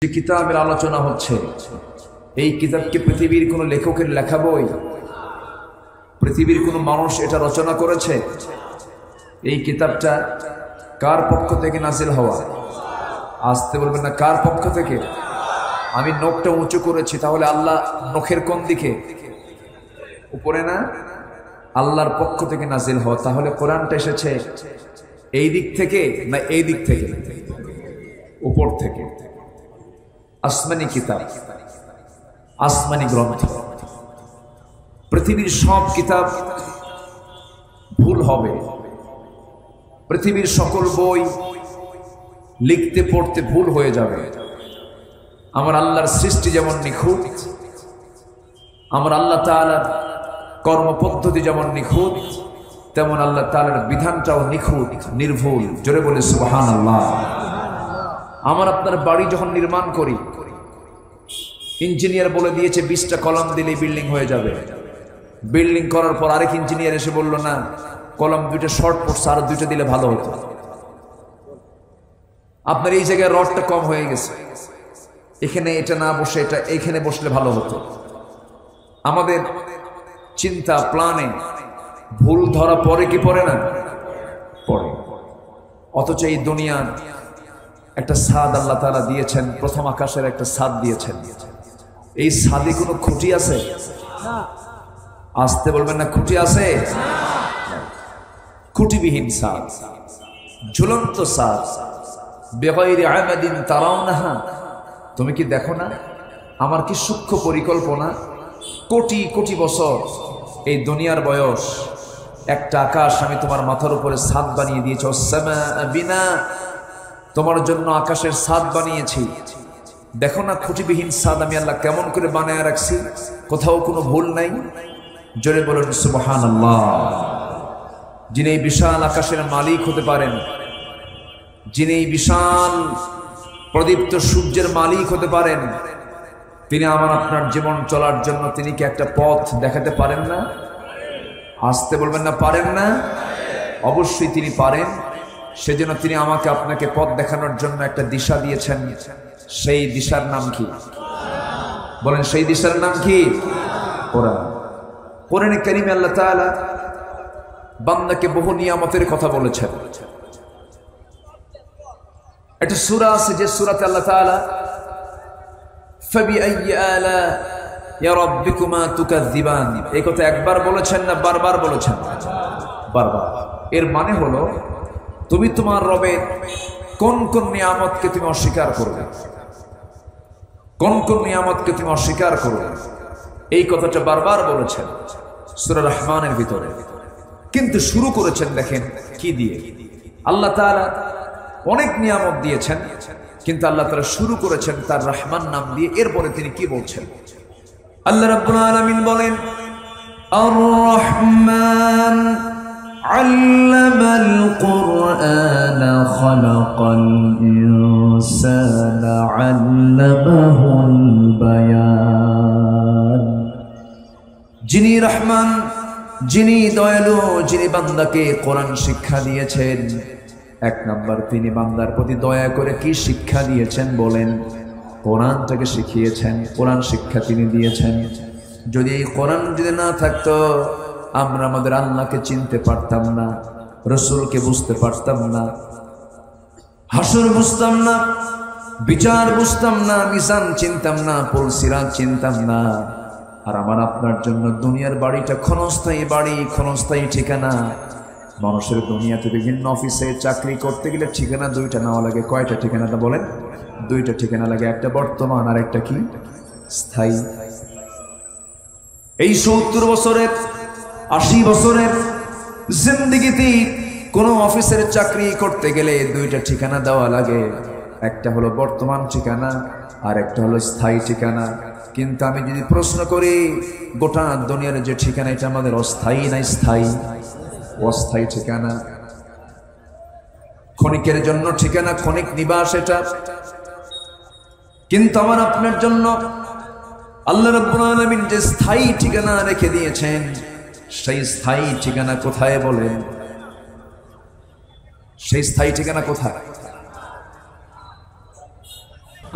যে কিতাবের আলোচনা হচ্ছে, এই কিতাবকে পৃথিবীর কোনো লেখকের লেখা বই, পৃথিবীর কোনো মানুষ এটা রচনা করেছে? এই কিতাবটা কার পক্ষ থেকে নাজিল হওয়া? আসতে বলবেন না, কার পক্ষ থেকে? আমি নখটা উঁচু করেছি, তাহলে আল্লাহ নখের কোন দিকে? উপরে না? আল্লাহর পক্ষ থেকে নাজিল হওয়া। তাহলে কোরআনটা এসেছে এই দিক থেকে না এই দিক থেকে? উপর থেকে। আসমানি কিতাব, আসমানি গ্রন্থ। পৃথিবীর সব কিতাব ভুল হবে, পৃথিবীর সকল বই লিখতে পড়তে ভুল হয়ে যাবে। আমার আল্লাহর সৃষ্টি যেমন নিখুঁত, আমার আল্লাহ তাআলার কর্মপদ্ধতি যেমন নিখুঁত, তেমন আল্লাহ তাআলার বিধানটাও নিখুঁত, নির্ভুল। জোরে বলে সুবহানাল্লাহ। আমার আপনার বাড়ি যখন নির্মাণ করি, ইঞ্জিনিয়ার বলে দিয়েছে 20টা কলাম দিলেই বিল্ডিং হয়ে যাবে। বিল্ডিং করার পর আরেক ইঞ্জিনিয়ার এসে বলল, না, কলাম 2টা শর্ট পড়ছে, আরো 2টা দিলে ভালো হতো। আপনার এই জায়গায় রডটা কম হয়ে গেছে, এখানে এটা না বসে এটা এখানে বসলে ভালো হতো। আমাদের চিন্তা প্ল্যানে ভুল ধরা পড়ে কি পড়ে না? পড়ে। অথচ এই দুনিয়া একটা ছাদ আল্লাহ তাআলা দিয়েছেন, প্রথম আকাশের একটা ছাদ দিয়েছেন। এই ছাদে কোনো খুঁটি আছে? আসতে বলবেন না, খুঁটি আছে? খুঁটিবিহীন ছাদ, ঝুলন্ত ছাদ। বেগাইরি আমাদিন তারাউনাহা, তুমি কি দেখো না আমার কি সূক্ষ্ম পরিকল্পনা? কোটি কোটি বছর এই দুনিয়ার বয়স, একটা আকাশ আমি তোমার মাথার উপরে ছাদ বানিয়ে দিয়েছি। ওয়াসসামা বিনা, তোমার জন্য আকাশের ছাদ বানিয়েছি। দেখো না খুঁটিবিহীন ছাদ আমি আল্লাহ কেমন করে বানায় রাখছি, কোথাও কোনো ভুল নাই। জোরে বলুন সুবহানাল্লাহ। যিনি এই বিশাল আকাশের মালিক হতে পারেন, যিনি এই বিশাল প্রদীপ্ত সূর্যের মালিক হতে পারেন, তিনি আমার আপনার জীবন চলার জন্য তিনি কি একটা পথ দেখাতে পারেন না? আসতে বলবেন না, পারেন না? অবশ্যই তিনি পারেন। সেজন্য তিনি আমাকে আপনাকে পথ দেখানোর জন্য একটা দিশা দিয়েছেন। সেই দিশার নাম কি? বলেন, সেই দিশার নাম কি? কোরআন। কোরআনে কারীমে আল্লাহ তাআলা বান্দাকে বহু নিয়ামতের কথা বলেছেন। একটা সূরা আছে যে সূরাতে আল্লাহ তাআলা ফাবিআইয়ি আলাইহি রাব্বিকুমা তুকাযযিবান, এই কথা একবার বলেছেন না বারবার বলেছেন? বারবার। এর মানে হলো তুমি তোমার রবের কোন কোন নিয়ামতকে তুমি অস্বীকার করবে, কোন কোন নিয়ামতকে তুমি অস্বীকার করবে, এই কথাটা বারবার বলেছেন সূরা রহমানের ভিতরে। কিন্তু শুরু করেছেন দেখেন কি দিয়ে? আল্লাহ তাআলা অনেক নিয়ামত দিয়েছেন, কিন্তু আল্লাহ তাআলা শুরু করেছেন তার রহমান নাম দিয়ে। এরপরে তিনি কি বলছেন? আল্লাহ রাব্বুল আলামিন বলেন, আর রহমান আল্লামাল কুরআন খালাকাল ইনসানা আল্লামাহুল বায়ান। যিনি রহমান, যিনি দয়ালু, যিনি বান্দাকে কোরআন শিক্ষা দিয়েছেন, এক নাম্বার তিনি বান্দার প্রতি দয়া করে কি শিক্ষা দিয়েছেন বলেন? কোরআনটাকে শিখিয়েছেন, কোরআন শিক্ষা তিনি দিয়েছেন। যদি এই কোরআন যদি না থাকতো, আমরা আমাদের আল্লাহকে চিনতে পারতাম না, রাসূলকে বুঝতে পারতাম না, হাসর বুঝতাম না, বিচার বুঝতাম না, মিজান চিনতাম না, পুলসিরাত চিনতাম না। আর আমার আপনার জন্য দুনিয়ার বাড়িটা ক্ষণস্থায়ী বাড়ি, ক্ষণস্থায়ী ঠিকানা। মানুষের দুনিয়াতে বিভিন্ন অফিসে চাকরি করতে গেলে ঠিকানা 2টা নেওয়া লাগে। কয়টা ঠিকানাটা বলেন? 2টা ঠিকানা লাগে, একটা বর্তমান আর একটা কি স্থায়ী। এই 70 বছরের 80 বছরের জিন্দেগিতে কোনো অফিসের চাকরি করতে গেলে 2টা ঠিকানা দেওয়া লাগে। একটা হলো বর্তমান ঠিকানা আর একটা হলো স্থায়ী ঠিকানা। কিন্তু আমি যদি প্রশ্ন করি, গোটা দুনিয়ার যে ঠিকানা, এটা আমাদের অস্থায়ী না স্থায়ী? অস্থায়ী ঠিকানা। ক্ষণিকের জন্য ঠিকানা, ক্ষণিক নিবাস এটা। কিন্তু আমার আপনার জন্য আল্লাহ রাব্বুল আলামিন যে স্থায়ী ঠিকানা রেখে দিয়েছেন, সেই স্থায়ী ঠিকানা কোথায় বলেন? সেই স্থায়ী ঠিকানা কোথায়?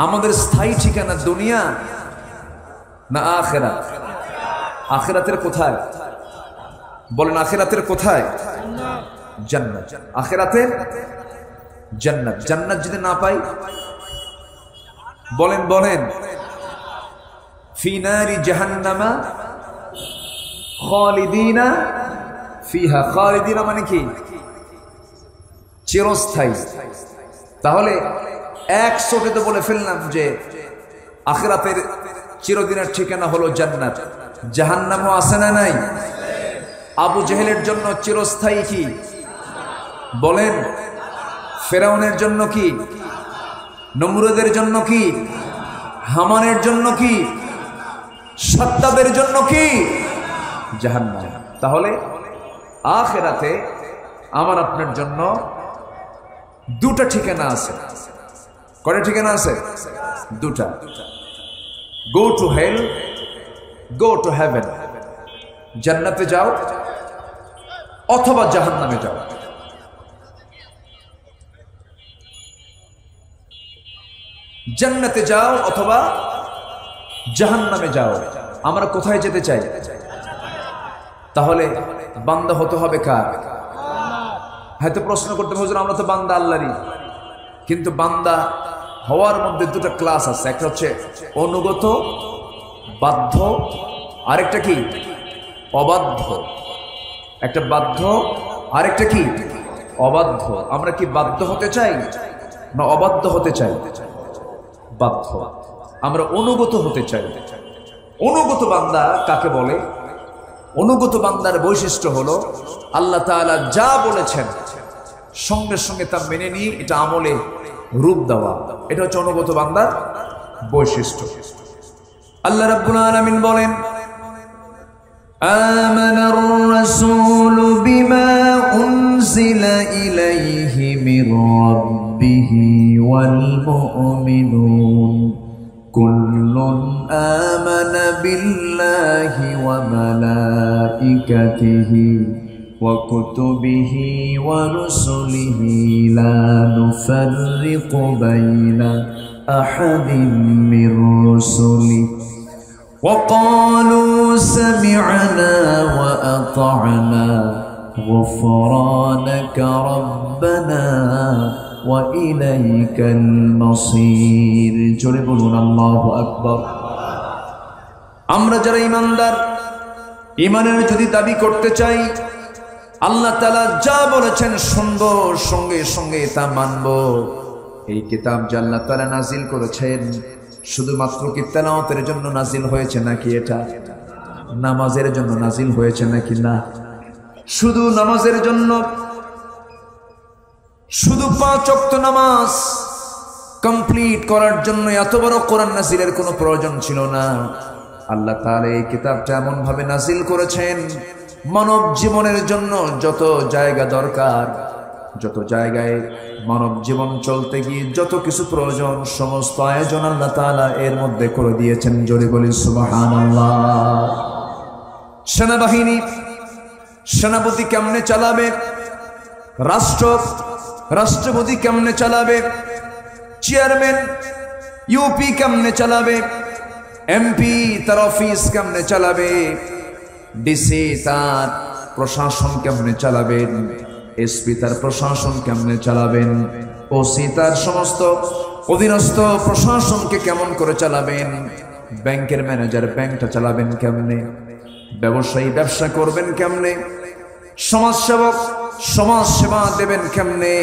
আমাদের স্থায়ী ঠিকানা দুনিয়া না আখিরাত? আখিরাতের কোথায় বলেন? আখিরাতের কোথায়? জান্নাত। আখিরাতের জান্নাত। জান্নাত যদি না পাই বলেন বলেন ফি নারি জাহান্নামা খালিদিনা ফিহা। খালিদিনা মানে কি? চিরস্থায়ী। তাহলে এক শোটে বলে ফেললাম যে আখিরাতের চিরদিনের ঠিকানা হলো জান্নাত। জাহান্নামও আছে না নাই? আবু জেহেলের জন্য চিরস্থায়ী কি বলেন? ফেরাউনের জন্য কি? নমরুদের জন্য কি? হামানের জন্য কি? সাদ্দাদের জন্য কি? জাহান্নাম। তাহলে আখিরাতে আমার আপনার জন্য দুটা ঠিকানা আছে। কয়টা ঠিকানা আছে? দুটা। Go to hell, go to heaven. জান্নাতে যাও অথবা জাহান্নামে যাও। জান্নাতে যাও অথবা জাহান্নামে যাও। আমরা কোথায় যেতে চাই? তাহলে বান্দা হতে হবে কার? হয়তো প্রশ্ন করতে হুজুর আমরা তো বান্দা আল্লাহরই, কিন্তু বান্দা হওয়ার মধ্যে দুটো ক্লাস আছে। একটা হচ্ছে অনুগত বাধ্য, আরেকটা কি অবাধ্য। একটা বাধ্য আরেকটা কি অবাধ্য। আমরা কি বাধ্য হতে চাই না অবাধ্য হতে চাই? বাধ্য। আমরা অনুগত হতে চাই। অনুগত বান্দা কাকে বলে? অনুগত বান্দার বৈশিষ্ট্য হলো আল্লাহ তাআলা যা বলেছেন সঙ্গে সঙ্গে তা মেনে নিয়ে এটা আমলে রূপ দেওয়া। এটা হচ্ছে অনুগত বান্দার বৈশিষ্ট্য। আল্লাহ রাব্বুল আলামিন বলেন, আমানার রাসূলু বিমা উনজিলা ইলাইহি মির রাব্বিহি ওয়াল মুমিনুন কুল্লুন আমানা বিল্লাহি ওয়া মালাইকাতিহি ওয়া কুতুবিহি ওয়া রুসুলিহি লা নুফাররিকু বাইনা আহাদিন মির রুসুলিহি ওয়া ক্বালু সামি'না ওয়া আতা'না গুফরানাকা রাব্বানা ওয়া ইলাইকাল মাসির। জোরে বলুন আল্লাহু আকবার। আমরা যারা ঈমানদার, ঈমানের যদি দাবি করতে চাই, আল্লাহ তাআলা যা বলেছেন শুনবো, সঙ্গে সঙ্গে তা মানবো। এই কিতাব যা আল্লাহ তাআলা নাজিল করেছেন শুধুমাত্র কি তেলাওয়াতের জন্য নাজিল হয়েছে নাকি এটা নামাজের জন্য নাজিল হয়েছে নাকি না? শুধু নামাজের জন্য, শুধু 5 ওয়াক্ত নামাজ কমপ্লিট করার জন্য এত বড় কোরআন নাজিলের কোনো প্রয়োজন ছিল না। আল্লাহ তাআলা এই কিতাবটা এমন ভাবে নাজিল করেছেন মানব জীবনের জন্য যত জায়গা দরকার, যত জায়গায় মানব জীবন চলতে গিয়ে যত কিছু প্রয়োজন, সমস্ত আয়োজন আল্লাহ তাআলা এর মধ্যে করে দিয়েছেন। জোরে বলি সুবহানাল্লাহ। সেনাবাহিনী, সেনাপতি কেমনে চালাবে? রাষ্ট্রপতি কেমনে চালাবে? চেয়ারম্যান ইউপি কেমনে চালাবে? এমপি তার অফিস কেমনে চালাবে? ডিসি তার প্রশাসন কেমনে চালাবেন? এসপি তার প্রশাসন কেমনে চালাবেন? ওসি তার সমস্ত অধীনস্থ প্রশাসনকে কেমন করে চালাবেন? ব্যাংকের ম্যানেজার ব্যাংকটা চালাবেন কেমনে? ব্যবসায়ী ব্যবসা করবেন কেমনে? সমাজসেবক সমাজ সেবা দেবেন কেমনে?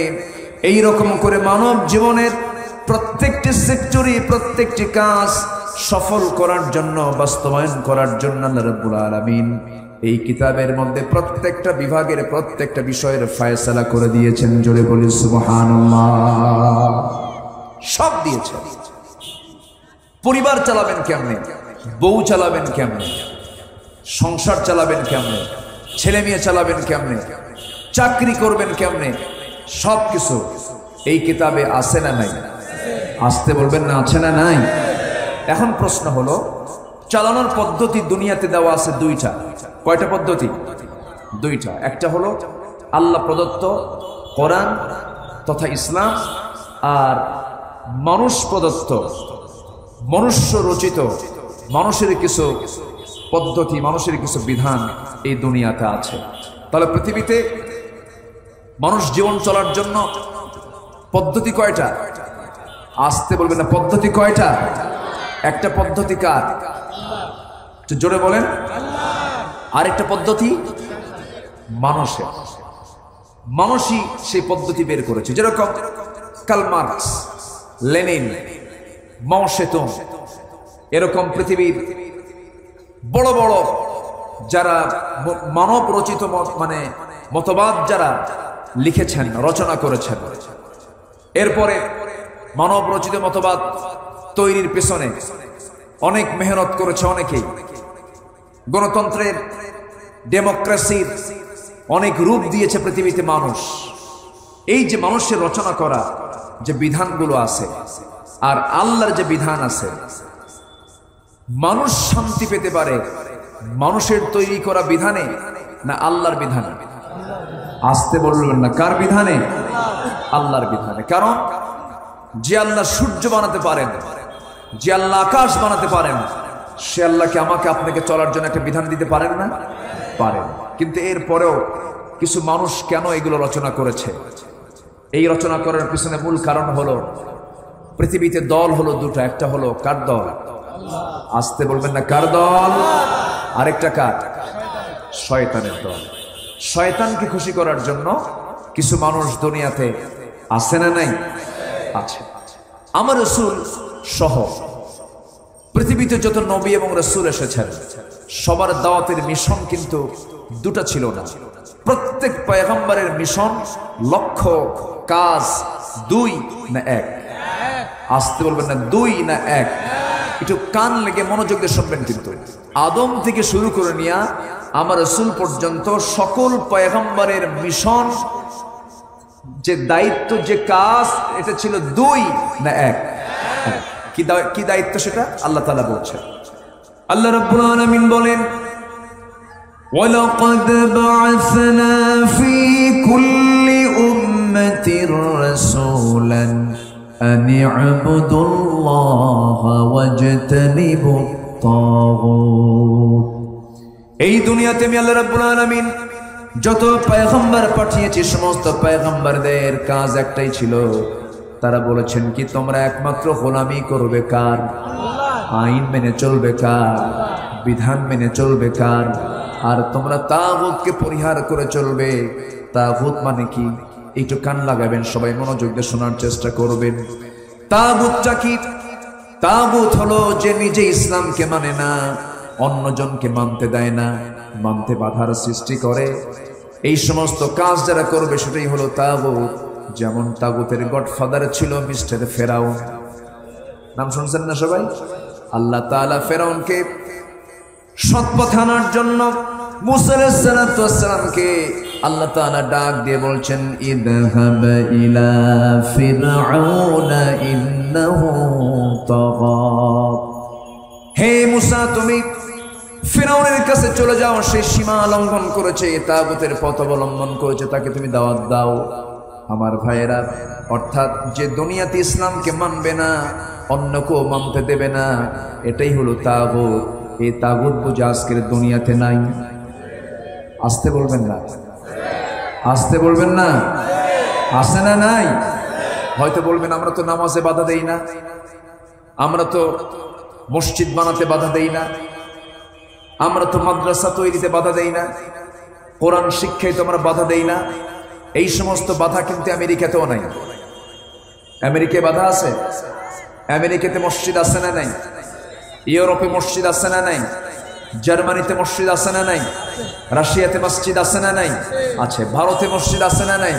এই রকম করে মানব জীবনের প্রত্যেকটি সেক্টরে প্রত্যেকটি কাজ সফল করার জন্য, বাস্তবায়ন করার জন্য আল্লাহ রাব্বুল আলামিন এই কিতাবের মধ্যে প্রত্যেকটা বিভাগের প্রত্যেকটা বিষয়ের ফয়সালা করে দিয়েছেন। জোরে বলি সুবহানাল্লাহ। সব দিয়েছেন। পরিবার চালাবেন কেমনে? বউ চালাবেন কেমনে? সংসার চালাবেন কেমনে? ছেলে মেয়ে চালাবেন কেমনে? চাকরি করবেন কেমনে? সব কিছু এই কিতাবে আছে না নাই? আসতে বলবেন না আছে না নাই? এখন প্রশ্ন হলো, চালানোর পদ্ধতি দুনিয়াতে দেওয়া আছে দুইটা। কয়টা পদ্ধতি? দুইটা। একটা হলো আল্লাহ প্রদত্ত কোরআন তথা ইসলাম, আর মানুষ প্রদত্ত মনুষ্য রচিত মানুষের কিছু পদ্ধতি, মানুষের কিছু বিধান এই দুনিয়াতে আছে। তাহলে পৃথিবীতে মানুষ জীবন চলার জন্য পদ্ধতি কয়টা? আসতে বলবেন না, পদ্ধতি কয়টা? একটা পদ্ধতি কার? জোরে বলেন। আরেকটা পদ্ধতি মানুষের। মানুষই সেই পদ্ধতি বের করেছে। যেরকম কার্ল মার্কস, লেনিন, মাও সেতুং, এরকম পৃথিবীর বড় বড় যারা মানব রচিত মানে মতবাদ যারা লিখেছেন, রচনা করেছেন, এরপরে মানব রচিত মতবাদ তৈরির পেছনে অনেক মেহনত করেছে অনেকেই। গণতন্ত্রের, ডেমোক্রেসির অনেক রূপ দিয়েছে পৃথিবীতে মানুষ। এই যে মানুষের রচনা করা যে বিধানগুলো আছে আর আল্লাহর যে বিধান আছে, মানুষ শান্তি পেতে পারে মানুষের তৈরি করা বিধানে না আল্লাহর বিধানে? আসতে বলবেন না, কার বিধানে? আল্লাহর বিধানে। কারণ যে আল্লাহ সূর্য বানাতে পারেন, যে আল্লাহ আকাশ বানাতে পারেন, সে আল্লাহকে আমাকে আপনাকে চলার জন্য একটা বিধান দিতে পারেন না? পারেন। কিন্তু এরপরেও কিছু মানুষ কেন এগুলো রচনা করেছে? এই রচনা করার পিছনে মূল কারণ হলো পৃথিবীতে দল হলো দুটো। একটা হলো কার দল? আসতে বলবেন না, কার দল? আরেকটা কার? শয়তানের দল। শয়তানকে খুশি করার জন্য কিছু মানুষ দুনিয়াতে আছে না নাই? আছে। আমার রাসূল সহ পৃথিবীতে যত নবী এবং রাসূল এসেছেন সবার দাওয়াতের মিশন কিন্তু দুটা ছিল না। প্রত্যেক পয়গম্বরের মিশন, লক্ষ্য, কাজ দুই না এক? আসতে বলবেন না, দুই না এক? একটু কান লেগে মনোযোগ দিয়ে শুনবেন। কিন্তু আদম থেকে শুরু করে নিয়ে আমার রাসূল পর্যন্ত সকল পয়গম্বরের মিশন, যে দায়িত্ব, যে কাজ, এটা ছিল দুই না এক? কি দায়িত্ব সেটা আল্লাহ তাআলা বলছেন। আল্লাহ রাব্বুল আলামিন বলেন, ওয়ালাকাদ বা'আসনা ফি কুল্লি উম্মাতির রাসূলান আন ই'বুদুল্লাহা ওয়াজতানিবুত তাগুত। এই দুনিয়াতে আমি আল্লাহ রাব্বুল আলামিন যত পয়গম্বর পাঠিয়েছি, সমস্ত পয়গম্বরদের কাজ একটাই ছিল। তারা বলেছেন কি, তোমরা একমাত্র গোলামি করবে কার? আইন মেনে চলবে কার? বিধান মেনে চলবে কার? আর তোমরা তাগুতকে পরিহার করে চলবে। তাগুত মানে কি? একটু কান লাগাবেন, সবাই মনোযোগ দিয়ে শোনার চেষ্টা করবেন। তাগুতটা কি? তাগুত হলো যে নিজে ইসলামকে মানে না, অন্যজনকে মানতে দেয় না, মানতে বাধার সৃষ্টি করে। এই সমস্ত কাজ যারা করবে সেটাই হলো তাগুত। যেমন তাগুতের গডফাদার ছিল মিস্টার ফেরাউন। নাম শুনছেন না সবাই? আল্লাহ তাআলা ফেরাউনকে সৎ পথে আনার জন্য মুসা আলাইহিস সালাতু ওয়াস সালামকে আল্লাহ তাআলা ডাক দিয়ে বলছেন, ইযহাব ইলা ফিরআউনা ইন্নাহু তাগা। হে মুসা, তুমি ফিরআউনের কাছে চলে যাও, সে সীমা লঙ্ঘন করেছে, তাগুতের পথ অবলম্বন করেছে, তাকে তুমি দাওয়াত দাও। আমার ভাইয়েরা, অর্থাৎ যে দুনিয়াতে ইসলামকে মানবে না, অন্যকেও মানতে দেবে না, এটাই হলো তাগুত। এই তাগুত বুঝে আজকের দুনিয়াতে নাই। আসতে বলবেন না, আসতে বলবেন না, আছে না নাই? হয়তো বলবেন, আমরা তো নামাজে বাধা দেই না, আমরা তো মসজিদ বানাতে বাধা দেই না, আমরা তো মাদ্রাসা তৈরিতে বাধা দেই না, কোরআন শিক্ষায় তো আমরা বাধা দেই না। এই সমস্ত বাধা কিন্তু আমেরিকাতেও নাই। আমেরিকায় বাধা আছে? আমেরিকাতে মসজিদ আছে না নাই? ইউরোপে মসজিদ আছে না নাই? জার্মানিতে মসজিদ আছে না নাই? রাশিয়াতে মসজিদ আছে না নাই? আছে। ভারতে মসজিদ আছে না নাই?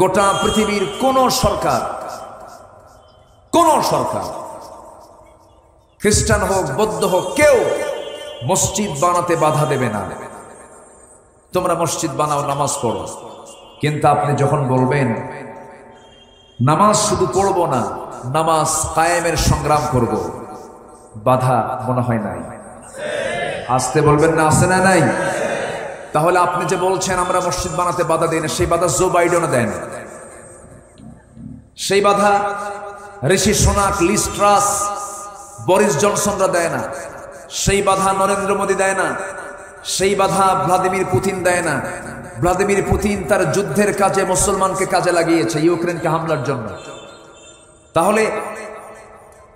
গোটা পৃথিবীর কোন সরকার খ্রিস্টান হোক, বৌদ্ধ হোক, কেউ মসজিদ বানাতে বাধা দেবে না। তোমরা মসজিদ বানাও, নামাজ পড়ো। কিন্তু আপনি যখন বলবেন নামাজ শুধু পড়বো না, নামাজ কায়েমের সংগ্রাম করব, বাধা মনে হয় নাই? আসতে বলবেন না, আছে না নাই? তাহলে আপনি যে বলছেন আমরা মসজিদ বানাতে বাধা দেই না, সেই বাধা জো বাইডেনও দেন। সেই বাধা ঋষি সোনাক, লিজ ট্রাস, বরিস জনসনরা দেয় না, সেই বাধা নরেন্দ্র মোদী দেয় না, সেই বাধা ভ্লাদিমির পুতিন দেয় না। ভ্লাদিমির পুতিন তার যুদ্ধের কাজে মুসলমানকে কাজে লাগিয়েছে ইউক্রেনকে হামলার জন্য। তাহলে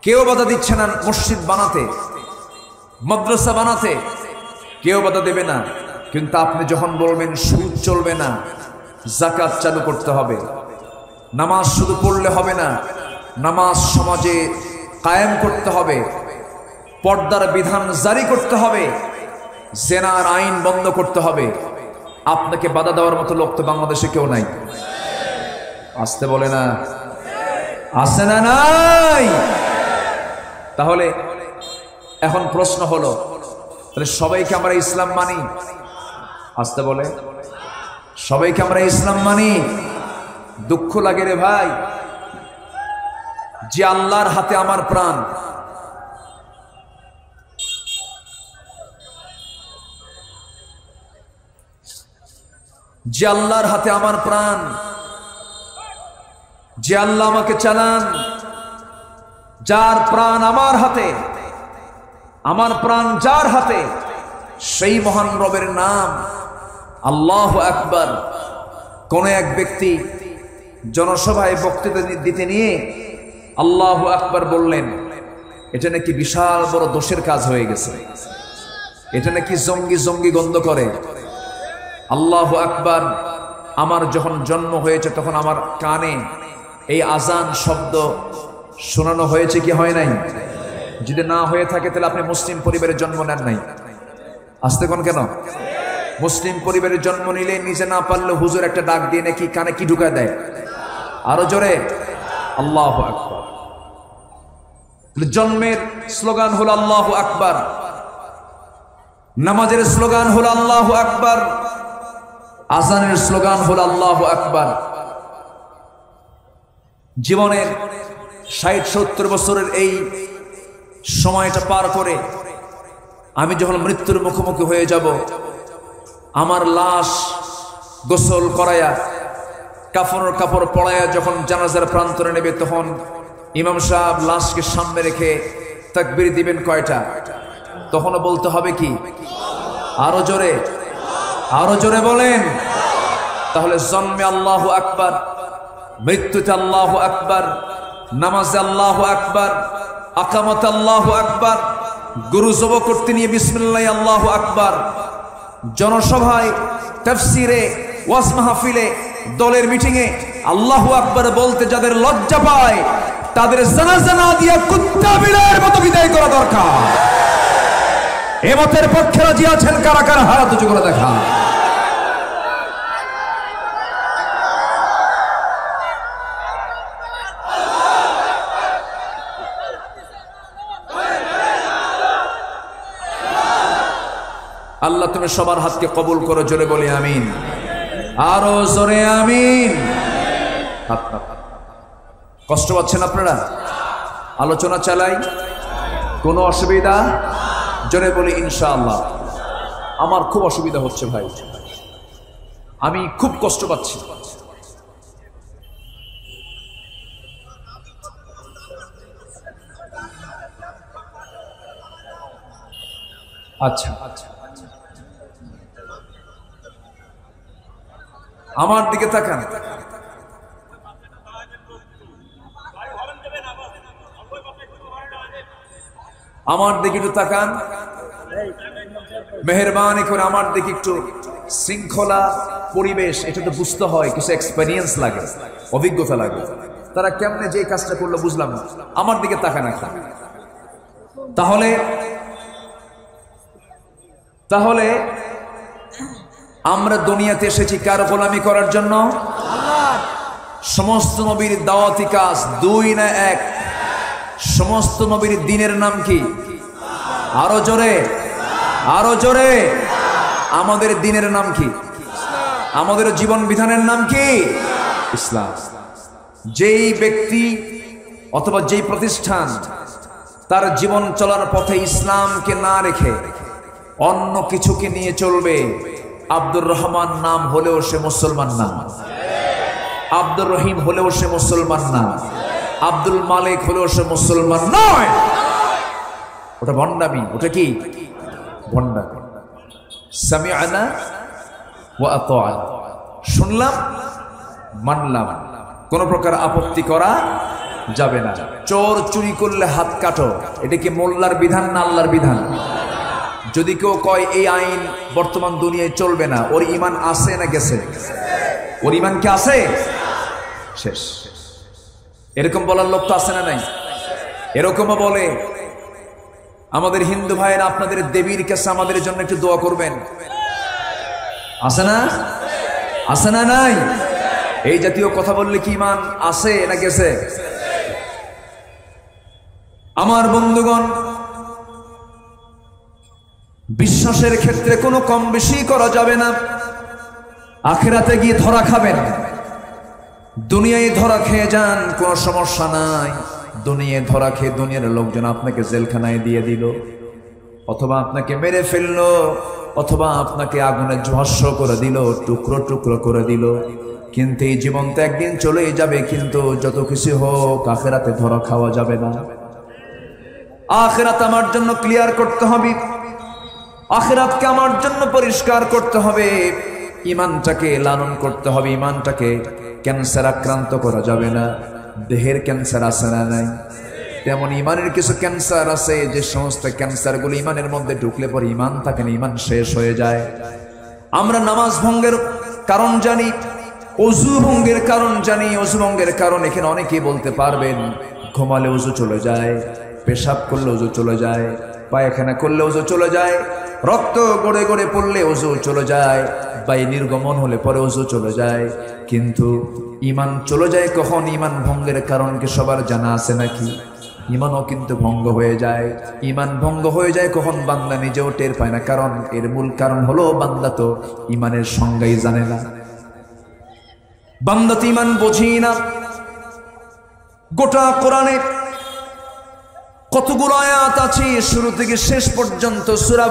কেউ বাধা দিচ্ছে না মসজিদ বানাতে, মাদ্রাসা বানাতে, কেউ বাধা দেবে না। কিন্তু আপনি যখন বলবেন সুদ চলবে না, যাকাত চালু করতে হবে, নামাজ শুধু পড়লে হবে না, নামাজ সমাজে কায়েম করতে হবে, পর্দার বিধান জারি করতে হবে, জেনার আইন বন্ধ করতে হবে, আপনাকে বাধা দেওয়ার মতো লোক তো বাংলাদেশে কেউ নাই। আসতে বলে না, আছে না নাই? তাহলে এখন প্রশ্ন হলো, তাহলে সবাইকে আমরা ইসলাম মানি? আসতে বলে, সবাইকে আমরা ইসলাম মানি? দুঃখ লাগে রে ভাই, যে আল্লাহর হাতে আমার প্রাণ, যে আল্লাহর হাতে আমার প্রাণ, যে আল্লাহ আমাকে চালান, যার প্রাণ আমার হাতে, আমার প্রাণ যার হাতে, সেই মহান রবের নাম আল্লাহু আকবার। কোন এক ব্যক্তি জনসভায় বক্তৃতা দিতে নিয়ে আল্লাহু আকবার বললেন, এটা নাকি বিশাল বড় দোষের কাজ হয়ে গেছে, এটা নাকি জঙ্গি জঙ্গি গন্ধ করে। আল্লাহু আকবার, আমার যখন জন্ম হয়েছে তখন আমার কানে এই আজান শব্দ শোনানো হয়েছে কি হয় নাই? যদি না হয়ে থাকে তাহলে আপনি মুসলিম পরিবারে জন্ম নেন নাই। আসতে কোন কেন? মুসলিম পরিবারে জন্ম নিলে নিজে না পারলে হুজুর একটা ডাক দিয়ে নাকি কানে কি ঢুকায় দেয়? আরো জোরে আল্লাহু আকবার। জন্মের স্লোগান হলো আল্লাহু আকবার, নামাজের স্লোগান হলো আল্লাহু আকবার, আজানের স্লোগান হলো আল্লাহু আকবার। জীবনের ৬০-৭০ বছরের এই সময়টা পার করে আমি যখন মৃত্যুর মুখোমুখি হয়ে যাব, আমার লাশ গোসল করায়া কাপড় পরায়া যখন জানাজার প্রান্তরে নেবে, তখন ইমাম সাহেব লাশকে সামনে রেখে তাকবীর দিবেন কয়টা? তখনও বলতে হবে কি? আরো জোরে, আরো জোরে বলেন। তাহলে জন্মে আল্লাহু আকবার, মৃত্যুতে আল্লাহু আকবার, নামাজে আল্লাহু আকবার, আকামতে আল্লাহু আকবার, গুরু জব করতে নিয়ে বিসমিল্লাহ আল্লাহু আকবার, জনসভায়, তাফসিরে, ওয়াজ মাহফিলে, দলের মিটিংয়ে আল্লাহু আকবার বলতে যাদের লজ্জা পায়, তাদের জানাজা না দিয়া কুত্তা বিড়ালের মতো বিদায় করা দরকার। এ মতের পক্ষে রাজি আছেন কারা কারা? হাত উঁচু করে দেখা। আল্লাহ তুমি সবার হাতকে কবুল করো, জোরে বলি আমিন। আরো জোরে আমিন। কষ্ট পাচ্ছেন আপনারা? আলোচনা চালাই, কোনো অসুবিধা? জোরে বলি ইনশাআল্লাহ। আমার খুব অসুবিধা হচ্ছে ভাই, আমি খুব কষ্ট পাচ্ছি। আচ্ছা, আমার দিকে তাকান। আমার দিকে একটু তাকান, মেহেরবানি করে আমার দিকে একটু। শৃঙ্খলা পরিবেশ, এটা তো বুঝতে হয়, কিছু এক্সপেরিয়েন্স লাগে, অভিজ্ঞতা লাগে। তারা কেমনে যে কাজটা করলো বুঝলাম না। আমার দিকে তাকান এখন। তাহলে তাহলে আমরা দুনিয়াতে এসেছি কার গোলামি করার জন্য? সমস্ত নবীর দাওয়াতি কাজ দুই না এক? সমস্ত নবীর দিনের নাম কি? আরো জোরে, আরো জোরে। আমাদের দিনের নাম কি? আমাদের জীবন বিধানের নাম কি? ইসলাম। যেই ব্যক্তি অথবা যেই প্রতিষ্ঠান তার জীবন চলার পথে ইসলামকে না রেখে অন্য কিছুকে নিয়ে চলবে, আব্দুর রহমান নাম হলেও সে মুসলমান না, আব্দুর রহিম হলেও সে মুসলমান না, আব্দুল মালিক হলেও সে মুসলমান নয়। ওটা ভণ্ডামি। ওটা কি ভণ্ডামি। সামিআনা ওয়া আতা'না, শুনলাম মানলাম, কোন প্রকার আপত্তি করা যাবে না। চোর চুরি করলে হাত কাটো, এটা কি মোল্লার বিধান না আল্লাহর বিধান? যদি কেউ কয় এই আইন বর্তমান দুনিয়ায় চলবে না, ওর ঈমান আছে না গেছে? ওর ঈমান কি আছে? শেষ। এরকম বলার লোক তো আছে না নাই? এরকমও বলে আমাদের হিন্দু ভাইয়েরা আপনাদের দেবীর কাছে আমাদের জন্য একটু দোয়া করবেন, আছে না? আছে না নাই? এই জাতীয় কথা বললে কি ঈমান আছে না গেছে? আমার বন্ধুগণ, বিশ্বাসের ক্ষেত্রে কোনো কম বেশি করা যাবে না। আখিরাতে গিয়ে ধরা খাবেন, দুনিয়ায় ধরা খেয়ে যান কোনো সমস্যা নাই। দুনিয়ায় ধরা খেয়ে দুনিয়ার লোকজন আপনাকে জেলখানায় দিয়ে দিল, অথবা আপনাকে মেরে ফেললো, অথবা আপনাকে আগুনে ঝস্য করে দিল, টুকরো টুকরো করে দিল, কিন্তু এই জীবন তো একদিন চলেই যাবে। কিন্তু যত কিছু হোক আখিরাতে ধরা খাওয়া যাবে না। আখিরাত আমার জন্য ক্লিয়ার করতে হবে, আখিরাতকে আমার জন্য পরিষ্কার করতে হবে, ঈমানটাকে লালন করতে হবে। ঈমানটাকে ক্যান্সার আক্রান্ত করা যাবে না। দেহের ক্যান্সার আছে না নাই? তেমন ঈমানের কিছু ক্যান্সার আছে, যে সমস্ত ক্যান্সারগুলো ঈমানের মধ্যে ঢুকলে পরে ঈমান থাকে না, ঈমান শেষ হয়ে যায়। আমরা নামাজ ভঙ্গের কারণ জানি, ওযু ভঙ্গের কারণ জানি। ওযু ভঙ্গের কারণ এখানে অনেকেই বলতে পারবেন। ঘুমালে ওযু চলে যায়, পেশাব করলে ওযু চলে যায়, পায়খানা করলে ওযু চলে যায়, রক্ত গড়ে গড়ে পড়লে ওযু চলে যায়, বায়ু নির্গমন হলে পরে ওযু চলে যায়। কিন্তু ঈমান চলে যায় কখন? ঈমান ভঙ্গের কারণ কি সবার জানা আছে নাকি? ঈমানও কিন্তু ভঙ্গ হয়ে যায়। ঈমান ভঙ্গ হয়ে যায় কখন? বান্দা নিজেও টের পায় না। কারণ এর মূল কারণ হলো বান্দা তো ঈমানের সংজ্ঞাই জানে না, বান্দা তো ঈমান বোঝেই না। গোটা কোরআনে কতগুলো আয়াত আছে, শুরু থেকে শেষ পর্যন্ত, সূরা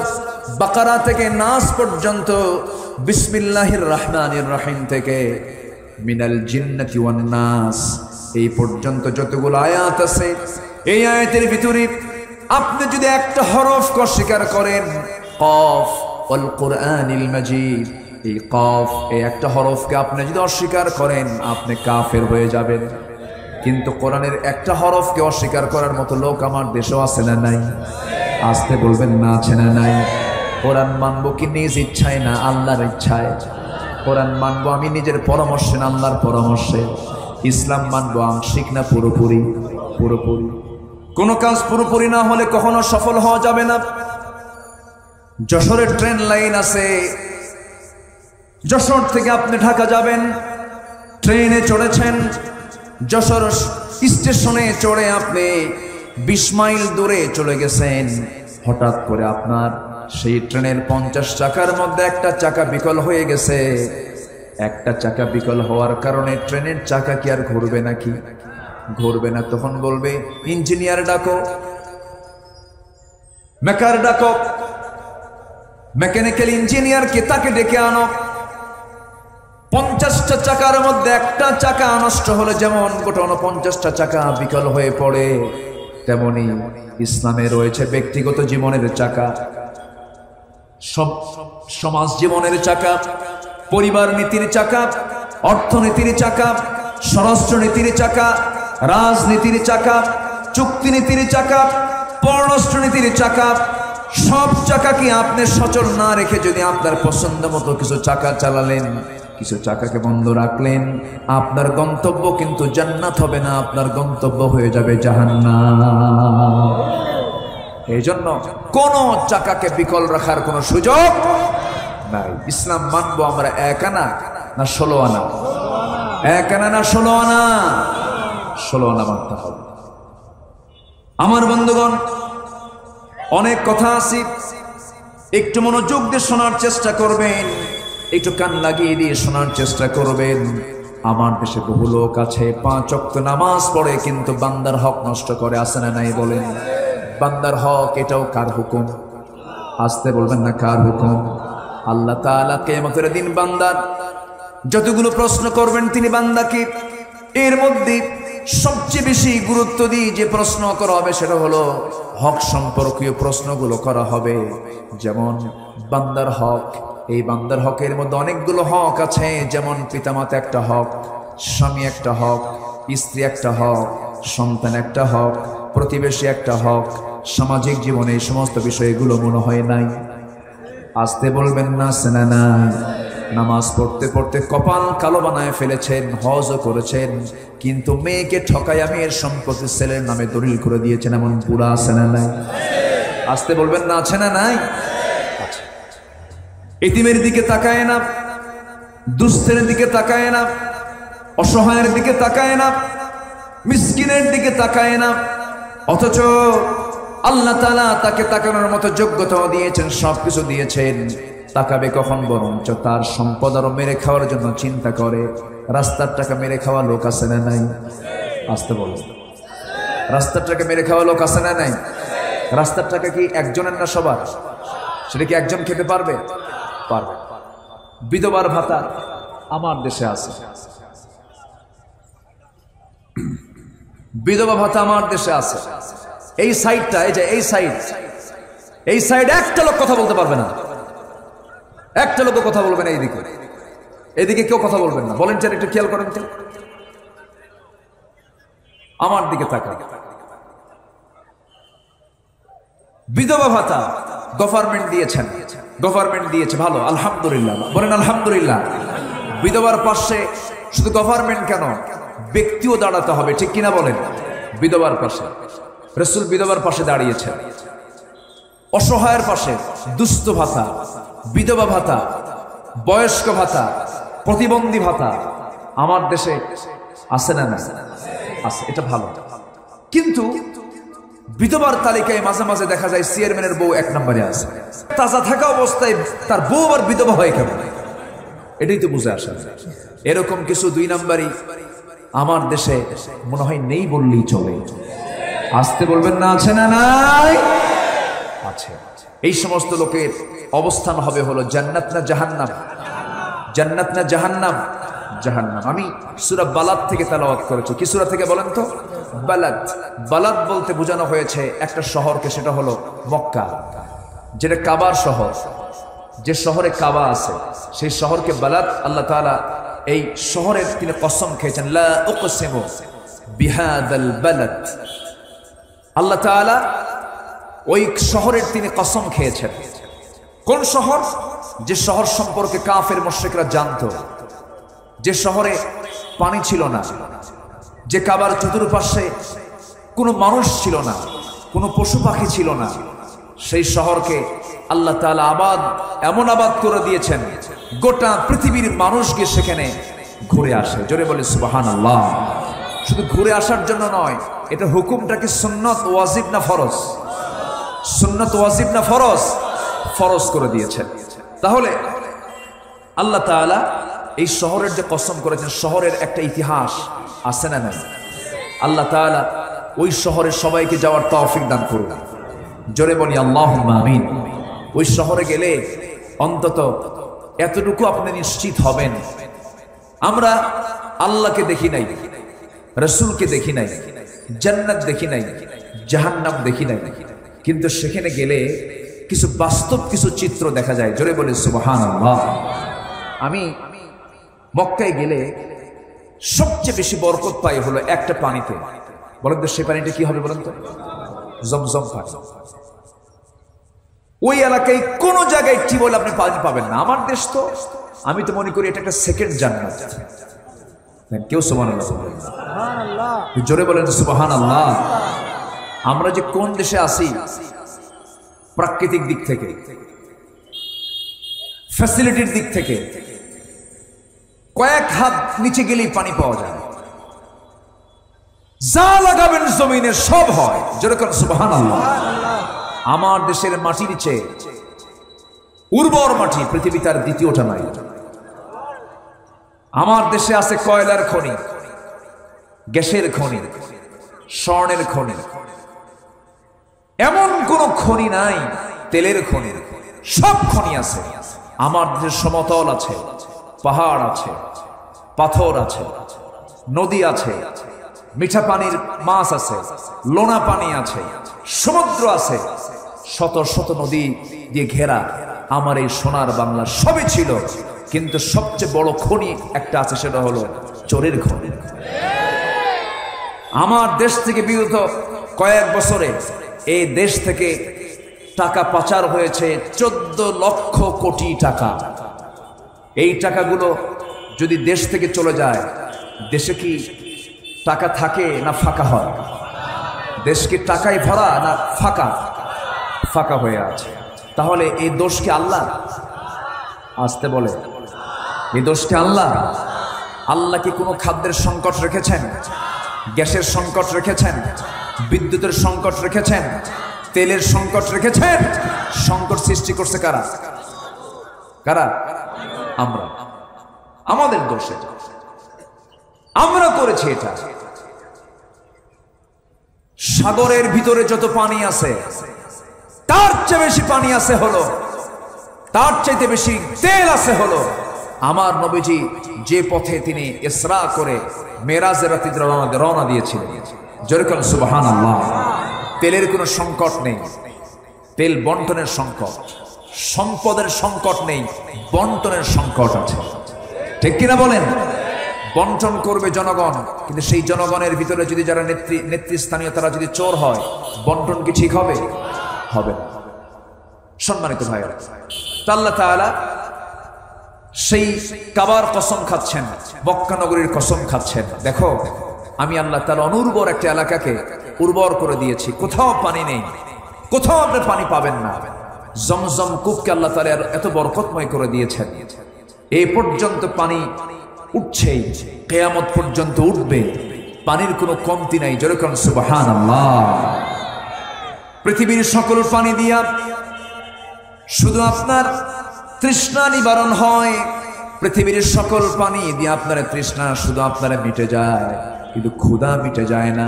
বাকারা থেকে নাস পর্যন্ত, বিসমিল্লাহির রহমানির রহিম থেকে মিনাল জিন্নাতি ওয়ান নাস এই পর্যন্ত যতগুলো আয়াত আছে, এই আয়াতের ভিতরে আপনি যদি একটা হরফকে অস্বীকার করেন, কফ ওয়াল কুরআনিল মাজিদ, এই কফ এই একটা হরফকে আপনি যদি অস্বীকার করেন, আপনি কাফের হয়ে যাবেন। কিন্তু কোরআনের একটা হরফকে অস্বীকার করার মতো লোক আমার দেশেও আছে না নাই? আসতে বলবেন না, আছে না নাই? কোরআন মানবো কি নিজ ইচ্ছায় না আল্লাহর ইচ্ছায়? কোরআন মানবো আমি নিজের পরামর্শে না আল্লাহর পরামর্শে? ইসলাম মানবো আংশিক না পুরোপুরি? পুরোপুরি। কোনো কাজ পুরোপুরি না হলে কখনো সফল হওয়া যাবে না। যশোরের ট্রেন লাইন আছে, যশোর থেকে আপনি ঢাকা যাবেন, ট্রেনে চড়েছেন, যশোর স্টেশনে চড়ে আপনি 20 মাইল দূরে চলে গেছেন। হঠাৎ করে আপনার সেই ট্রেনের 50 চাকার মধ্যে একটা চাকা বিকল হয়ে গেছে। একটা চাকা বিকল হওয়ার কারণে ট্রেনের চাকা কি আর ঘুরবে নাকি? ঘুরবে না। তখন বলবে ইঞ্জিনিয়ার ডাকো, মেকার ডাকো, মেকানিক্যাল ইঞ্জিনিয়ারকে তাকে ডেকে আনো। 50টা চাকার মধ্যে একটা চাকা নষ্ট হলে যেমন গোটা 49টা চাকা বিকল হয়ে পড়ে, তেমনি ইসলামে রয়েছে ব্যক্তিগত জীবনের চাকা, সমাজ জীবনের চাকা, পরিবার নীতির চাকা, অর্থনীতির চাকা, স্বরাষ্ট্রনীতির চাকা, রাজনীতির চাকা, চুক্তিনীতির চাকা, পররাষ্ট্রনীতির চাকা। সব চাকা কি আপনি সচল না রেখে যদি আপনার পছন্দ মতো কিছু চাকা চালালেন, কিছু চাকাকে বন্ধ রাখলেন, আপনার গন্তব্য কিন্তু জান্নাত হবে না, আপনার গন্তব্য হয়ে যাবে জাহান্নাম। এই জন্য কোন চাকাকে বিকল রাখার কোন সুযোগ নাই। ইসলাম মানবো আমরা 1 আনা না 16 আনা? 1 আনা না 16 আনা? 16 আনা মানতে হবে। আমার বন্ধুগণ, অনেক কথা আছে, একটু মনোযোগ দিয়ে শোনার চেষ্টা করবেন, একটু কান লাগিয়ে দিয়ে শোনার চেষ্টা করবেন। আমার দেশে বহু লোক আছে 5 ওয়াক্ত নামাজ পড়ে কিন্তু বান্দার হক নষ্ট করে, আছে না নাই বলেন? বান্দার হক এটাও কার হুকুম? আসতে বলবেন না, কার হুকুম? আল্লাহ তাআলা কিয়ামতের দিন বান্দার যতগুলো প্রশ্ন করবেন তিনি বান্দাকে, এর মধ্যে সবচেয়ে বেশি গুরুত্ব দিয়ে যে প্রশ্ন করা হবে সেটা হলো হক সম্পর্কীয় প্রশ্নগুলো করা হবে। যেমন বান্দার হক, এই বান্দার হকের মধ্যে অনেকগুলো হক আছে, যেমন পিতামাতা একটা হক, স্বামী একটা হক, স্ত্রী একটা হক, সন্তান একটা হক, প্রতিবেশী একটা হক, সামাজিক জীবনে এই সমস্ত বিষয়গুলো মনে হয় নাই। আসতে বলবেন না, সেনা না। নামাজ পড়তে পড়তে কপাল কালো বানায় ফেলেছেন, হজও করেছেন, কিন্তু মেয়েকে ঠকায় মেয়ের সম্পত্তি ছেলের নামে দলিল করে দিয়েছেন, এমন পুরা সেনা নাই। আসতে বলবেন না, আছে না নাই? এতিমের দিকে তাকায় না, দুস্থের দিকে তাকায় না, অসহায়ের দিকে তাকায় না, মিসকিনের দিকে তাকায় না, অথচ আল্লাহ তাআলা তাকে তাকানোর মতো যোগ্যতাও দিয়েছেন, সবকিছু দিয়েছেন। তাকাবে কখন? বরঞ্চ তার সম্পদ আরো মেরে খাওয়ার জন্য চিন্তা করে। রাস্তার টাকা মেরে খাওয়া লোক আছে না নাই? আসতে বলো, রাস্তার টাকা মেরে খাওয়া লোক আছে না নাই? রাস্তার টাকা কি একজনের না সবার? সেটা কি একজন খেতে পারবে? পারবে। বিধবার ভাতা আমার দেশে আছে, বিধবা ভাতা আমার দেশে আছে। এই সাইডটা, এই যে এই সাইড একটা লোক কথা বলতে পারবে না, একটা লোক কথা বলবে না। এইদিকে কেউ কথা বলবেন না। ভলেন্টিয়ার একটু খেয়াল করেন তো, আমার দিকে তাকান। বিধবা ভাতা গভর্নমেন্ট দিয়েছেন, গভর্নমেন্ট দিয়েছে, ভালো, আলহামদুলিল্লাহ। বলেন আলহামদুলিল্লাহ। বিধবার পাশে শুধু গভর্নমেন্ট কেন, ব্যক্তিও দাঁড়াতে হবে, ঠিক কিনা বলেন? বিধবার পাশে রাসূল বিধবার পাশে দাঁড়িয়েছেন, অসহায়ের পাশে। দুস্থ ভাতা, বিধবা ভাতা, বয়স্ক ভাতা, প্রতিবন্ধী ভাতা আমার দেশে আছে না? না আছে, এটা ভালো। কিন্তু বিধবার তালিকায় মাঝে মাঝে দেখা যায় চেয়ারম্যানের বউ 1 নম্বরে আছে। তাজা থাকা অবস্থায় তার বউ আর বিধবা হয় কেমন? এটাই তো বুঝে আসে। এরকম কিছু 2 নম্বরই আমার দেশে মনে হয় নেই বললেই চলে। আসতে বলবেন না, আছে না নাই? আছে। এই সমস্ত লোকের অবস্থান হবে হলো জান্নাত না জাহান্নাম? জান্নাত না জাহান্নাম? জাহান্নাম। আমি সূরা বালাদ থেকে তেলাওয়াত করেছি। কি সূরা থেকে বলেন তো? বালাদ। বালাদ বলতে বোঝানো হয়েছে একটা শহরকে, সেটা হলো মক্কা, যেটা কাবার শহর। যে শহরে কাবা আছে সেই শহরকে বালাদ। আল্লাহ তাআলা এই শহরের তিনি কসম খেয়েছেন, লা উকসিমু বিহাদাল বালাদ। আল্লাহ তাআলা ওই শহরের তিনি কসম খেয়েছেন। কোন শহর? যে শহর সম্পর্কে কাফের মুশরিকরা জানতো, যে শহরে পানি ছিল না, যে কাবার চতুর্পাশে কোনো মানুষ ছিল না, কোনো পশু পাখি ছিল না, সেই শহরকে আল্লাহ তাআলা এমন আবাদ করে দিয়েছেন, গোটা পৃথিবীর মানুষকে সেখানে ঘুরে আসে। জোরে বলে সুবহানাল্লাহ। শুধু ঘুরে আসার জন্য নয়, এটা হুকুমটা কি সুন্নত ওয়াজিব না ফরজ? সুন্নত ওয়াজিব না ফরজ? ফরজ করে দিয়েছেন। তাহলে আল্লাহ তাআলা এই শহরের যে কসম করেছেন, শহরের একটা ইতিহাস আছে না নাই? আল্লাহ তাআলা ওই শহরে সবাইকে যাওয়ার তৌফিক দান করুন। জোরে বলি আল্লাহুম্মা আমিন। ওই শহরে গেলে অন্তত এতটুকু আপনি নিশ্চিত হবেন, আমরা আল্লাহকে দেখি নাই, রাসূলকে দেখি নাই, জান্নাত দেখি নাই, জাহান্নাম দেখি নাই, কিন্তু সেখানে গেলে কিছু বাস্তব কিছু চিত্র দেখা যায়। জোরে বলি সুবহানাল্লাহ। আমি মক্কায় গেলে সবচেয়ে বেশি বরকত পাই হলো একটা পানিতে। বলেন তো সেই পানিটা কি হবে বলেন তো? জমজম পানি। ওই এলাকায় কোন জায়গায় টিউবওয়েল আপনি পানি পাবেন না। আমার দেশ তো, আমি তো মনে করি এটা একটা সেকেন্ড জান্নাত। কেউ সুবহানাল্লাহ বলেন? সুবহানাল্লাহ। জোরে বলেন সুবহানাল্লাহ। আমরা যে কোন দেশে আছি, প্রাকৃতিক দিক থেকে, ফ্যাসিলিটির দিক থেকে কয়েক হাত নিচে গেলেই পানি পাওয়া যায়। যা লাগাবেন জমিনে সব হয়। যেরকম সুবহানাল্লাহ। আমার দেশের মাটির চেয়ে উর্বর মাটি পৃথিবী তার দ্বিতীয়টা নাই। আমার দেশে আছে কয়লার খনি, গ্যাসের খনি, স্বর্ণের খনি, এমন কোন খনি নাই, তেলের খনি, সব খনি আছে। আমার দেশে সমতল আছে, পাহাড় আছে, পাথর আছে, নদী আছে, মিঠা পানির মাছ আছে, লোনা পানি আছে, সমুদ্র আছে, শত শত নদী দিয়ে ঘেরা আমার এই সোনার বাংলা সবই ছিল, কিন্তু সবচেয়ে বড় খনি একটা আছে, সেটা হলো চোরের খনি। আমার দেশ থেকে বিগত কয়েক বছরে এই দেশ থেকে টাকা পাচার হয়েছে 14 লক্ষ কোটি টাকা। এই টাকাগুলো যদি দেশ থেকে চলে যায়, দেশে কি টাকা থাকে না ফাঁকা হয়? দেশ কি টাকায় ভরা না ফাঁকা? ফাঁকা হয়ে আছে। তাহলে এই দোষ কি আল্লাহ? আসতে বলে, এই দোষ কি আল্লাহ? আল্লাহ কি কোনো খাদ্যের সংকট রেখেছেন? গ্যাসের সংকট রেখেছেন? বিদ্যুতের সংকট রেখেছেন? তেলের সংকট রেখেছেন? সংকট সৃষ্টি করছে কারা? কারা? আমরা। আমাদের দোষে আমরা করেছি এটা। সাগরের ভিতরে যত পানি আছে তার চেয়ে বেশি পানি আছে হলো, তার চাইতে বেশি তেল আছে হলো আমার নবীজি যে পথে তিনি ইসরা করে মেরাজের রাতে রওনা দিয়েছিলেন। জোরে বলেন সুবহানাল্লাহ। তেলের কোনো সংকট নেই, তেল বন্টনের সংকট। সম্পদের সংকট নেই, বন্টনের সংকট আছে। ঠিক কিনা বলেন? বন্টন করবে জনগণ, কিন্তু সেই জনগণের ভিতরে যদি যারা নেতৃস্থানীয় তারা যদি চোর হয়, বন্টন কি ঠিক হবে? হবে না। সম্মানিত ভাইরা, আল্লাহ তাআলা সেই কাবার কসম খাচ্ছেন, মক্কা নগরীর কসম খাচ্ছেন। দেখো, আমি আল্লাহ তাআলা অনুর্বর একটা এলাকাকে উর্বর করে দিয়েছি, কোথাও পানি নেই, কোথাও আপনি পানি পাবেন না। জমজম কূপকে আল্লাহ তাআলা এত বরকতময় করে দিয়েছেন, এই পর্যন্ত পানি উঠছেই, কিয়ামত পর্যন্ত উঠবে, পানির কোনো কমতি নাই। জোরে বলেন সুবহানাল্লাহ। পৃথিবীর সকল পানি দিয়া শুধু আপনার তৃষ্ণা নিবারণ হয়, পৃথিবীর সকল পানি দিয়ে আপনার তৃষ্ণা শুধু আপনার মিটে যায়, কিন্তু ক্ষুধা মিটে যায় না।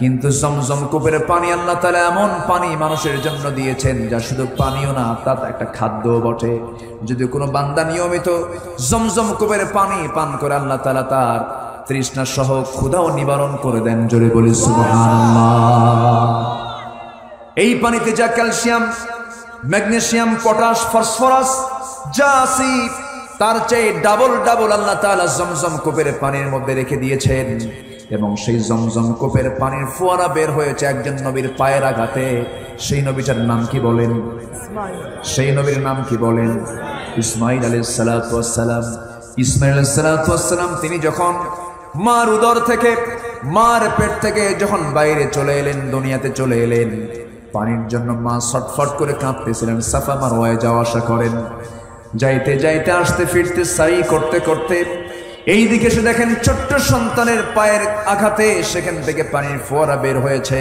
কিন্তু জমজম কূপের পানি আল্লাহ তাআলা এমন পানি মানুষের জন্য দিয়েছেন যা শুধু পানিও না, তা একটা খাদ্যও বটে। যদি কোনো বান্দা নিয়মিত জমজম কূপের পানি পান করে, আল্লাহ তাআলা তার তৃষ্ণা সহ ক্ষুধাও নিবারণ করে দেন। জোরে বলি সুবহানাল্লাহ। এই পানিতে যা ক্যালসিয়াম, ম্যাগনেসিয়াম, পটাশ, ফসফরাস যা আছে তার চেয়ে ডাবল ডাবল আল্লাহ তাআলা জমজম কূপের পানির মধ্যে রেখে দিয়েছেন। এবং সেই জমজম কূপের পানির ফোয়ারা বের হয়েছে একজন নবীর পায়ের আঘাতে। সেই নবীটার নাম কি বলেন? সেই নবীর নাম কি বলেন? ইসমাঈল আলাইহিস সালাতু ওয়াস সালাম। ইসমাঈল আলাইহিস সালাতু ওয়াস সালাম তিনি যখন মার উদর থেকে, মার পেট থেকে যখন বাইরে চলে এলেন, দুনিয়াতে চলে এলেন, পানির জন্য মা ছটফট করে কাঁপতেছিলেন। সাফা মারওয়ায় যাওয়া আসা করেন, যাইতে যাইতে আসতে ফিরতে সাই করতে করতে এই দিকে এসে দেখেন ছোট্ট সন্তানের পায়ের আঘাতে সেখান থেকে পানির ফোয়ারা বের হয়েছে।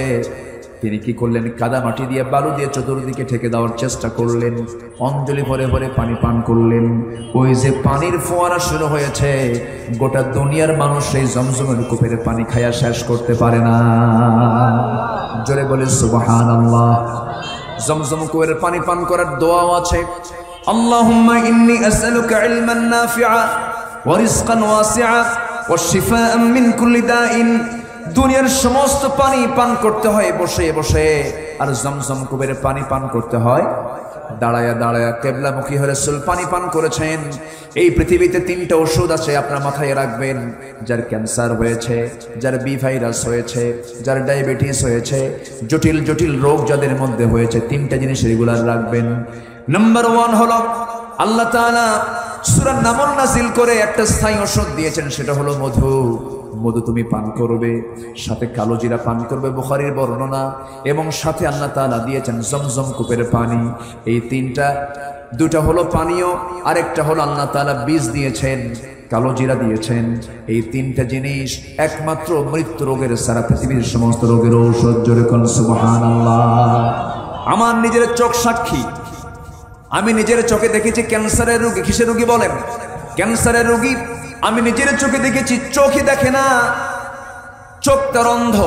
তিনি কি করলেন? কাদা মাটি দিয়ে, বালু দিয়ে চতুর্দিকে ঠেকে দেওয়ার চেষ্টা করলেন, অঞ্জলি ভরে ভরে পানি পান করলেন। ওই যে পানির ফোয়ারা শুরু হয়েছে, গোটা দুনিয়ার মানুষ সেই জমজমের কূপের পানি খায়া শেষ করতে পারে না। জোরে বলে সুবহানাল্লাহ। জমজম কূপের পানি পান করার দোয়াও আছে, আল্লাহুম্মা ইন্নী আসআলুকা ইলমান নাফিআ ওয়া রিজকান ওয়াসিআ ওয়া শিফাআন মিন কুল্লি দাইন। দুনিয়ার সমস্ত পানি পান করতে হয় বসে বসে, আর জমজম কূপের পানি পান করতে হয় দাঁড়ায়া দাঁড়ায়া। কিবলামুখী হয়ে রাসূল পানি পান করেছেন। এই পৃথিবীতে 3টা ওষুধ আছে, আপনার মাথায় রাখবেন। যার ক্যান্সার হয়েছে, যার বি ভাইরাস হয়েছে, যার ডায়াবেটিস হয়েছে, জটিল জটিল রোগ যাদের মধ্যে হয়েছে, 3টা জিনিস রেগুলার রাখবেন। নাম্বার 1 হলো আল্লাহ তাআলা সূরা নামল নাযিল করে একটা স্থায়ী ওষুধ দিয়েছেন, সেটা হলো মধু। মধু তুমি পান করবে, সাথে কালো জিরা পান করবে, বুখারীর বর্ণনা। এবং সাথে আল্লাহ তাআলা দিয়েছেন জমজম কূপের পানি। এই 3টা, 2টা হলো পানীয়, আরেকটা হলো আল্লাহ তাআলা বীজ দিয়েছেন, কালো জিরা দিয়েছেন। এই 3টা জিনিস একমাত্র মৃত্যু রোগের সারা পৃথিবীর সমস্ত রোগের ঔষধ। জোরে কোন সুবহানাল্লাহ। আমার নিজের চোখ সাক্ষী, আমি নিজের চোখে দেখেছি ক্যান্সারের রোগী। কিসের রোগী বলেন? ক্যান্সারের রোগী। আমি নিজের চোখে দেখেছি, চোখই দেখে না, চোখ তার অন্ধ,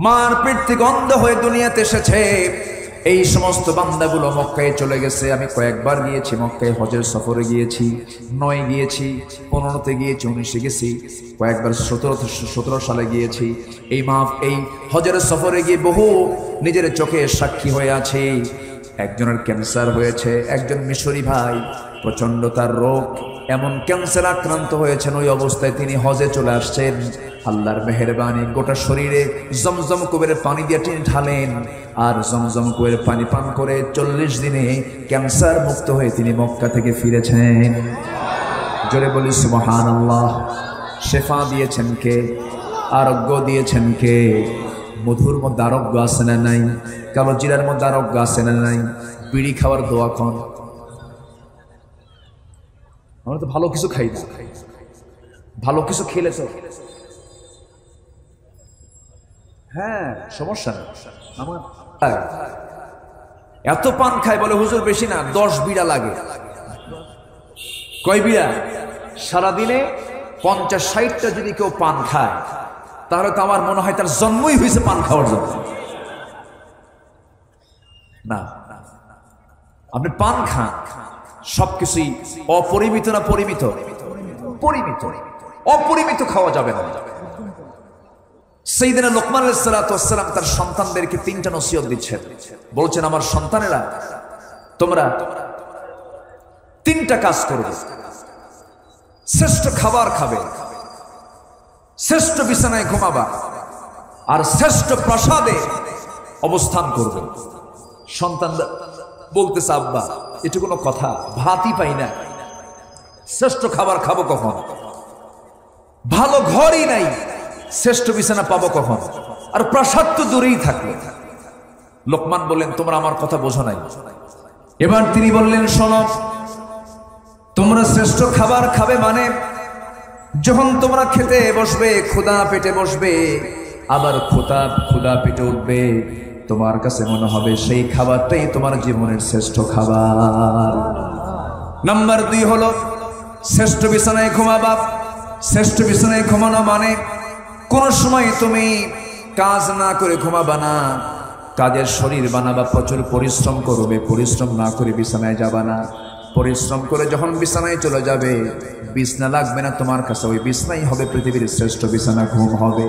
মার পেট থেকে অন্ধ হয়ে দুনিয়াতে এসেছে। এই সমস্ত বান্দাগুলো মক্কায় চলে গেছে। আমি কয়েকবার গিয়েছি মক্কায়, হজের সফরে গিয়েছি, 9 গিয়েছি, 15তে গিয়েছি, 19-এ গেছি, কয়েকবার 17 সালে গিয়েছি। এই হজের সফরে গিয়ে বহু নিজের চোখে সাক্ষী হয়ে আছে। একজনের ক্যান্সার হয়েছে, একজন মিশরি ভাই প্রচন্ড তার রোগ, এমন ক্যান্সার আক্রান্ত হয়েছেন, ওই অবস্থায় তিনি হজে চলে আসছেন। আল্লাহর মেহেরবানি, গোটা শরীরে জমজম কুবের পানি দিয়ে তিনি ঢালেন, আর জমজম কুবের পানি পান করে 40 দিনে ক্যান্সার মুক্ত হয়ে তিনি মক্কা থেকে ফিরেছেন। জোরে বলি সুবহানাল্লাহ। শেফা দিয়েছেন কে? আরোগ্য দিয়েছেন কে? মধুর মধ্যে আরোগ্য আছে না নাই? কালো জিরার মধ্যে আরোগ্য আছে না নাই? বিড়ি খাওয়ার দোয়া কোন? আমরা তো ভালো কিছু খাই না, ভালো কিছু খেলে তো হ্যাঁ সমস্যা নেই। আমার এত পান খায়, বলে হুজুর বেশি না, 10 বিড়া লাগে। কয় বিড়া? সারাদিনে 50-60টা যদি কেউ পান খায়, তাহলে তো আমার মনে হয় তার জন্মই হয়েছে পান খাওয়ার জন্য। না, আপনি পান খান, সবকিছুই অপরিমিত না পরিমিত? পরিমিত। অপরিমিত খাওয়া যাবে না। সাইয়েদনা লোকমান আলাইহিস সালাতু ওয়াস সালাম তার সন্তানদেরকে 3টা নসিহত দিচ্ছেন। বলছেন, আমার সন্তানেরা, তোমরা 3টা কাজ করবে। শ্রেষ্ঠ খাবার খাবে, শ্রেষ্ঠ বিছানায় ঘুমাবা, আর শ্রেষ্ঠ প্রাসাদে অবস্থান করবে। সন্তান বলতেছে, আব্বা এটা কোনো কথা? ভাতই পাই না, শ্রেষ্ঠ খাবার খাবো কখন? ভালো ঘরই নাই, শ্রেষ্ঠ বিছানা পাবো কখন? আর প্রাসাদ তো দূরেই থাকলো। লোকমান বললেন, তোমরা আমার কথা বোঝো নাই। এবার তিনি বললেন, শোনো, তোমরা শ্রেষ্ঠ খাবার খাবে মানে যখন তোমরা খেতে বসবে, ক্ষুধা পেটে বসবে, আবার ক্ষুধা পেটে উঠবে, তোমার কাছে মনে হবে সেই খাবারটাই তোমার জীবনের শ্রেষ্ঠ খাবার। নাম্বার 2 হলো শ্রেষ্ঠ বিছানায় ঘুমাবা। শ্রেষ্ঠ বিছানায় ঘুমানো মানে কোন সময় তুমি কাজ না করে ঘুমাবা না, কাজের শরীর বানাবা, প্রচুর পরিশ্রম করবে, পরিশ্রম না করে বিছানায় যাবা না। পরিশ্রম করে যখন বিছানায় চলে যাবে, বিছানা লাগবে না তোমার কাছে, ওই বিছানাই হবে পৃথিবীর শ্রেষ্ঠ বিছানা, ঘুম হবে।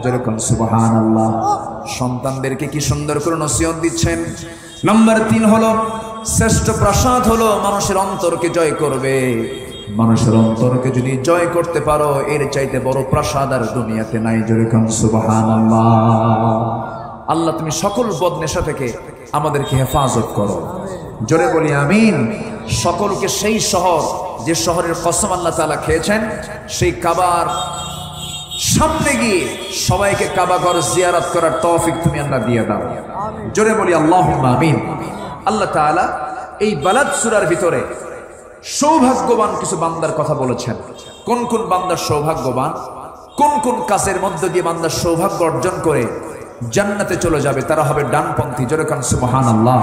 যেরকম সুবহানাল্লাহ। সন্তানদেরকে কি সুন্দর করে নসিহত দিচ্ছেন। নাম্বার 3 হলো শ্রেষ্ঠ প্রাসাদ হলো মানুষের অন্তরকে জয় করবে। মানুষের অন্তরকে যদি জয় করতে পারো, এর চাইতে বড় প্রাসাদ আর দুনিয়াতে নাই। যেরকম সুবহানাল্লাহ। আল্লাহ তুমি সকল বদনেশা থেকে আমাদেরকে হেফাজত করো। জোরে বলি আমিন। সকলকে সেই শহর, যে শহরের কসম আল্লাহ তাআলা খেয়েছেন, সেই কাবার সামনে গিয়ে সবাইকে কাবা ঘর জিয়ারত করার তৌফিক তুমি আল্লাহ দিয়ে দাও। জোরে বলি আল্লাহুম্মা আমিন। আল্লাহ তাআলা এই বালাদ সূরার ভিতরে সৌভাগ্যবান কিছু বান্দার কথা বলেছেন। কোন কোন বান্দা সৌভাগ্যবান, কোন কোন কাজের মধ্য দিয়ে বান্দা সৌভাগ্য অর্জন করে জান্নাতে চলে যাবে, তারা হবে ডানপন্থী। জোরে কান সুবহানাল্লাহ।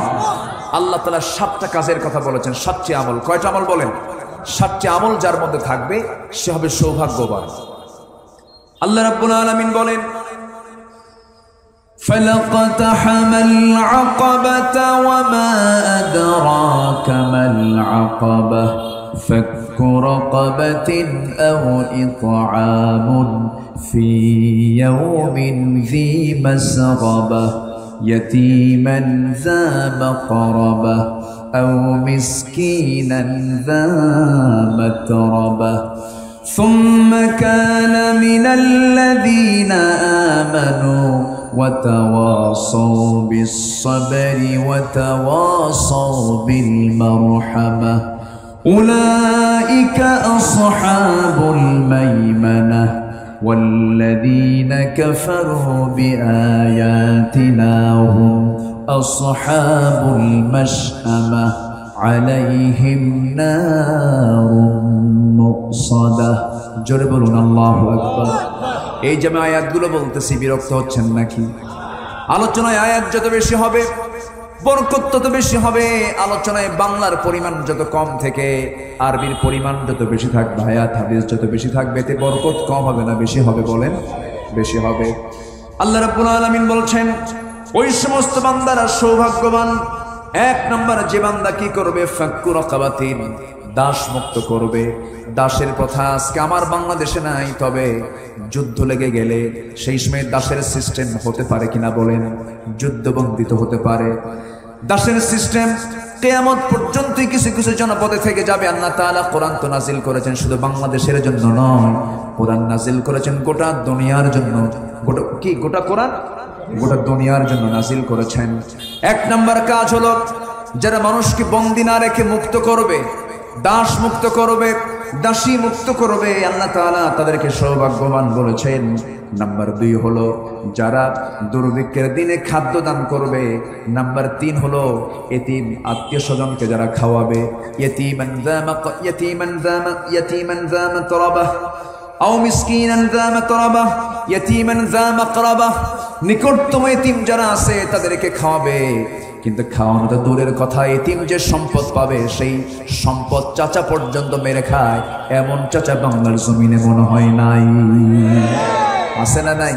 আল্লাহ তাআলা 7টা কাজের কথা বলেছেন, 7টি আমল। কয়টা আমল বলেন? 7টি আমল যার মধ্যে থাকবে সে হবে সৌভাগ্যবান। আল্লাহ রাব্বুল আলামিন বলেন, ফালাকতাহামাল আকাবাতা ওয়া মা আদরাকা মাল আকাবাহ ফাক্কু রাকাবাতিন আও ইতআমুন ফি ইয়াওমিন যী মাসগাবাহ ইয়াতীমান যা মাকরাবাহ আও মিসকিনান যা মাতরাবাহ ثم كان من الذين آمنوا وتواصوا بالصبر وتواصوا بالمرحمة أولئك أصحاب الميمنة والذين كفروا بآياتنا هم أصحاب المشأمة عليهم نار মুকসাদা। জোরে বলুন আল্লাহু আকবার। এই যে আমি আয়াতগুলো বলতেছি, বিরক্ত হচ্ছেন নাকি? আলোচনায় আয়াত যত বেশি হবে বরকত তত বেশি হবে। আলোচনায় বাংলার পরিমাণ যত কম থেকে আরবির পরিমাণ যত বেশি থাকবে, আয়াত হাদিস যত বেশি থাকবে, এতে বরকত কম হবে না বেশি হবে? বলেন বেশি হবে। আল্লাহ রাব্বুল আলামিন বলছেন, ওই সমস্ত বান্দারা সৌভাগ্যবান। এক নম্বর যে বান্দা কি করবে, ফাক্কু রাকাবাতিন, দাস মুক্ত করবে। দাসের প্রথা আজকে আমার বাংলাদেশে নাই, তবে যুদ্ধ লেগে গেলে সেই সময় দাসের সিস্টেম হতে পারে কিনা বলেন? যুদ্ধবন্দিত হতে পারে। দাসের সিস্টেম কিয়ামত পর্যন্ত কিছু কিছু জনপদে থেকে যাবে। আল্লাহ তাআলা কোরআন তো নাজিল করেছেন শুধু বাংলাদেশের জন্য নয়, কোরআন নাজিল করেছেন গোটা দুনিয়ার জন্য। গোটা কোরআন গোটা দুনিয়ার জন্য নাজিল করেছেন। এক নাম্বার কাজ হলো যারা মানুষকে বন্দী না রেখে মুক্ত করবে, দাস মুক্ত করবে, দাসী মুক্ত করবে, আল্লাহ তাআলা তাদেরকে সৌভাগ্যবান বলেছেন। নাম্বার 2 হলো যারা দুর্ভিক্ষের দিনে খাদ্য দান করবে। নাম্বার 3 হলো এতিম আত্মীয় স্বজনকে যারা খাওয়াবে। ইয়াতীমান যা মাতরাবাহ আও মিসকিনান যা মাতরাবাহ ইয়াতীমান যা মাকরাবাহ, নিকটতম এতিম যারা আছে তাদেরকে খাওয়াবে। কিন্তু খাওয়ানো তো দূরের কথা, এতিম যে সম্পদ পাবে সেই সম্পদ চাচা পর্যন্ত মেরে খায়, এমন চাচা বাংলার জমিনে মনে হয় নাই। আছে না নাই?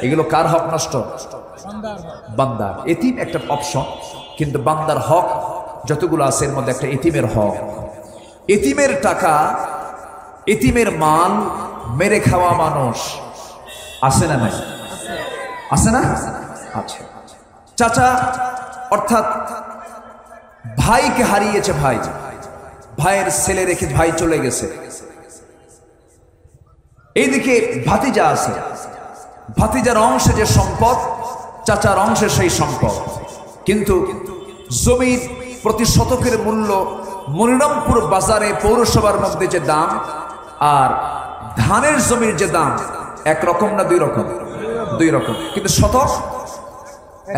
এগুলো কার হক নষ্ট? বান্দার। এতিম একটা অপশন, কিন্তু বান্দার হক যতগুলো আছে এর মধ্যে একটা এতিমের হক। এতিমের টাকা, এতিমের মাল মেরে খাওয়া মানুষ আছে না নাই? আছে না? আচ্ছা। চাচা অর্থাৎ ভাইকে হারিয়েছে, ভাইয়ের ছেলে রেখে ভাই চলে গেছে। এইদিকে ভাতিজা আছে, ভাতিজার অংশে যে সম্পদ চাচার অংশে সেই সম্পদ। কিন্তু জমির প্রতি শতকের মূল্য মনিরামপুর বাজারে পৌরসভার মধ্যে যে দাম আর ধানের জমির যে দাম একরকম না দুই রকম? দুই রকম, কিন্তু শতক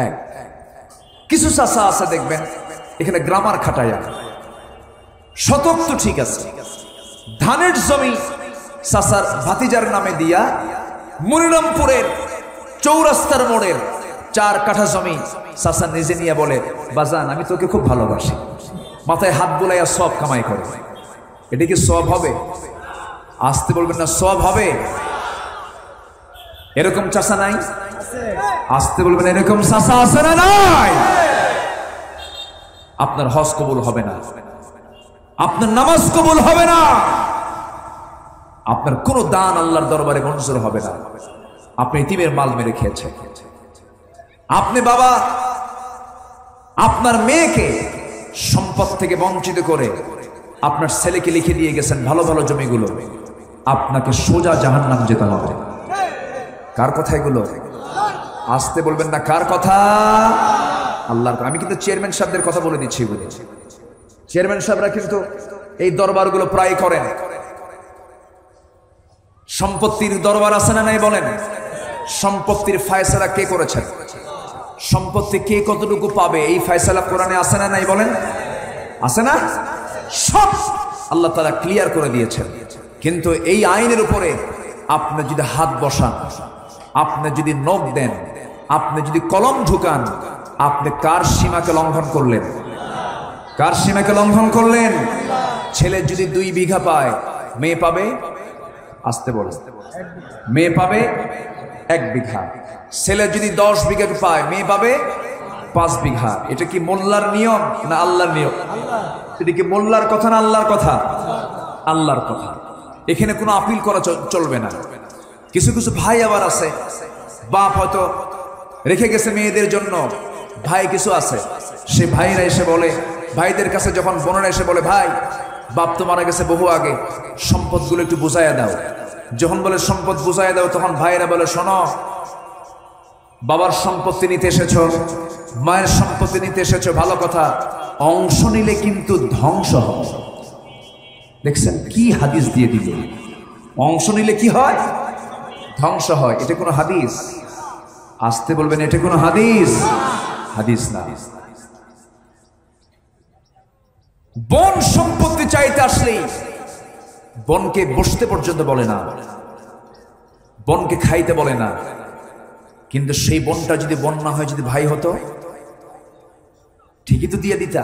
এক। কিছু চাচা আছে দেখবেন এখানে গ্রামার খাটায়া, শতক তো ঠিক আছে, ধানের জমি চাচার ভাতিজার নামে দিয়া মনিরামপুরের চৌরাস্তার মোড়ের 4 কাঠা জমি চাচা নিজে নিয়ে বলে, বাজান আমি তোকে খুব ভালোবাসি, মাথায় হাত বুলাইয়া সব কামাই করে। এটা কি সব হবে? আসতে বলবেন না, সব হবে? এরকম চাচা নাই? আসতে বলবেন এরকম চাচা আছে না নাই? আপনার হজ কবুল হবে না, আপনার নামাজ কবুল হবে না, আপনার কোন দান আল্লাহর দরবারে মঞ্জুর হবে না। আপনি ইতিমের মাল মেরে খেয়েছেন। আপনি বাবা আপনার মেয়েকে সম্পদ থেকে বঞ্চিত করে আপনার ছেলেকে লিখে দিয়ে গেছেন ভালো ভালো জমিগুলো, আপনাকে সোজা জাহান্নাম যেতে হবে। কার কথা এগুলো? আসতে বলবেন না, কার কথা? আল্লাহর। আমি কিন্তু চেয়ারম্যান সাহেবদের কথা বলে দিচ্ছি। চেয়ারম্যান সাহেবরা কিন্তু এই দরবারগুলো প্রায় করেন। সম্পত্তির দরবার আছে না নাই বলেন? সম্পত্তির ফায়সালা কে করেছেন? সম্পত্তি কে কতটুকু পাবে এই ফায়সালা কোরআনে আছে না নাই বলেন? আছে না? সব আল্লাহ তাআলা ক্লিয়ার করে দিয়েছেন। কিন্তু এই আইনের উপরে আপনি যদি হাত বসান, আপনি যদি নখ দেন, আপনি যদি কলম ঢুকান, আপনি কার সীমাকে লঙ্ঘন করলেন? কার সীমাকে লঙ্ঘন করলেন? ছেলে যদি 2 বিঘা পায়, মেয়ে পাবে, আসতে বলে, মেয়ে পাবে 1 বিঘা। ছেলে যদি 10 বিঘা পায়, মেয়ে পাবে 5 বিঘা। এটা কি মোল্লার নিয়ম না আল্লাহর নিয়ম? এটা কি মোল্লার কথা না আল্লাহর কথা? আল্লাহর কথা। এখানে কোনো আপিল করা চলবে না। কিছু কিছু ভাই আবার আছে, বাপ হয়তো রেখে গেছে মেয়েদের জন্য, ভাই কিছু আছে, সে ভাইরা এসে বলে, ভাইদের কাছে যখন বোনেরা এসে বলে, ভাই বাপ তো মারা গেছে বহু আগে, সম্পদগুলো একটু বুঝাইয়া দাও। যখন বলে সম্পদ বুঝাইয়া দাও, তখন ভাইরা বলে, শোনো, বাবার সম্পত্তি নিতে এসেছো, মায়ের সম্পত্তি নিতে এসেছো, ভালো কথা, অংশ নিলে কিন্তু ধ্বংস হবে। দেখছেন কি হাদিস দিয়ে দিল? অংশ নিলে কি হয়? ধ্বংস হয়। এটা কোনো হাদিস? আসতে বলবেন, এটা কোনো হাদিস? হাদিস না। বোন সম্পত্তি চাইতে আসলেই বোনকে বসতে পর্যন্ত বলে না, বোনকে খাইতে বলে না। কিন্তু সেই বোনটা যদি বোন না হয়, যদি ভাই হতো, ঠিকই তো দিয়ে দিতা।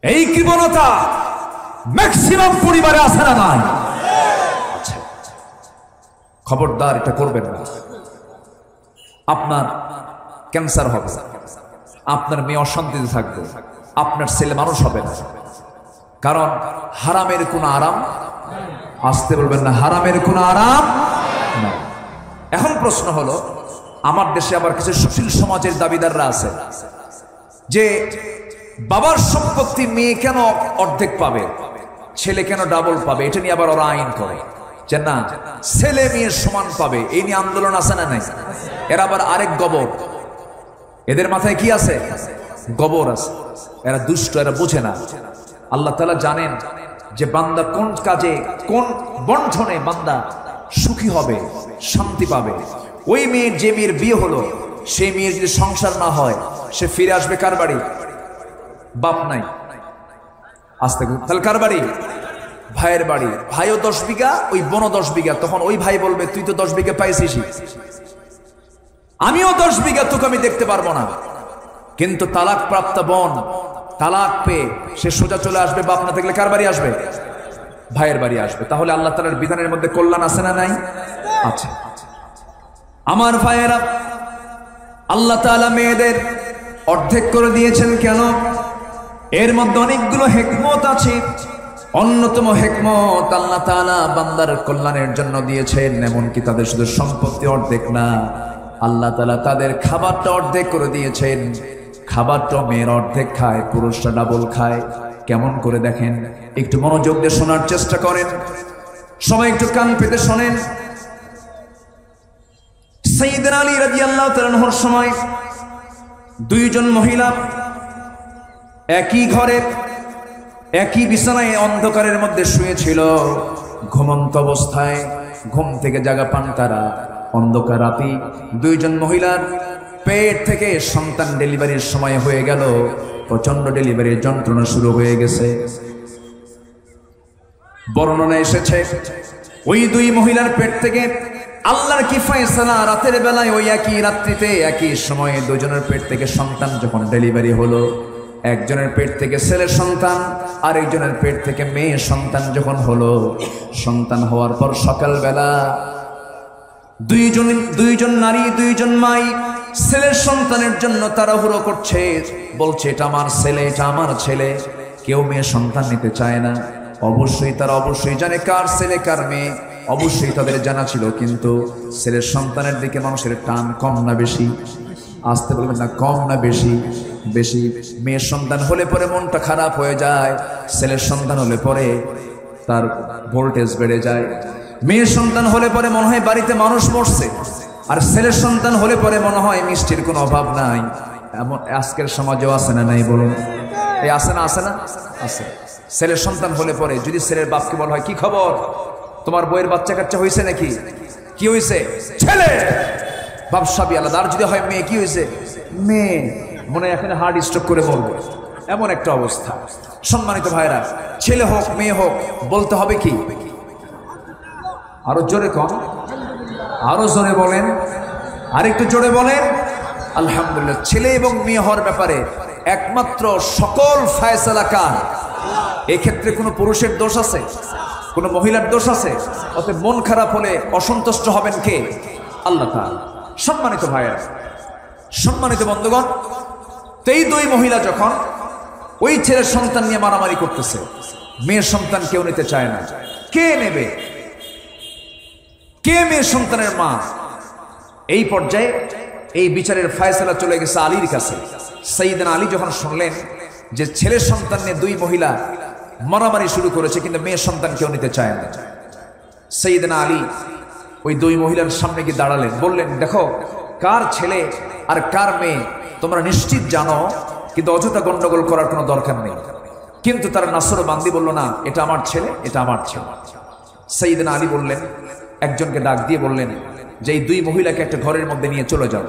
এই কৃপণতা ম্যাক্সিমাম পরিবারে আছে না নাই? আচ্ছা, খবরদার এটা করবেন না। আপনার ক্যান্সার হবে, আপনার মেয়ে অশান্তিতে থাকবে, আপনার ছেলে মানুষ হবে না। কারণ হারামের কোনো আরাম, আসতে বলবেন না, হারামের কোনো আরাম না। এখন প্রশ্ন হলো, আমার দেশে আবার কিছু সুশীল সমাজের দাবিদাররা আছে যে বাবার সম্পত্তি মেয়ে কেন অর্ধেক পাবে, ছেলে কেন ডাবল পাবে, এটা নিয়ে আবার ওরা আইন করে যে না, ছেলে মেয়ে সমান পাবে। এই নিয়ে আন্দোলন আছে না নাই? এরা আবার আরেক গবর, এদের মাথায় কি আছে? গবর আছে। এরা দুষ্ট, এরা বোঝে না। আল্লাহ তাআলা জানেন যে বান্দা কোন কাজে, কোন বন্ধনে বান্দা সুখী হবে, শান্তি পাবে। ওই মেয়ের, যে মেয়ের বিয়ে হলো, সেই মেয়ের যদি সংসার না হয়, সে ফিরে আসবে কার বাড়ি? বাপ নাই, আসতে তাহলে কার বাড়ি? ভাইয়ের বাড়ি। ভাইও 10 বিঘা, ওই বোনও 10 বিঘা। তখন ওই ভাই বলবে তুই তো 10 বিঘা পাইছিস, আমিও 10 বিঘা, তোকে আমি দেখতে পারবো না। কিন্তু তালাক প্রাপ্ত বোন তালাক পেয়ে সে সোজা চলে আসবে, বাপ না থাকলে কার বাড়ি আসবে? ভাইয়ের বাড়ি আসবে। তাহলে আল্লাহ তাআলার বিধানের মধ্যে কল্যাণ আছে না নাই? আছে। আমার ভাইয়েরা, আল্লাহ তাআলা মেয়েদের অর্ধেক করে দিয়েছেন কেন? এর মধ্যে অনেকগুলো হিকমত আছে। অন্যতম হিকমত, আল্লাহ তাআলা বান্দার কল্যাণের জন্য দিয়েছেন। এমনকি তাদের শুধু সম্পত্তি অর্ধেক না, আল্লাহ তাআলা তাদের খাবারটা অর্ধেক করে দিয়েছেন। খাবারটা মেয়ের অর্ধেক খায়, পুরুষরা ডাবল খায়। কেমন করে দেখেন, একটু মনোযোগ দিয়ে শোনার চেষ্টা করেন, সবাই একটু কান পেতে শোনেন। সাইয়েদনা আলী রাদিয়াল্লাহু তাআলা আনহুর সময় দুইজন মহিলা একই ঘরে, একই বিছানায় অন্ধকারের মধ্যে শুয়েছিল। ঘুমন্ত অবস্থায় ঘুম থেকে জাগা পান তারা। অন্ধকার রাতে দুইজন মহিলার পেট থেকে সন্তান ডেলিভারির সময় হয়ে গেল। প্রচন্ড ডেলিভারির যন্ত্রণা শুরু হয়ে গেছে। বর্ণনা এসেছে, ওই দুই মহিলার পেট থেকে আল্লাহর কি ফয়সালা, রাতের বেলায় ওই একই রাত্রিতে একই সময়ে দুজনের পেট থেকে সন্তান যখন ডেলিভারি হলো, একজনের পেট থেকে ছেলে সন্তান, আর একজনের পেট থেকে মেয়ে সন্তান যখন হলো, সন্তান হওয়ার পর সকালবেলা দুইজন নারী, দুইজন মাই ছেলের সন্তানের জন্য তাড়াহুড়ো করছে, বলছে এটা আমার ছেলে, এটা আমার ছেলে। কেউ মেয়ে সন্তান নিতে চায় না। তারা অবশ্যই জানে কার ছেলে কার মেয়ে, অবশ্যই তাদের জানা ছিল। কিন্তু ছেলের সন্তানের দিকে মানুষের টান কম না বেশি? আসতে বলবেন না, কম না বেশি? বেশি। মেয়ের সন্তান হলে পরে মনটা খারাপ হয়ে যায়, ছেলের সন্তান হলে পরে তার ভোল্টেজ বেড়ে যায়। মেয়ের সন্তান হলে পরে মনে হয় বাড়িতে মানুষ মরছে, আর ছেলের সন্তান হলে পরে মনে হয় মিষ্টির কোনো অভাব নাই। এমন আজকের সমাজেও আছে না নাই বলুন? এই আছে না? আছে না? আছে। ছেলের সন্তান হলে পরে যদি ছেলের বাপকে বলা হয় কি খবর, তোমার বইয়ের বাচ্চা কাচ্চা হয়েছে নাকি? কি হয়েছে? ছেলে। বাপ সবই আলাদা। আর যদি হয় মেয়ে, কি হয়েছে? মেয়ে। মনে হয় এখানে হার্ট স্ট্রোক করে বলবে, এমন একটা অবস্থা। সম্মানিত ভাইরা, ছেলে হোক মেয়ে হোক, বলতে হবে কি? আরো জোরে কম, আরো জোরে বলেন, আরেকটু জোরে বলেন। আলহামদুলিল্লাহ। ছেলে এবং মেয়ে হওয়ার ব্যাপারে একমাত্র সকল ফয়সালা কার? এক্ষেত্রে কোনো পুরুষের দোষ আছে? কোনো মহিলার দোষ আছে? অতএব মন খারাপ হলে অসন্তুষ্ট হবেন কে? আল্লাহ তাআলা। সম্মানিত ভাইরা, সম্মানিত বন্ধুগণ, এই দুই মহিলা যখন ওই ছেলের সন্তান নিয়ে মারামারি করতেছে, মেয়ের সন্তান কেউ নিতে চায় না। কে নেবে? কে মেয়ের সন্তানের মা? এই পর্যায়ে এই বিচারের ফয়সালা চলে গেছে আলীর কাছে। সাইয়েদনা আলী যখন শুনলেন যে ছেলের সন্তান নিয়ে দুই মহিলা মারামারি শুরু করেছে, কিন্তু মেয়ের সন্তান কেউ নিতে চায় না, সাইয়েদনা আলী ওই দুই মহিলার সামনে গিয়ে দাঁড়ালেন, বললেন দেখো, কার ছেলে আর কার মেয়ে তোমরা নিশ্চিত জানো, কিন্তু অযথা গন্ডগোল করার কোনো দরকার নেই। কিন্তু তারা নাসর বান্দি বলল না, এটা আমার ছেলে, এটা আমার ছেলে। সাইয়েদনা আলী বললেন, একজনকে ডাক দিয়ে বললেন যে এই দুই মহিলাকে একটা ঘরের মধ্যে নিয়ে চলে যাও।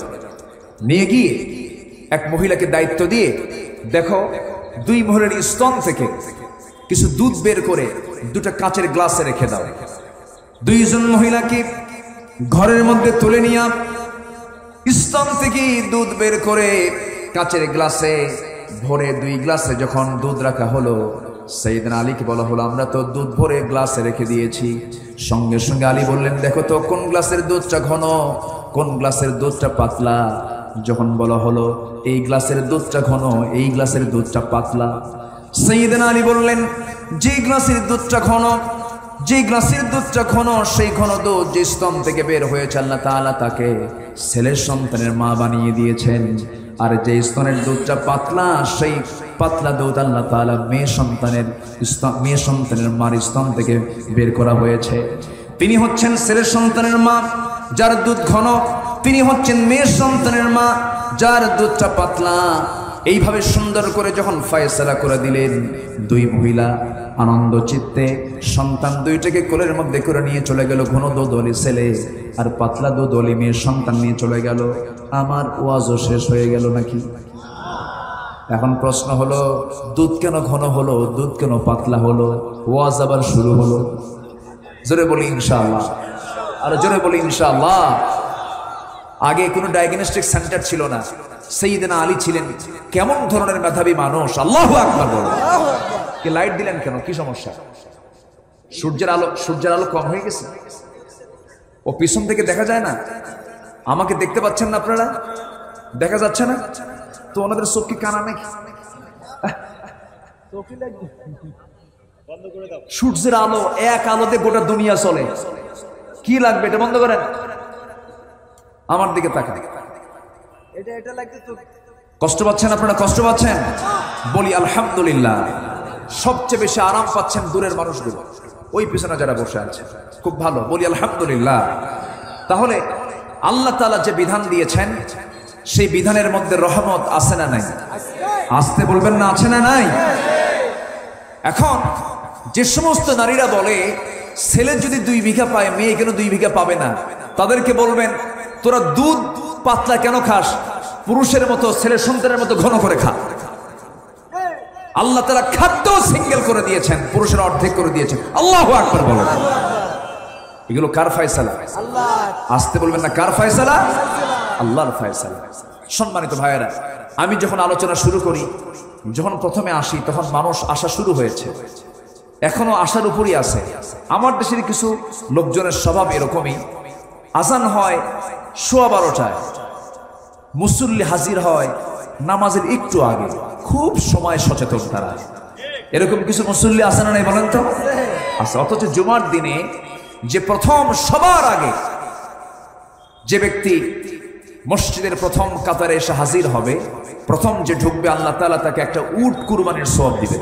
নিয়ে গিয়ে এক মহিলাকে দায়িত্ব দিয়ে, দেখো দুই মহিলার স্তন থেকে কিছু দুধ বের করে দুটো কাচের গ্লাসে রেখে দাও। দুইজন মহিলাকে ঘরের মধ্যে তুলে নিয়ে স্তন থেকে দুধ বের করে কাচের গ্লাসে ভরে, দুই গ্লাসে যখন দুধ রাখা হলো, সাইয়েদনা আলীকে বলা হলো আমরা তো দুধ ভরে গ্লাসে রেখে দিয়েছি। সঙ্গে সঙ্গে আলী বললেন, দেখো তো কোন গ্লাসের দুধটা ঘন, কোন গ্লাসের দুধটা পাতলা। যখন বলা হলো এই গ্লাসের দুধটা ঘন, এই গ্লাসের দুধটা পাতলা, সাইয়েদনা আলী বললেন যে গ্লাসের দুধটা ঘন, যে গ্লাসের দুধটা ঘন, সেই ঘন দুধ যে স্তন থেকে বের হয়েছে আল্লাহ তাআলা তাকে ছেলের সন্তানের মা বানিয়ে দিয়েছেন। আর যে স্তনের দুধটা পাতলা, সেই পাতলা দুধ আল্লাহ তাআলা মেয়ে সন্তানের মার স্তন থেকে বের করা হয়েছে। তিনি হচ্ছেন ছেলের সন্তানের মা যার দুধ ঘন, তিনি হচ্ছেন মেয়ের সন্তানের মা যার দুধটা পাতলা। এইভাবে সুন্দর করে যখন ফয়সালা করে দিলেন, দুই মহিলা আনন্দ চিত্তে সন্তান দুইটাকে কোলের মধ্যে করে নিয়ে চলে গেল। ঘন দুধ ওলি ছেলে আর পাতলা দুধ ওলি মেয়ের সন্তান নিয়ে চলে গেল। আমার ওয়াজও শেষ হয়ে গেল নাকি? এখন প্রশ্ন হলো, দুধ কেন ঘন হলো, দুধ কেন পাতলা হলো? ওয়াজ আবার শুরু হলো। জোরে বলি ইনশাআল্লাহ, আর জোরে বলি ইনশাআল্লাহ। আগে কোনো ডায়াগনস্টিক সেন্টার ছিল না, সাইয়েদনা আলী ছিলেন কেমন ধরনের মেধাবী মানুষ। আল্লাহু আকবার বলো। কি লাইট দিলেন কেন, কি সমস্যা? সূর্যের আলো কম হয়ে গেছে? ও পিছন থেকে দেখা যায় না? আমাকে দেখতে পাচ্ছেন না আপনারা? দেখা যাচ্ছে না তো? ওনাদের চোখ কি কানা নাকি? সূর্যের আলো, এক আলোতে গোটা দুনিয়া চলে। কি লাগবে? এটা বন্ধ করেন, আমার দিকে তাকান। কষ্ট পাচ্ছেন আপনারা? কষ্ট পাচ্ছেন? বলি আলহামদুলিল্লাহ। সবচেয়ে বেশি আরাম পাচ্ছেন দূরের মানুষগুলো, ওই পিছনে যারা বসে আছে, খুব ভালো। বলি আলহামদুলিল্লাহ। তাহলে আল্লাহ তাআলা যে বিধান দিয়েছেন, সেই বিধানের মধ্যে রহমত আছে না নাই? আসতে বলবেন না, আছে না নাই? এখন যে সমস্ত নারীরা বলে ছেলে যদি 2 বিঘা পায়, মেয়ে কেন 2 বিঘা পাবে না, তাদেরকে বলবেন তোরা দুধ পাতলা কেন খাস? পুরুষের মতো ছেলে সন্তানের মতো ঘন করে খা। আল্লাহ তাআলা খাদ্য সিঙ্গেল করে দিয়েছেন, পুরুষের অর্ধেক করে দিয়েছেন। আল্লাহু আকবার বলেন। এগুলো কার ফয়সালা? আসতে বলবেন না, কার ফয়সালা? আল্লাহর ফয়সালা। সম্মানিত ভাইয়েরা, আমি যখন আলোচনা শুরু করি, যখন প্রথমে আসি, তখন মানুষ আসা শুরু হয়েছে, এখনো আসার উপরই আছে। আমার দেশের কিছু লোকজনের স্বভাব এরকমই, আজান হয় 12:15, মুসল্লি হাজির হয় নামাজের একটু আগে, খুব সময় সচেতন তারা। এরকম কিছু মুসল্লি আছে না নাই বলেন তো? আছে। অথচ জুমার দিনে যে প্রথম সবার আগে যে ব্যক্তি মসজিদের প্রথম কাতারে এসে হাজির হবে, প্রথম যে ঢুকবে, আল্লাহ তাআলা তাকে একটা উট কুরবানির সওয়াব দিবেন।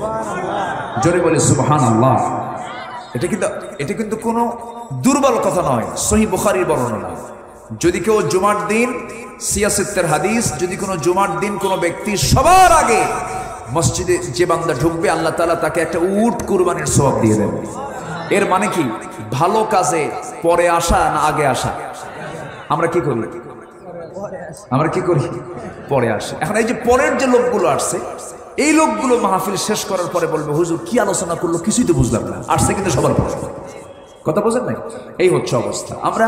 জোরে বলে সুবহানাল্লাহ। এটা কিন্তু কোনো দুর্বল কথা নয়, সহিহ বুখারীর বর্ণনা। যদি কেউ জুমার দিন, সিয়াসিত্তের হাদিস, যদি কোনো জুমার দিন কোনো ব্যক্তি সবার আগে মসজিদে যে বান্দা ঢুকবে, আল্লাহ তাআলা তাকে একটা উট কুরবানির সওয়াব দিয়ে দেন। এর মানে কি? ভালো কাজে পরে আসা না আগে আসা? আমরা কি করি? পরে আসে। এখন এই যে পরের যে লোকগুলো আসছে, এই লোকগুলো মাহফিল শেষ করার পরে বলবে, হুজুর কি আলোচনা করলো কিছুই তো বুঝলাম না। আসছে কিন্তু সবার পরে। কথা বোঝেন নাই? এই হচ্ছে অবস্থা। আমরা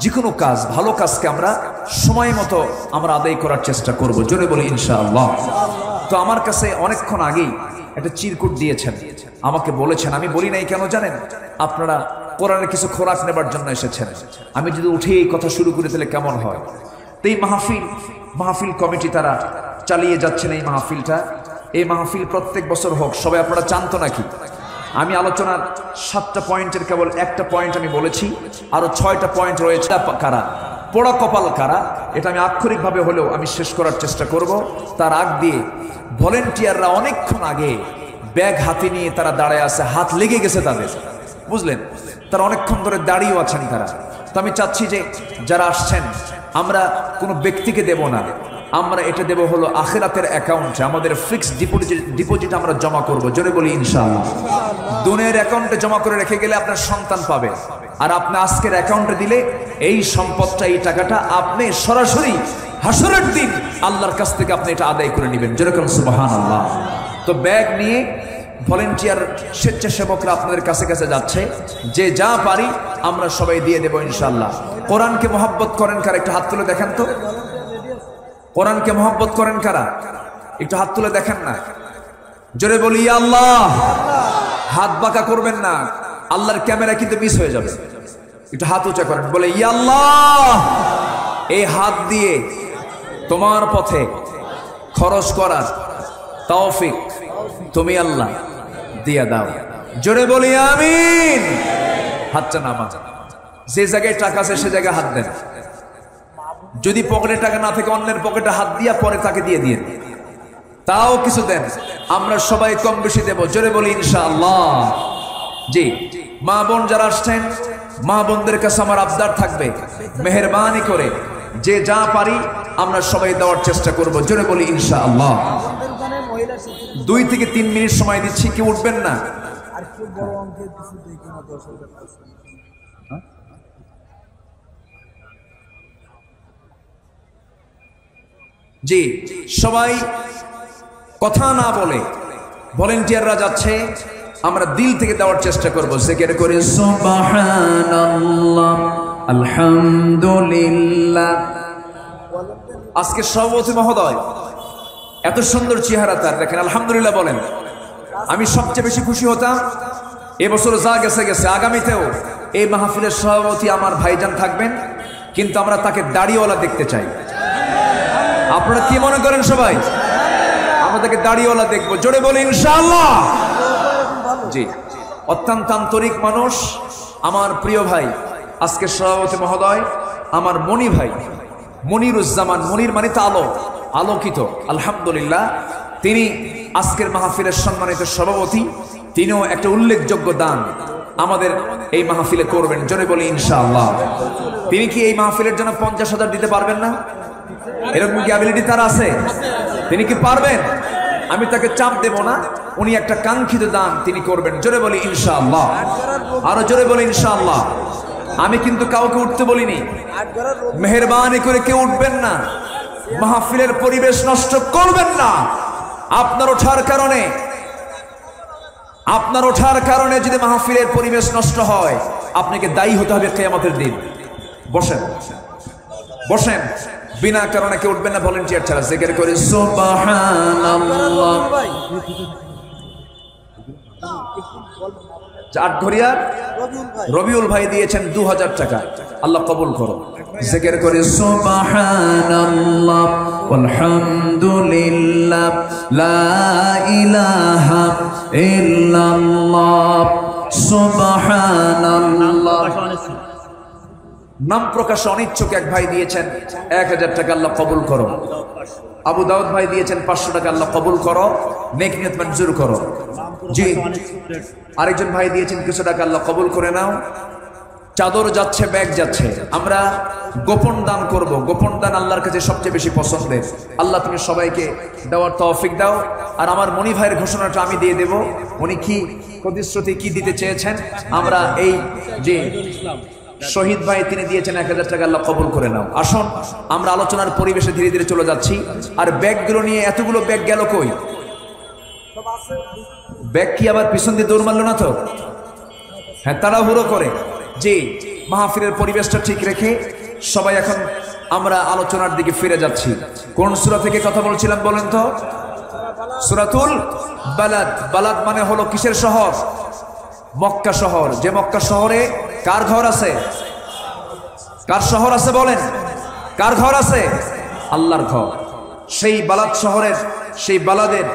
যে কোনো কাজ, ভালো কাজকে আমরা সময় মতো আমরা আদায় করার চেষ্টা করব। জোরে বলি ইনশাআল্লাহ। তো আমার কাছে অনেকক্ষণ আগেই একটা চিরকুট দিয়েছেন, আমাকে বলেছেন, আমি বলি নাই কেন জানেন? আপনারা কোরআনের কিছু খোরাক নেবার জন্য এসেছেন। আমি যদি উঠে এই কথা শুরু করি তাহলে কেমন হয়? তো এই মাহফিল কমিটি তারা চালিয়ে যাচ্ছেন এই মাহফিলটা। এই মাহফিল প্রত্যেক বছর হোক, সবাই আপনারা চান তো নাকি? আমি আলোচনার 7টা পয়েন্টের কেবল একটা পয়েন্ট আমি বলেছি, আরো 6টা পয়েন্ট রয়েছে। কারা পোড়া কপাল কারা, এটা আমি আক্ষরিকভাবে হলেও আমি শেষ করার চেষ্টা করব। তার আগ দিয়ে ভলেন্টিয়াররা অনেকক্ষণ আগে ব্যাগ হাতে নিয়ে তারা দাঁড়ায় আছে, হাত লেগে গেছে তাদের, বুঝলেন? তারা অনেকক্ষণ ধরে দাঁড়িয়েও আছেন তারা। তো আমি চাচ্ছি যে যারা আসছেন, আমরা কোনো ব্যক্তিকে দেব না, আমরা এটা দেব হলো আখিরাতের অ্যাকাউন্টে, আমাদের ফিক্সড ডিপোজিট আমরা জমা করব। জোরে বলি ইনশাআল্লাহ। দুনিয়ার অ্যাকাউন্টে জমা করে রেখে গেলে আপনার সন্তান পাবে, আর আপনি আজকের অ্যাকাউন্টে দিলে এই সম্পদটা, এই টাকাটা আপনি সরাসরি হাসরের দিন আল্লাহর কাছ থেকে আপনি এটা আদায় করে নেবেন। যেরকম সুবহানাল্লাহ। তো ব্যাগ নিয়ে ভলেন্টিয়ার স্বেচ্ছাসেবকরা আপনাদের কাছে কাছে যাচ্ছে, যে যা পারি আমরা সবাই দিয়ে দেব ইনশাআল্লাহ। কোরআনকে মহব্বত করেন কারা? একটু হাত তুলে দেখেন তো। কোরআনকে মহব্বত করেন কারা? একটু হাত তুলে দেখেন না। জোরে বলি ইয়া আল্লাহ। হাত বাঁকা করবেন না, আল্লাহর ক্যামেরা কিন্তু মিস হয়ে যাবে। একটু হাত উঁচা করেন, বলে ইয়া আল্লাহ। এই হাত দিয়ে তোমার পথে খরচ করার তৌফিক তুমি আল্লাহ দিয়া দাও। জোরে বলি আমিন। হাতটা নামান। যে জায়গায় টাকা আছে সে জায়গায় হাত দেন। যদি পকেটে টাকা না থাকে অন্যের পকেটে হাত দিয়া পরে তাকে দিয়ে দিয়ে তাও কিছু দেন। আমরা সবাই কম বেশি দেব। জোরে বলি ইনশাআল্লাহ। জি, মা বোন যারা আসছেন, মা বোনদের কাছে আমার আবদার থাকবে, মেহেরবানি করে যে যা পারি আমরা সবাই দেওয়ার চেষ্টা করব। জোরে বলি ইনশাআল্লাহ। 2 থেকে 3 মিনিট সময় দিচ্ছি, কেউ উঠবেন না। জি, সবাই কথা না বলে ভলেন্টিয়াররা যাচ্ছে, আমরা দিল থেকে দেওয়ার চেষ্টা করব। জিকির করে সুবহানাল্লাহ, আলহামদুলিল্লাহ। আজকে সভাপতি মহোদয় এত সুন্দর চেহারা তার, দেখেন আলহামদুলিল্লাহ বলেন। আমি সবচেয়ে বেশি খুশি হতাম এবছর যা গেছে গেছে, আগামীতেও এই মাহফিলের সভাপতি আমার ভাইজান থাকবেন, কিন্তু আমরা তাকে দাড়িওয়ালা দেখতে চাই। আপনারা কি মনে করেন সবাই? আমরা তাকে দাড়িওয়ালা দেখবো। জোরে বলি ইনশাআল্লাহ। জি, অত্যন্ত আন্তরিক মানুষ, আমার প্রিয় ভাই, আজকে সভাপতি মহোদয় আমার মনি ভাই মনিরুজ্জামান। মনির মানে তো আলো, আলোকিত। আলহামদুলিল্লাহ, তিনি আজকের মাহফিলের সম্মানিত সভাপতি। তিনিও একটা উল্লেখযোগ্য দান আমাদের এই মাহফিলে করবেন। জোরে বলি ইনশাআল্লাহ। তিনি কি এই মাহফিলের জন্য 50,000 দিতে পারবেন না? এরকম কি অ্যাবিলিটি তার আছে? তিনি কি পারবেন? আমি তাকে চাপ দেব না, উনি একটা কাঙ্ক্ষিত দান তিনি করবেন। জোরে বলি ইনশাআল্লাহ। আরো জোরে বলি ইনশাআল্লাহ। আমি কিন্তু কাউকে উঠতে বলিনি, মেহেরবানি করে কেউ উঠবেন না, মাহফিলের পরিবেশ নষ্ট করবেন না। আপনার ওঠার কারণে যদি মাহফিলের পরিবেশ নষ্ট হয়, আপনাকে দায়ী হতে হবে কিয়ামতের দিন। বসেন বসেন, বিনা কারণে কেউ উঠবেন না ভলেন্টিয়ার ছাড়া। জিকির করে সুবহানাল্লাহ। আটঘরিয়ার রবিউল ভাই দিয়েছেন 2000 টাকা, আল্লাহ কবুল করো। জিকির করে সুবহানাল্লাহ, আলহামদুলিল্লাহ, লা ইলাহা ইল্লাল্লাহ, সুবহানাল্লাহ। নাম প্রকাশে অনিচ্ছুক এক ভাই দিয়েছেন 1000 টাকা, আল্লাহ কবুল করো। আবু দাউদ ভাই দিয়েছেন 500 টাকা, আল্লাহ কবুল করো, নেক নিয়ত মঞ্জুর করো। জি, আরেকজন ভাই দিয়েছেন কিছু টাকা, আল্লাহ কবুল করে নাও। চাদর যাচ্ছে, ব্যাগ যাচ্ছে। আমরা গোপন দান করব। গোপন দান আল্লাহর কাছে সবচেয়ে বেশি পছন্দের। আল্লাহ তুমি সবাইকে দেওয়ার তৌফিক দাও। আর আমার মনি ভাইয়ের ঘোষণাটা আমি দিয়ে দেব। উনি কি প্রতিশ্রুতি কি দিতে চেয়েছেন? আমরা এই যে শহীদ ভাই তিনি দিয়েছেন 1000 টাকা, আল্লাহ কবুল করে নাও। আসুন আমরা আলোচনার পরিবেশে ধীরে ধীরে চলে যাচ্ছি। আর ব্যাগগুলো নিয়ে এতগুলো ব্যাগ গেল কই? ব্যাগ কি আবার পিছন দিয়ে দৌড় মারলো না তো? হ্যাঁ, তাড়াহুড়ো করে। জি, মাহফিলের পরিবেশটা ঠিক রেখে সবাই এখন আমরা আলোচনার দিকে ফিরে যাচ্ছি। কোন সূরা থেকে কথা বলছিলাম বলেন তো? সূরাতুল বালাদ। বালাদ মানে হলো কিসের শহর? মক্কা শহর। যে মক্কা শহরে কার ঘর আছে? কার শহর আছে বলেন? কার ঘর আছে? আল্লাহর ঘর। সেই বালাদ শহরের, সেই বালাদের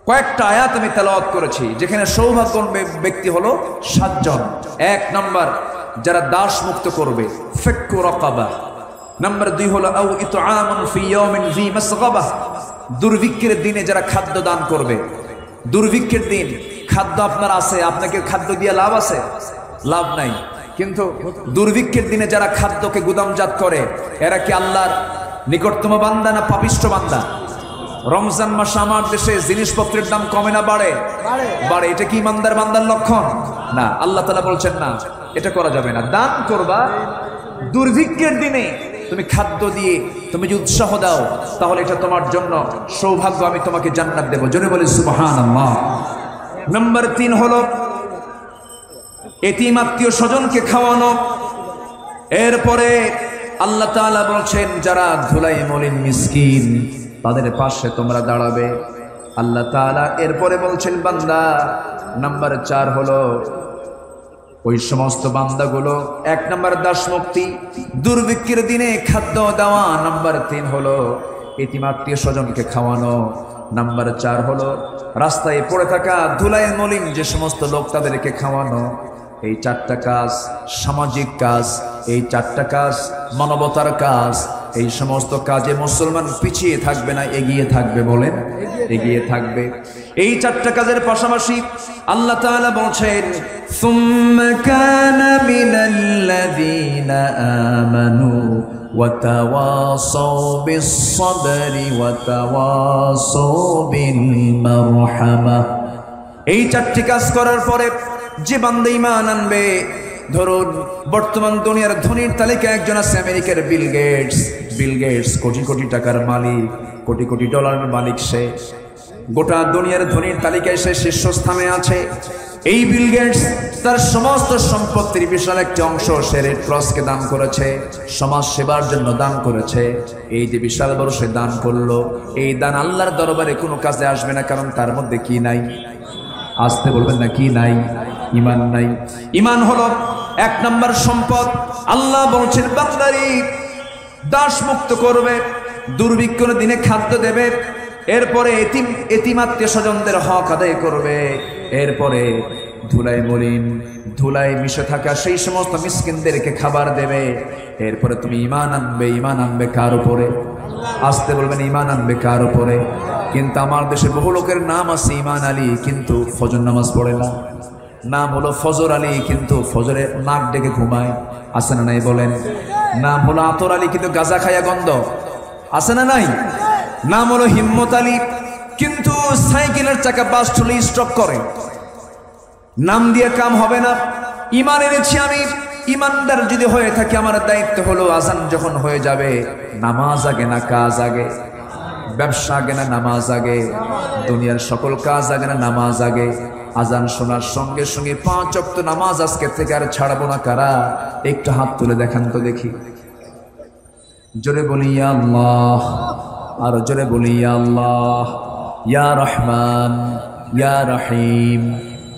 কয়েকটা আয়াত আমি তেলাওয়াত করেছি, যেখানে সৌভাগ্যবান ব্যক্তি হলো 7 জন। 1 নাম্বার, যারা দাস মুক্ত করবে, ফিক্কু রাকাবা। নাম্বার 2 হলো আও ইতআমুন ফি ইয়াউমিন যী মাসগাবা, দুর্ভিক্ষের দিনে যারা খাদ্য দান করবে। দুর্ভিক্ষের দিন খাদ্য আপনার আছে, আপনাকে খাদ্য দিয়ে লাভ আছে? লাভ নাই। কিন্তু দুর্ভিক্ষের দিনে যারা খাদ্যকে গুদামজাত করে, এরা কি আল্লাহর নিকটতম বান্দা না পাপিষ্ঠ বান্দা? রমজান মাসে আমার দেশে জিনিসপত্রের দাম কমে না বাড়ে? বাড়ে। এটা কি ইমানদার বান্দার লক্ষণ? না। আল্লাহ তাআলা বলছেন না, এটা করা যাবে না। দান করবা দুর্ভিক্ষের দিনে, তুমি খাদ্য দিয়ে তুমি যদি উৎসাহ দাও, তাহলে এটা তোমার জন্য সৌভাগ্য, আমি তোমাকে জান্নাত দেব। জোরে বলি সুবহানাল্লাহ। নাম্বার 3 হলো এতিম আত্মীয় স্বজনকে খাওয়ানো। এরপরে আল্লাহ তাআলা বলছেন, যারা ধুলাই মলিন মিসকিন, তাদের পাশে তোমরা দাঁড়াবে। আল্লাহ তাআলা এরপরে বলছেন, বান্দা নাম্বার 4 হলো ওই সমস্ত বান্দাগুলো 1 নম্বর দাস মুক্তি, দুর্ভিক্ষের দিনে খাদ্য দেওয়া। নাম্বার 3 হলো এতিম আত্মীয় স্বজনকে খাওয়ানো। নাম্বার 4 হলো রাস্তায় পড়ে থাকা ধুলায় মলিন যে সমস্ত লোক তাদেরকে খাওয়ানো। এই 4টা কাজ সামাজিক কাজ, এই 4টা কাজ মানবতার কাজ। এই সমস্ত কাজে মুসলমান পিছিয়ে থাকবে না, এগিয়ে থাকবে। বলেন এগিয়ে থাকবে। এই 4টা কাজের পাশাপাশি আল্লাহ তাআলা বলছেন, সুম্মা কানা মিনাল্লাযীনা আমানু ওয়া তাওয়াসাউ বিস-সাবরি ওয়া তাওয়াসাউ বিল মারহামা। এই 4টি কাজ করার পরে যে বান্দা ঈমান আনবে, ধরুন বর্তমান দুনিয়ার ধনীর তালিকায় একজন আছে আমেরিকার বিল গেটস, কোটি কোটি টাকার মালিক, কোটি কোটি ডলারের মালিক। সে গোটা দুনিয়ার ধনীর তালিকায় সে শীর্ষস্থানে আছে। এই বিল গেটস তার সমস্ত সম্পত্তির বিশাল একটি অংশ সে রেড ক্রসকে দান করেছে, সমাজ সেবার জন্য দান করেছে। এই যে বিশাল বড় সে দান করলো, এই দান আল্লাহর দরবারে কোনো কাজে আসবে না, কারণ তার মধ্যে কি নাই? আসতে বলবেন না, কি নাই? ঈমান নাই। ঈমান হলো 1 নম্বর সম্পদ। আল্লাহ বলছেন বান্দারি দাস মুক্ত করবে, দুর্ভিক্ষের দিনে খাদ্য দেবে, এরপরে এতিম আত্মীয় স্বজনদের হক আদায় করবে, এরপরে ধুলায় মলিন ধুলায় মিশে থাকা সেই সমস্ত মিসকিনদেরকে খাবার দেবে। এরপরে তুমি ঈমান আনবে কার উপরে? আসতে বলবেন, ঈমান আনবে কার উপরে? কিন্তু আমার দেশে বহু লোকের নাম আছে ঈমান আলী, কিন্তু ফজর নামাজ পড়ে না। নাম হলো ফজর আলী, কিন্তু ফজরে নাক ডেকে ঘুমায়। আছে না নাই বলেন? নাম হলো আতর আলী, কিন্তু গাঁজা খায়া গন্ধ। আছে না নাই? নাম হলো হিম্মত আলী, কিন্তু সাইকেলের চাকা বাস্ট হলে স্ট্রোক করে। নাম দিয়ে কাম হবে না। ঈমান এনেছি আমি, ঈমানদার যদি হয়ে থাকে আমার দায়িত্ব হলো আজান যখন হয়ে যাবে, নামাজ আগে না কাজ আগে? ব্যবসা আগে না নামাজ আগে? দুনিয়ার সকল কাজ আগে না নামাজ আগে? আজান শোনার সঙ্গে সঙ্গে 5 ওয়াক্ত নামাজ আজকে থেকে আর ছাড়বো না কারা? একটু হাত তুলে দেখান তো দেখি। জোরে বলি ইয়া আল্লাহ, আর জোরে বলি ইয়া আল্লাহ, ইয়া রহমান, ইয়া রহিম।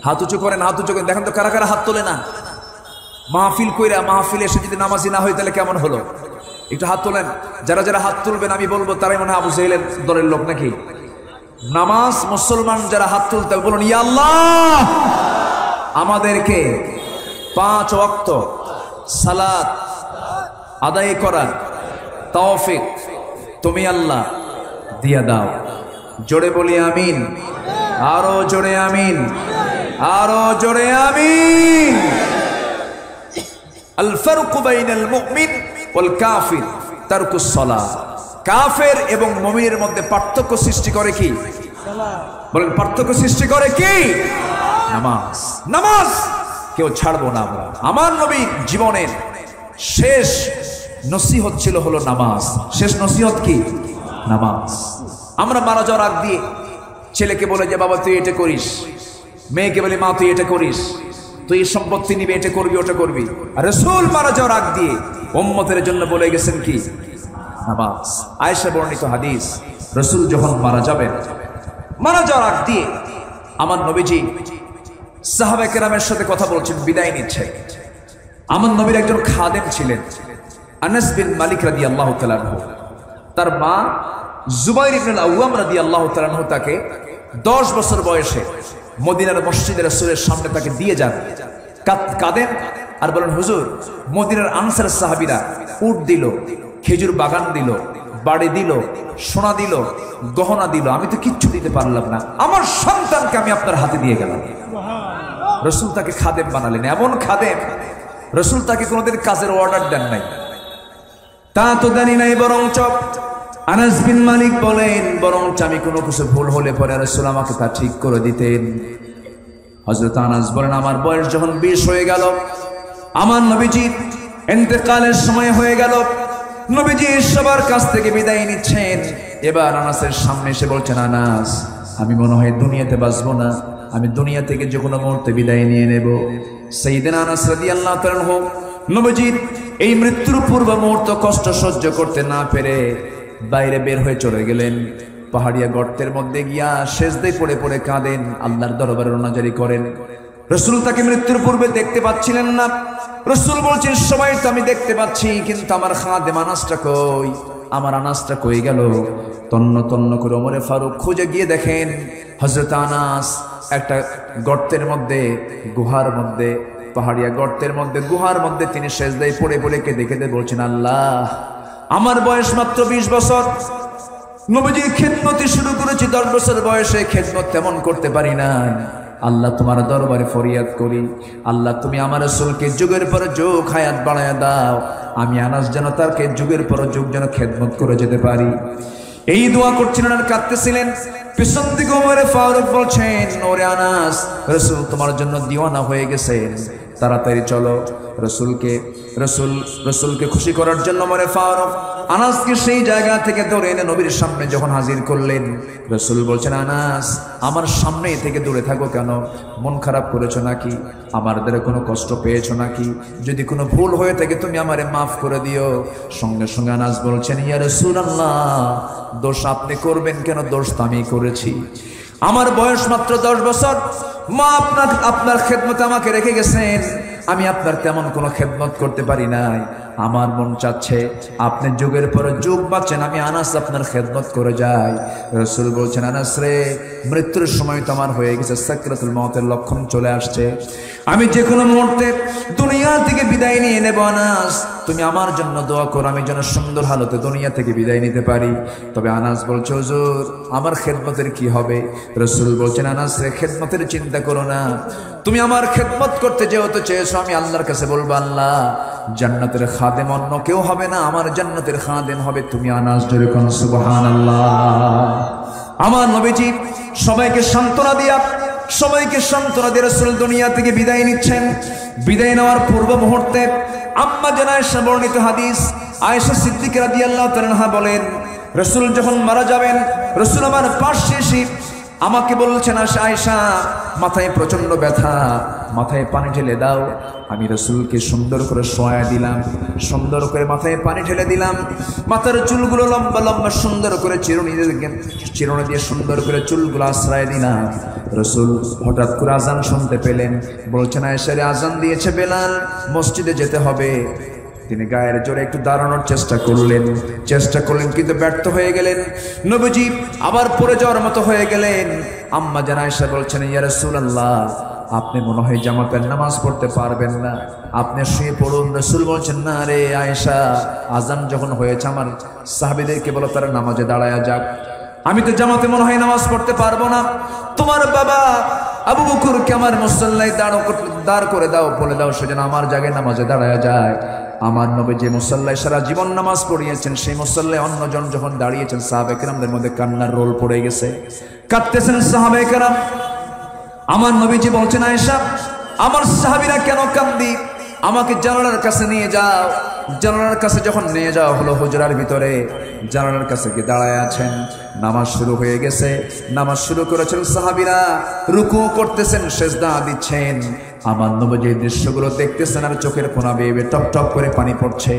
হাত উঁচু করেন, হাত উঁচু করেন, দেখেন তো কারা কারা হাত তোলে না। মাহফিল কইরা মাহফিলে এসে যদি নামাজি না হয় তাহলে কেমন হলো? একটু হাত তোলেন। যারা যারা হাত তুলবেন আমি বলবো তারাই মনে হয় আবু জাহেলের দলের লোক নাকি? নামাজ মুসলমান যারা হাত তুলতে বলুন, ইয়া আল্লাহ আমাদেরকে 5 ওয়াক্ত সালাত আদায় করার তৌফিক তুমি আল্লাহ দিয়া দাও। জোরে বলি আমিন, আরো জোরে আমিন, আরো জোরে আমিন। আল ফারকু বাইনাল মুমিন ওয়াল কাফির তারকুস সালাহ। কাফের এবং মুমিনের মধ্যে পার্থক্য সৃষ্টি করে কি? বলেন, পার্থক্য সৃষ্টি করে কি? নামাজ। নামাজ কেউ ছাড়বো না আমরা। আমার নবী জীবনের শেষ নসিহত ছিল হলো নামাজ। শেষ নসিহত কি? নামাজ। আমরা মারা যাওয়ার আগ দিয়ে ছেলেকে বলে যে বাবা তুই এটা করিস, মেয়েকে বলে মা তুই এটা করিস, তুই এই সম্পত্তি নিবে, এটা করবি ওটা করবি। আর রাসূল মারা যাওয়ার আগ দিয়ে উম্মতের জন্য বলে গেছেন কি? নামাজ। আয়েশা বর্ণিত হাদিস, রাসূল যখন মারা যাবেন, মারা যাওয়ার আগ দিয়ে আমার নবীজি সাহাবায়ে কেরামের সাথে কথা বলছেন, বিদায় নিচ্ছে। আমার নবীর একজন খাদেম ছিলেন আনাস বিন মালিক রাদিয়াল্লাহু তাআলা আনহু। তার মা জুবাইর ইবনে আল-আওয়াম রাদিয়াল্লাহু তাআলা আনহু তাকে 10 বছর বয়সে মদিনার মসজিদে রাসূলের সামনে তাকে দিয়ে যান। কাঁদেন আর বলেন, হুজুর মদিনার আনসার সাহাবীরা উট দিল, খেজুর বাগান দিল, বাড়ি দিল, সোনা দিল, গহনা দিল, আমি তো কিচ্ছু দিতে পারলাম না, আমার সন্তানকে আমি আপনার হাতে দিয়ে গেলাম। রাসূল তাকে খাদেম বানালেন। এমন খাদেম, রাসূল তাকে কোনোদিন কাজের অর্ডার দেন নাই, তা তো জানি নাই। বরঞ্চ আনাস বিন মালিক বলেন, বরঞ্চ আমি কোনো কিছু ভুল হলে পরে রাসূল আমাকে তা ঠিক করে দিতেন। হযরত আনাস বলেন, আমার বয়স যখন 20 হয়ে গেল, আমার নবীজি ইন্তেকালের সময় হয়ে গেল, নবীজি সবার কাছ থেকে বিদায় নিচ্ছেন। এবার আনাসের সামনে এসে বলছেন, আনাস আমি মনে হয় দুনিয়াতে বাঁচবো না, আমি দুনিয়া থেকে যে কোনো মুহূর্তে বিদায় নিয়ে নেব। সাইয়েদনা আনাস রাদিয়াল্লাহু তাআলা আনহু নবীজির এই মৃত্যুর পূর্ব মুহূর্ত কষ্ট সহ্য করতে না পেরে বাইরে বের হয়ে চলে গেলেন। পাহাড়িয়া গর্তের মধ্যে গিয়া সেজদায় পড়ে পড়ে কাঁদেন, আল্লাহর দরবারে রোনাজারি করেন। রাসূল তাকে মৃত্যুর পূর্বে দেখতে পাচ্ছিলেন না। রাসূল বলছেন সবাই তো আমি দেখতে পাচ্ছি, কিন্তু আমার খাদেম আনাসটা কই, আমার আনাসটা কই গেল? তন্ন তন্ন করে ওমরে ফারুক খুঁজে গিয়ে দেখেন হযরত আনাস একটা গর্তের মধ্যে, গুহার মধ্যে, পাহাড়িয়া গর্তের মধ্যে, গুহার মধ্যে তিনি সেজদায় পড়ে পড়ে কেঁদে কেঁদে বলছেন, আল্লাহ আমার বয়স মাত্র 20 বছর, নবীজির খেদমতে শুরু করেছি 10 বছর বয়সে, খেদমত তেমন করতে পারি না। আল্লাহ তোমার দরবারে ফরিয়াদ করি, আল্লাহ তুমি আমার রাসূলকে যুগের পর যুগ হায়াত বাড়ায়া দাও, আমি আনাস যেন তারকে যুগের পর যুগ যেন খেদমত করে যেতে পারি। এই দোয়া করছিলেন আর কাঁদতেছিলেন। পিছন থেকে ওমরে ফারুক বলছেন, ওরে আনাস, রাসূল তোমার জন্য দিওয়ানা হয়ে গেছেন, তাড়াতাড়ি চলো। রসুলকে খুশি করার জন্য ওমরে ফারুক আনাসকে সেই জায়গা থেকে ধরে এনে নবীর সামনে যখন হাজির করলেন, রসুল বলছেন, আনাস আমার সামনে থেকে দূরে থাকো কেন? মন খারাপ করেছো নাকি? আমার দ্বারা কোনো কষ্ট পেয়েছো নাকি? যদি কোনো ভুল হয়ে থাকে তুমি আমারে মাফ করে দিও। সঙ্গে সঙ্গে আনাস বলছেন, ইয়া রাসূলুল্লাহ, দোষ আপনি করবেন কেন? দোষ তো আমি করেছি। আমার বয়স মাত্র 10 বছর, মা আপনার খেদমতে আমাকে রেখে গেছেন, আমি আপনার তেমন কোনো খেদমত করতে পারি নাই। আমার মন চাচ্ছে আপনি যুগের পর যুগ বাঁচেন, আমি আনাস আপনার খেদমত করে যাই। রাসূল বলছেন, আনাস রে, মৃত্যুর সময় তো আমার হয়ে গেছে, সাকরাতুল মওতের লক্ষণ চলে আসছে, আমি যে কোনো মুহূর্তে দুনিয়া থেকে বিদায় নিয়ে নেব। আনাস তুমি আমার জন্য দোয়া করো, আমি যেন সুন্দর হালতে দুনিয়া থেকে বিদায় নিতে পারি। তবে আনাস বলছে, হুজুর আমার খেদমতের কি হবে? রাসূল বলছেন, আনাস রে, খেদমতের চিন্তা করো না, তুমি আমার খেদমত করতে যেহেতু চেয়েছো, আমি আল্লাহর কাছে বলবো, আল্লাহ জান্নাতের খাদেম অন্য কেউ হবে না, আমার জান্নাতের খাদেম হবে তুমি। আনাস জোরে কোন সুবহানাল্লাহ। আমার নবীজি সবাইকে সান্ত্বনা দিয়ে রাসূল দুনিয়া থেকে বিদায় নিচ্ছেন। বিদায় নেওয়ার পূর্ব মুহূর্তে আম্মা জান আয়েশা বর্ণিত হাদিস, আয়েশা সিদ্দিকা রাদিয়াল্লাহু তাআলা আনহা বলেন, রাসূল যখন মারা যাবেন, রাসূল আমার পাশে এসে আমাকে বলছেন, আয়েশা মাথায় প্রচন্ড ব্যথা, মাথায় পানি ঢেলে দাও। আমি রাসূলকে সুন্দর করে শোয়া দিলাম, সুন্দর করে মাথায় পানি ঢেলে দিলাম, মাথার চুলগুলো লম্বা লম্বা সুন্দর করে চিরুনি দিয়ে সুন্দর করে চুলগুলো আশ্রয় দিলাম। রাসূল হঠাৎ করে আজান শুনতে পেলেন, বলছেন, আয়েশা রে, আজান দিয়েছে বেলাল, মসজিদে যেতে হবে। তিনি গায়ের জোরে একটু দাঁড়ানোর চেষ্টা করলেন কিন্তু ব্যর্থ হয়ে গেলেন। নবীজি আবার পড়ে যাওয়ার মতো হয়ে গেলেন। আম্মা জান আয়েশা বলছেন, ইয়া রাসূলুল্লাহ, আপনি মনে হয় জামাতের নামাজ পড়তে পারবেন না, আপনি শুয়ে পড়ুন। রাসূল বলছেন, না রে আয়েশা, আজান যখন হয়েছে আমার সাহাবীদেরকে বলো তারা নামাজে দাঁড়ায়া যাক, আমি তো জামাতে মনে হয় নামাজ পড়তে পারবো না। তোমার বাবা আবু বকরকে আমার মুসল্লায় দাঁড় করে দাও, বলে দাও সে যেন আমার জায়গায় নামাজে দাঁড়ায়া যায়। আমার নবী যে মুসল্লায় সারা জীবন নামাজ পড়িয়েছেন, সেই মুসল্লায় অন্যজন যখন দাঁড়িয়েছেন, সাহাবায়ে কেরামদের মধ্যে কান্নার রোল পড়ে গেছে, কাঁদতেছেন সাহাবায়ে কেরাম। আমার নবীজি বলছেন, আয়েশা আমার সাহাবীরা কেন কান্দি, আমাকে জানালার কাছে নিয়ে যাও। জানালার কাছে যখন নিয়ে যাওয়া হলো, হুজরার ভিতরে জানালার কাছে গিয়ে দাঁড়ায় আছেন, নামাজ শুরু হয়ে গেছে, নামাজ শুরু করেছেন সাহাবীরা, রুকু করতেছেন, সেজদা দিচ্ছেন। আমার নবীজি দৃশ্যগুলো দেখতেছেন আর চোখের কোনা বেয়ে বেয়ে টপ টপ করে পানি পড়ছে,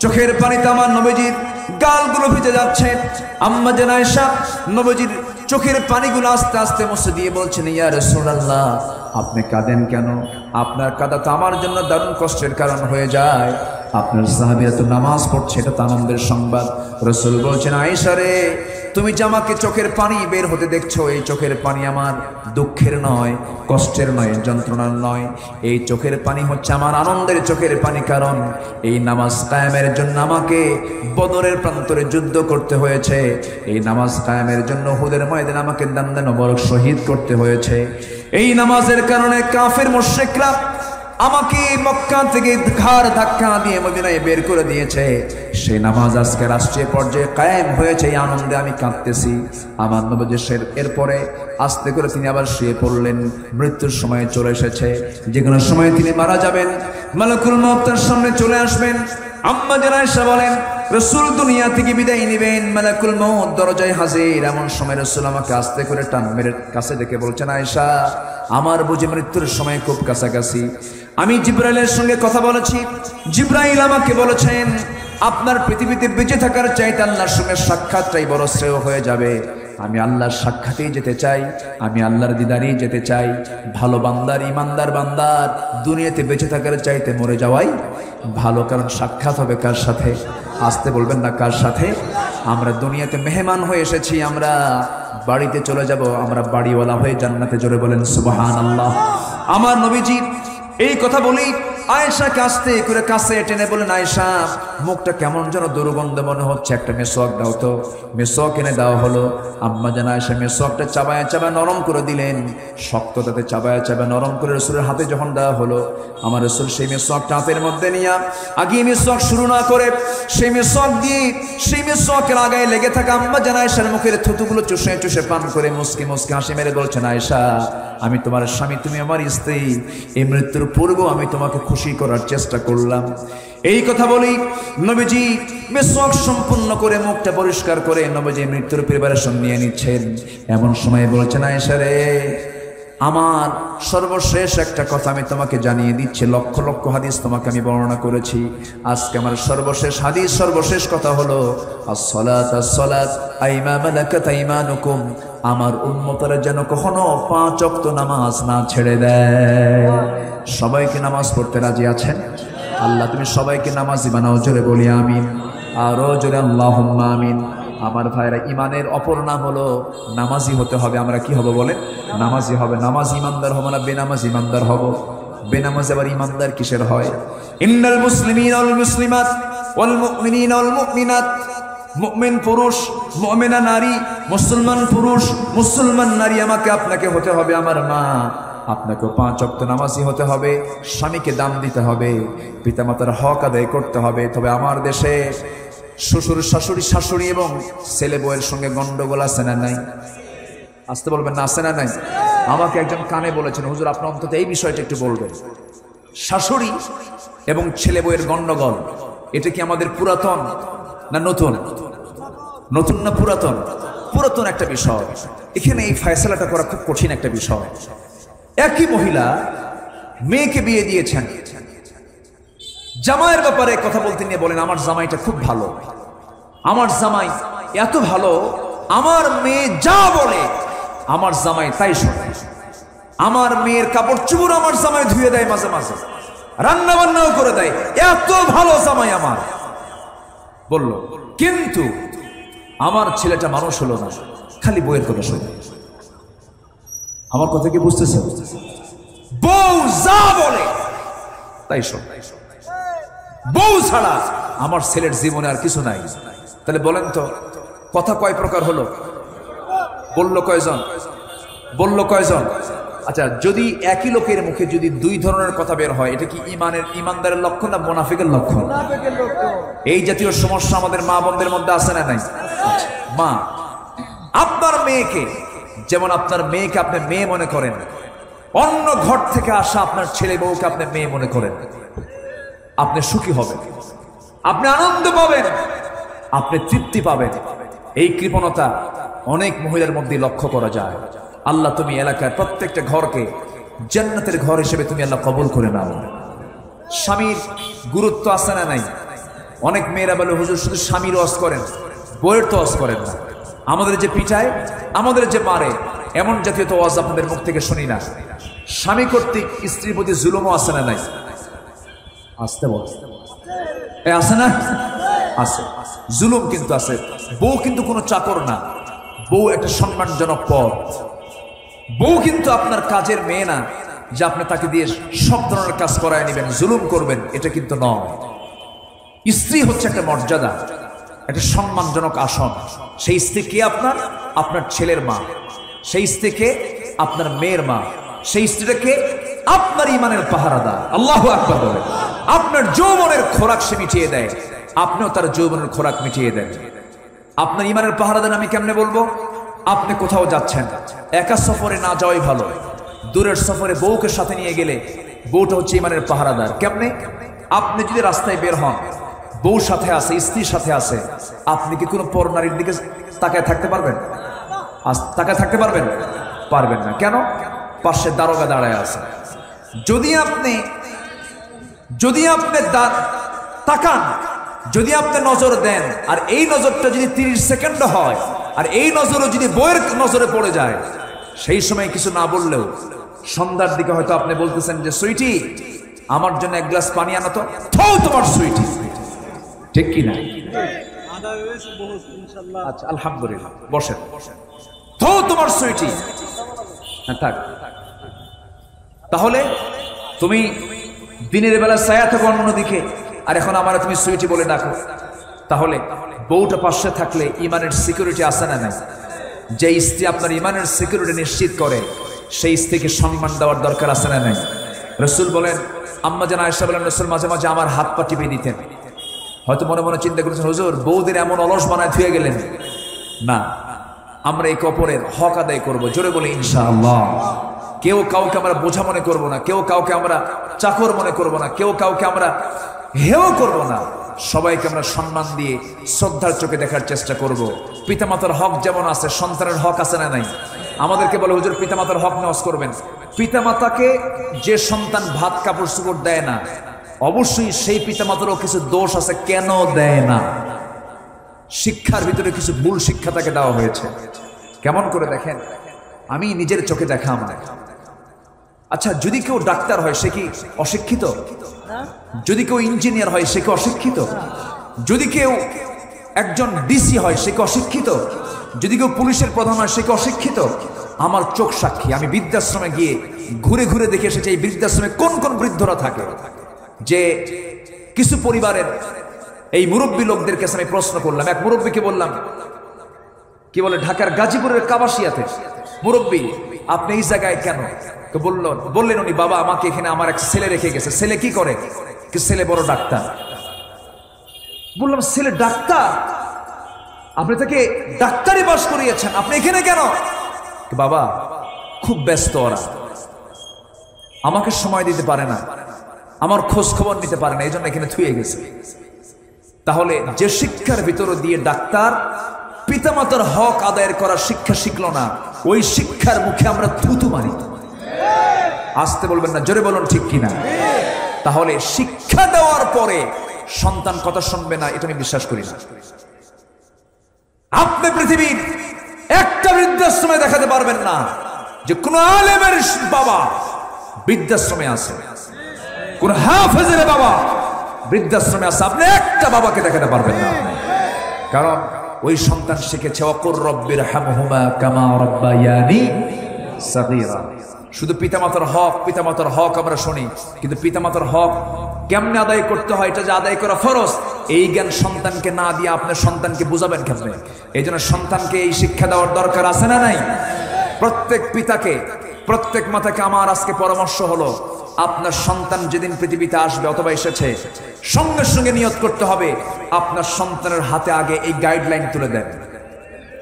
চোখের পানিতে আমার নবীজির গালগুলো ভিজে যাচ্ছে। আম্মা জান আয়েশা নবীজির চোখের পানিগুলো আস্তে আস্তে মুছে দিয়ে বলছেন, ইয়া রাসূলুল্লাহ, আপনি কাঁদেন কেন? আপনার কাঁদা তো আমার জন্য দারুণ কষ্টের কারণ হয়ে যায়। আপনার সাহাবীরা তো নামাজ পড়ছে, এটা তো আনন্দের সংবাদ। রাসূল বলছেন, আয়েশা রে, তুমি যে আমাকে চোখের পানি বের হতে দেখছো, এই চোখের পানি আমার দুঃখের নয়, কষ্টের নয়, যন্ত্রণার নয়, এই চোখের পানি হচ্ছে আমার আনন্দের চোখের পানি। কারণ এই নামাজ কায়েমের জন্য আমাকে বদরের প্রান্তরে যুদ্ধ করতে হয়েছে, এই নামাজ কায়েমের জন্য উহুদের ময়দানে আমাকে দান মোবারক শহীদ করতে হয়েছে। এই নামাজের কারণে কাফের মুশরিকরা আমাকে মক্কা থেকে ঘাড় ধাক্কা দিয়ে মদিনায় বের করে দিয়েছে, সেই নামাজ আজকে রাষ্ট্রীয় পর্যায়ে কায়েম হয়েছে, এই আনন্দে আমি কাঁদতেছি। আমার নবী এরপরে আস্তে করে তিনি আবার শুয়ে পড়লেন। মৃত্যুর সময় চলে এসেছে, যে কোনো সময় তিনি মারা যাবেন, মালাকুল মউত তার সামনে চলে আসবেন। আম্মা জান আয়েশা বলেন, রাসূল দুনিয়া থেকে বিদায় নেবেন, মালাকুল মউত দরজায় হাজির। এমন সময় রাসূল আমাকে আস্তে করে টান মেরে কাছে ডেকে বলছেন, আয়েশা আমার বুঝি মৃত্যুর সময় খুব কাছাকাছি। আমি জিবরাইলের সঙ্গে কথা বলেছি, জিবরাইল আমাকে বলেছেন, আপনার পৃথিবীতে বেঁচে থাকার চাইতে আল্লাহর সঙ্গে সাক্ষাৎটাই বড় শ্রেয় হয়ে যাবে। আমি আল্লাহর সাক্ষাতেই যেতে চাই, আমি আল্লাহর দিদারেই যেতে চাই। ভালো বান্দার, ইমানদার বান্দার দুনিয়াতে বেঁচে থাকার চাইতে মরে যাওয়াই ভালো, কারণ সাক্ষাৎ হবে কার সাথে? আসতে বলবেন না, কার সাথে? আমরা দুনিয়াতে মেহমান হয়ে এসেছি, আমরা বাড়িতে চলে যাব, আমরা বাড়িওয়ালা হয়ে জান্নাতে। জোরে বলেন সুবহানাল্লাহ। আমার নবীজি এই কথা বলি আয়েশাকে আস্তে করে কাছে টেনে বলেন, আয়েশা মুখটা কেমন যেন দুর্গন্ধ মনে হচ্ছে, একটা মেসওয়াক দাও তো। মেসওয়াক এনে দেওয়া হলো। আম্মা জান আয়েশা মেসওয়াকটা চাবায়া চাবায়া নরম করে দিলেন, শক্তটাতে চাবায়া চাবায়া নরম করে রাসূলের হাতে যখন দেওয়া হলো, আমার রাসূল সেই মেসওয়াকটা হাতের মধ্যে নিয়ে আগে মেসওয়াক শুরু না করে সেই মেসওয়াক দিয়ে সেই মেসওয়াকের আগায় লেগে থাকা আম্মা জান আয়েশার মুখের থুতুগুলো চুষে চুষে পান করে মুসকি মুসকি হাসি মেরে বলছেন, আয়েশা আমি তোমার স্বামী, তুমি আমার স্ত্রী, এই মৃত্যুর পূর্বেও আমি তোমাকে খুশি করার চেষ্টা করলাম। এই কথা বলি নবীজি মেসওয়াক সম্পূর্ণ করে মুখটা পরিষ্কার করে নবীজি মৃত্যুর প্রিপারেশন নিয়ে নিচ্ছেন। এমন সময় বলছেন, আয়েশা রে আমার সর্বশেষ একটা কথা আমি তোমাকে জানিয়ে দিচ্ছি। লক্ষ লক্ষ হাদিস তোমাকে আমি বর্ণনা করেছি, আজকে আমার সর্বশেষ হাদিস, সর্বশেষ কথা হলো আসসালাত আসসালাত আইমা মালাকাত আইমানুকুম। আমার উম্মতরা যেন কখনো 5 ওয়াক্ত নামাজ না ছেড়ে দেয়। সবাইকে নামাজ পড়তে রাজি আছেন? আল্লাহ তুমি সবাইকে নামাজি বানাও। জোরে বলি আমিন, আরো জোরে আল্লাহুম্মা আমিন। আমার ভাইরা, ইমানের অপর নাম হলো নামাজি হতে হবে। আমরা কি হব বলে? নামাজি হবে। নামাজ ইমানদার হব না বেনামাজ ইমানদার হব? বেনামাজ আবার ইমানদার কিসের হয়? ইন্নাল মুসলিমিনা ওয়াল মুসলিমাত ওয়াল মুমিনিনা ওয়াল মুমিনাত, মুমিন পুরুষ মুমিনা নারী, মুসলমান পুরুষ মুসলমান নারী আমাকে আপনাকে হতে হবে। আমার মা আপনাকেও 5 ওয়াক্ত নামাজি হতে হবে, স্বামীকে দাম দিতে হবে, পিতামাতার হক আদায় করতে হবে। তবে আমার দেশে শ্বশুর শাশুড়ি, শাশুড়ি এবং ছেলে বউয়ের সঙ্গে গন্ডগোল আছে না নাই? আসতে বলবেন না, আছে না নাই? আমাকে একজন কানে বলেছেন, হুজুর আপনি অন্তত এই বিষয়টা একটু বলবেন। শাশুড়ি এবং ছেলে বউয়ের গন্ডগোল, এটা কি আমাদের পুরাতন না নতুন? নতুন না পুরাতন? পুরাতন একটা বিষয়। এখানে এই ফয়সালাটা করা খুব কঠিন একটা বিষয়। একই মহিলা মেয়েকে বিয়ে দিয়েছেন, জামাইয়ের ব্যাপারে কথা বলতে নিয়ে বলেন, আমার জামাইটা খুব ভালো, আমার জামাই এত ভালো, আমার মেয়ে যা বলে আমার জামাই তাই শোনে, আমার মেয়ের কাপড় চুপড় আমার জামাই ধুয়ে দেয়, মাঝে মাঝে রান্না বান্নাও করে দেয়, এত ভালো জামাই আমার। বলল, কিন্তু আমার ছেলেটা মানুষ হলো না, খালি বউয়ের কথা শোনে। আমার কথা কি বুঝতেছে? বউ যা বলে তাই শোনে, বউ ছাড়া আমার ছেলের জীবনে আর কিছু নাই। তাহলে বলেন তো কথা কয় প্রকার হলো? বললো কয়জন? বললো কয়জন? আচ্ছা, যদি একই লোকের মুখে যদি 2 ধরনের কথা বের হয়, এটা কি ইমানদারের লক্ষণ না মুনাফিকের লক্ষণ? এই জাতীয় সমস্যা আমাদের মা বোনদের মধ্যে আছে না নাই? মা, আপনার মেয়েকে যেমন আপনার মেয়েকে আপনি মেয়ে মনে করেন, অন্য ঘর থেকে আসা আপনার ছেলে বউকে আপনি মেয়ে মনে করেন, আপনি সুখী হবেন, আপনি আনন্দ পাবেন, আপনি তৃপ্তি পাবেন। এই কৃপণতা অনেক মহিলার মধ্যে লক্ষ্য করা যায়। আল্লাহ তুমি এলাকার প্রত্যেকটা ঘরকে জান্নাতের ঘর হিসেবে তুমি আল্লাহ কবুল করে নাও। স্বামীর গুরুত্ব আছে না নাই? অনেক মেয়েরা বলে, হুজুর শুধু স্বামীর ওয়াজ করেন, বইয়ের তো ওয়াজ করেন না। আমাদের যে পিটায়, আমাদের যে মারে, এমন জাতীয় তো ওয়াজ আপনাদের মুখ থেকে শুনি না। স্বামী কর্তৃক স্ত্রীর প্রতি জুলুমও আছে না নাই? আসতে বল, আছে না? আছে, জুলুম কিন্তু আছে। বউ কিন্তু কোনো চাকর না, বউ একটা সম্মানজনক পদ। বউ কিন্তু আপনার কাজের মেয়ে না যে আপনি তাকে দিয়ে সব ধরনের কাজ করায় নেবেন, জুলুম করবেন, এটা কিন্তু নয়। স্ত্রী হচ্ছে একটা মর্যাদা, একটা সম্মানজনক আসন। সেই স্ত্রী কে? আপনার আপনার ছেলের মা। সেই স্ত্রীকে আপনার মেয়ের মা। সেই স্ত্রীটাকে আপনার ইমানের পাহারাদার। আল্লাহু আকবার বলে। আপনার যৌবনের খোরাক সে মিটিয়ে দেয়, আপনিও তার যৌবনের খোরাক মিটিয়ে দেন। আপনার ইমানের পাহারাদার আমি কেমনে বলবো? আপনি কোথাও যাচ্ছেন, একা সফরে না যাওয়াই ভালো। দূরের সফরে বউকে সাথে নিয়ে গেলে বউটা হচ্ছে ইমানের পাহারাদার। কেমনে? আপনি যদি রাস্তায় বের হন, বউ সাথে আছে, স্ত্রীর সাথে আছে, আপনি কি কোনো পর নারীর দিকে তাকায় থাকতে পারবেন? তাকায় থাকতে পারবেন? পারবেন না। কেন? পাশে দারোগা দাঁড়ায় আছে। যদি আপনি তাকান, যদি আপনি নজর দেন, আর এই নজরটা যদি 30 সেকেন্ড হয়, আর এই নজরও যদি বইয়ের নজরে পড়ে যায়, সেই সময় কিছু না বললেও সন্ধ্যার দিকে হয়তো আপনি বলতেছেন যে সুইটি আমার জন্য এক গ্লাস পানি আনো তো, থৌ তোমার সুইটি, ঠিক কি না? আচ্ছা আলহামদুলিল্লাহ, বসেন। থৌ তোমার সুইটি, হ্যাঁ থাক। তাহলে তুমি দিনের বেলা ছায়া থাকো অন্যদিকে, আর এখন আমার তুমি সুইটি বলে ডাকো। তাহলে বউটা পাশে থাকলে ইমানের সিকিউরিটি আছে না নাই? যে স্ত্রী আপনার ইমানের সিকিউরিটি নিশ্চিত করে, সেই স্ত্রীকে সম্মান দেওয়ার দরকার আছে না নাই? রসুল বলেন, আম্মা জান আয়েশা বলেন, রসুল মাঝে মাঝে আমার হাত পা টিপে দিতেন। হয়তো মনে মনে চিন্তা করেছেন, হুজুর বউদের এমন অলস বানায় ধুয়ে গেলেন। না, আমরা এই অপরের হক আদায় করব, জোরে বলে ইনশাআল্লাহ। কেউ কাউকে আমরা বোঝা মনে করব না, কেউ কাউকে আমরা চাকর মনে করব না, কেউ কাউকে আমরা হেও করব না। সবাইকে আমরা সম্মান দিয়ে শ্রদ্ধার চোখে দেখার চেষ্টা করব। পিতামাতার হক যেমন আছে, সন্তানের হক আছে না নাই? আমাদেরকে বলে হুজুর পিতামাতার হক নেওয়াজ করবেন। পিতামাতাকে যে সন্তান ভাত কাপড় চোপড় দেয় না, অবশ্যই সেই পিতামাতারও কিছু দোষ আছে। কেন দেয় না? শিক্ষার ভিতরে কিছু ভুল শিক্ষা তাকে দেওয়া হয়েছে। কেমন করে দেখেন, আমি নিজের চোখে দেখা আমার। আচ্ছা, যদি কেউ ডাক্তার হয় সে কি অশিক্ষিত? যদি কেউ ইঞ্জিনিয়ার হয় সে কি অশিক্ষিত? যদি কেউ একজন ডিসি হয় সে কি অশিক্ষিত? যদি কেউ পুলিশের প্রধান হয় সে কি অশিক্ষিত? আমার চোখ সাক্ষী, আমি বৃদ্ধাশ্রমে গিয়ে ঘুরে ঘুরে দেখে এসেছি এই বৃদ্ধাশ্রমে কোন কোন বৃদ্ধরা থাকে। যে কিছু পরিবারের এই মুরব্বী লোকদের কাছে আমি প্রশ্ন করলাম। এক মুরব্বীকে বললাম, কি বলে, ঢাকার গাজীপুরের কাবাসিয়াতে, মুরব্বী আপনি এই জায়গায় কেন? তো বললেন উনি, বাবা আমাকে এখানে আমার এক ছেলে রেখে গেছে। ছেলে কি করে? ছেলে বড় ডাক্তার। বললাম, ছেলে ডাক্তার? আপনি তাকে ডাক্তারি পাস করিয়েছেন, আপনি এখানে কেন? বাবা খুব ব্যস্ত, ওরা আমাকে সময় দিতে পারে না, আমার খোঁজ খবর নিতে পারে না, এই জন্য এখানে থুয়ে গেছে। তাহলে যে শিক্ষার ভিতর দিয়ে ডাক্তার পিতামাতার হক আদায়ের করার শিক্ষা শিখলো না, ওই শিক্ষার মুখে আমরা থুতু মারি। আসতে বলবেন না, জোরে বলুন ঠিক কিনা? তাহলে শিক্ষা দেওয়ার পরে সন্তান কথা শুনবে না, এটা আমি বিশ্বাস করি না। আপনি পৃথিবীর একটা বৃদ্ধাশ্রমে দেখাতে পারবেন না যে কোন আলেমের বাবা বৃদ্ধাশ্রমে আছে, কোন হাফেজের বাবা বৃদ্ধাশ্রমে আছে। আপনি একটা বাবাকে দেখাতে পারবেন না, কারণ ওই সন্তান শিখেছে অকুর রব্বির হামহুমা কামা রাব্বায়ানি সাগীরা। শুধু পিতামাতার হক আমরা শুনি, কিন্তু পিতামাতার হক কেমনে আদায় করতে হয়, এটা যে আদায় করা ফরজ, এই জ্ঞান সন্তানকে না দিয়ে আপনার সন্তানকে বুঝাবেন কেমনে? এই জন্য সন্তানকে এই শিক্ষা দেওয়ার দরকার আছে না নাই? প্রত্যেক পিতাকে, প্রত্যেক মাতাকে আমার আজকে পরামর্শ হলো, আপনার সন্তান যেদিন পৃথিবীতে আসবে অথবা এসেছে, সঙ্গে সঙ্গে নিয়ত করতে হবে আপনার সন্তানের হাতে আগে এই গাইডলাইন তুলে দেন।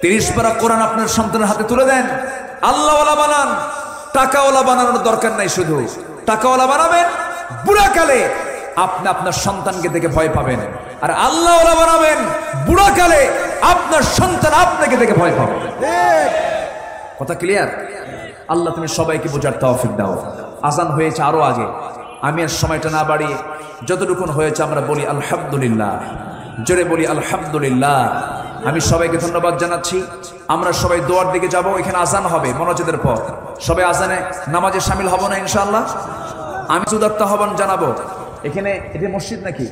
30 পারা কোরআন আপনার সন্তানের হাতে তুলে দেন। আল্লাহওয়ালা বানান, টাকাওয়ালা বানানোর দরকার নাই। শুধু টাকাওয়ালা বানাবেন, বুড়াকালে আপনি আপনার সন্তানকে দেখে ভয় পাবেন। আর আল্লাহওয়ালা বানাবেন, বুড়াকালে আপনার সন্তান আপনাকে দেখে ভয় পাবে। কথা ক্লিয়ার? আল্লাহ তুমি সবাইকে বোঝার তৌফিক দাও। আজান হয়েছে আরো আগে, আমি আর সময়টা না বাড়িয়ে যতটুকুন হয়েছে আমরা বলি আলহামদুলিল্লাহ, জোরে বলি আলহামদুলিল্লাহ। আমি সবাইকে ধন্যবাদ জানাচ্ছি। আমরা সবাই দোয়ার দিকে যাব, এখানে আজান হবে মোনাজাতের পর। সবাই আজানে নামাজে শামিল হব না ইনশাআল্লাহ? আমি সুদাত্ত আহ্বান জানাবো। এখানে এটা মসজিদ নাকি?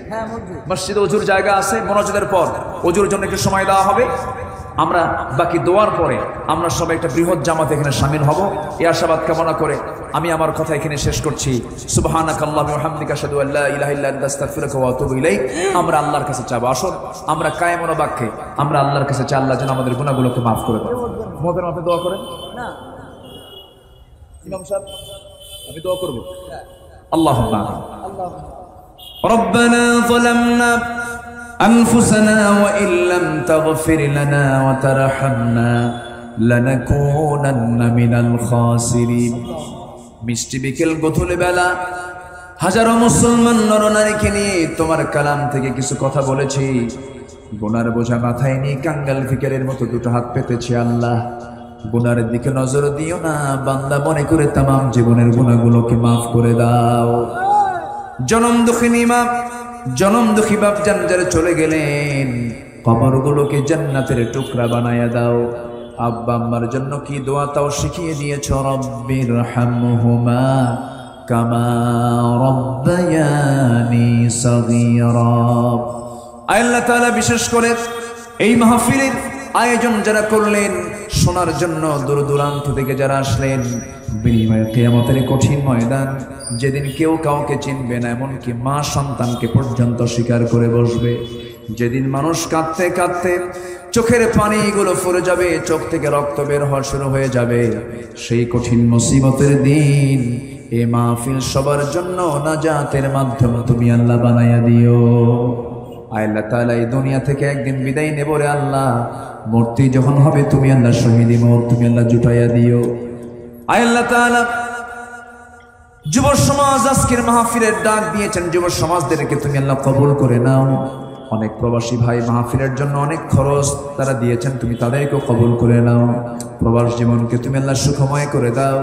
মসজিদে অজুর জায়গা আছে, মোনাজাতের পর অজুর জন্য একটু সময় দেওয়া হবে। আমরা বাকি দোয়ার পরে আমরা সবাই একটা বৃহৎ জামাত এখানে শামিল হব, এই আশাবাদ কামনা করে আমি আমার কথা এখানে শেষ করছি। সুবহানাকাল্লাহু ওয়া বিহামদিকা আশহাদু আল্লা ইলাহা ইল্লা আনতা আস্তাগফিরুকা ওয়া আতুবু ইলাইক। আমরা আল্লাহর কাছে চাবো, আসুন আমরা কায়েম বাক্যে আমরা আল্লাহর কাছে চাই, আল্লাহ যেন আমাদের গুনাহগুলোকে মাফ করে দেন। মুহতারাম আপনি দোয়া করেন না? ইমাম সাহেব আমি দোয়া করব। আল্লাহুম্মা রব্বানা যালামনা أنفسنا وإن لم تغفر لنا وترحمنا لنكونن من الخاسرين। মিষ্টি বিকেল গোধূলি বেলা হাজারো মুসলমান নরনারীকে নিয়ে তোমার কালাম থেকে কিছু কথা বলেছি। গুনার বোঝা মাথায় নিয়ে কাঙ্গাল ফিকিরের মতো দুটো হাত পেতেছি। আল্লাহ গুনার দিকে নজর দিও না, বান্দা মনে করে তামাম জীবনের গুনাহগুলোকে মাফ করে দাও। জনম দুঃখিনী মা, জনম দুঃখী বাপ জান যারা চলে গেলেন, কবরগুলোকে জান্নাতের টুকরা বানায়া দাও। আব্বা আম্মার জন্য কি দোয়া তাও শিখিয়ে দিয়েছ, রব্বিরহামহুমা কামা রব্বায়ানি সগীরা। আল্লাহ তাআলা বিশেষ করে এই মাহফিলের আয়োজন যারা করলেন, শোনার জন্য দূর দূরান্ত থেকে যারা আসলেন, বিনিময়ে কিয়ামতের কঠিন ময়দান যেদিন কেউ কাউকে চিনবে না, এমনকি মা সন্তানকে পর্যন্ত স্বীকার করে বসবে, যেদিন মানুষ কাঁদতে কাঁদতে চোখের পানিগুলো ফুরে যাবে, চোখ থেকে রক্ত বের হওয়া শুরু হয়ে যাবে, সেই কঠিন মুসিবতের দিন এ মাহফিল সবার জন্য নাজাতের মাধ্যম তুমি আল্লাহ বানাইয়া দিও। আল্লাহ তাআলা এই দুনিয়া থেকে একদিন বিদায় নেব রে আল্লাহ, মূর্তি যখন হবে তুমি আল্লাহ শহীদি মওত তুমি আল্লাহ জুটাইয়া দিও। আল্লাহ তাআলা যুব সমাজ আজকের মাহফিলের ডাক দিয়েছেন, যুব সমাজদেরকে তুমি আল্লাহ কবুল করে নাও। অনেক প্রবাসী ভাই মাহফিলের জন্য অনেক খরচ তারা দিয়েছেন, তুমি তাদেরকেও কবুল করে নাও। প্রবাস জীবনকে তুমি আল্লাহ সুখময় করে দাও।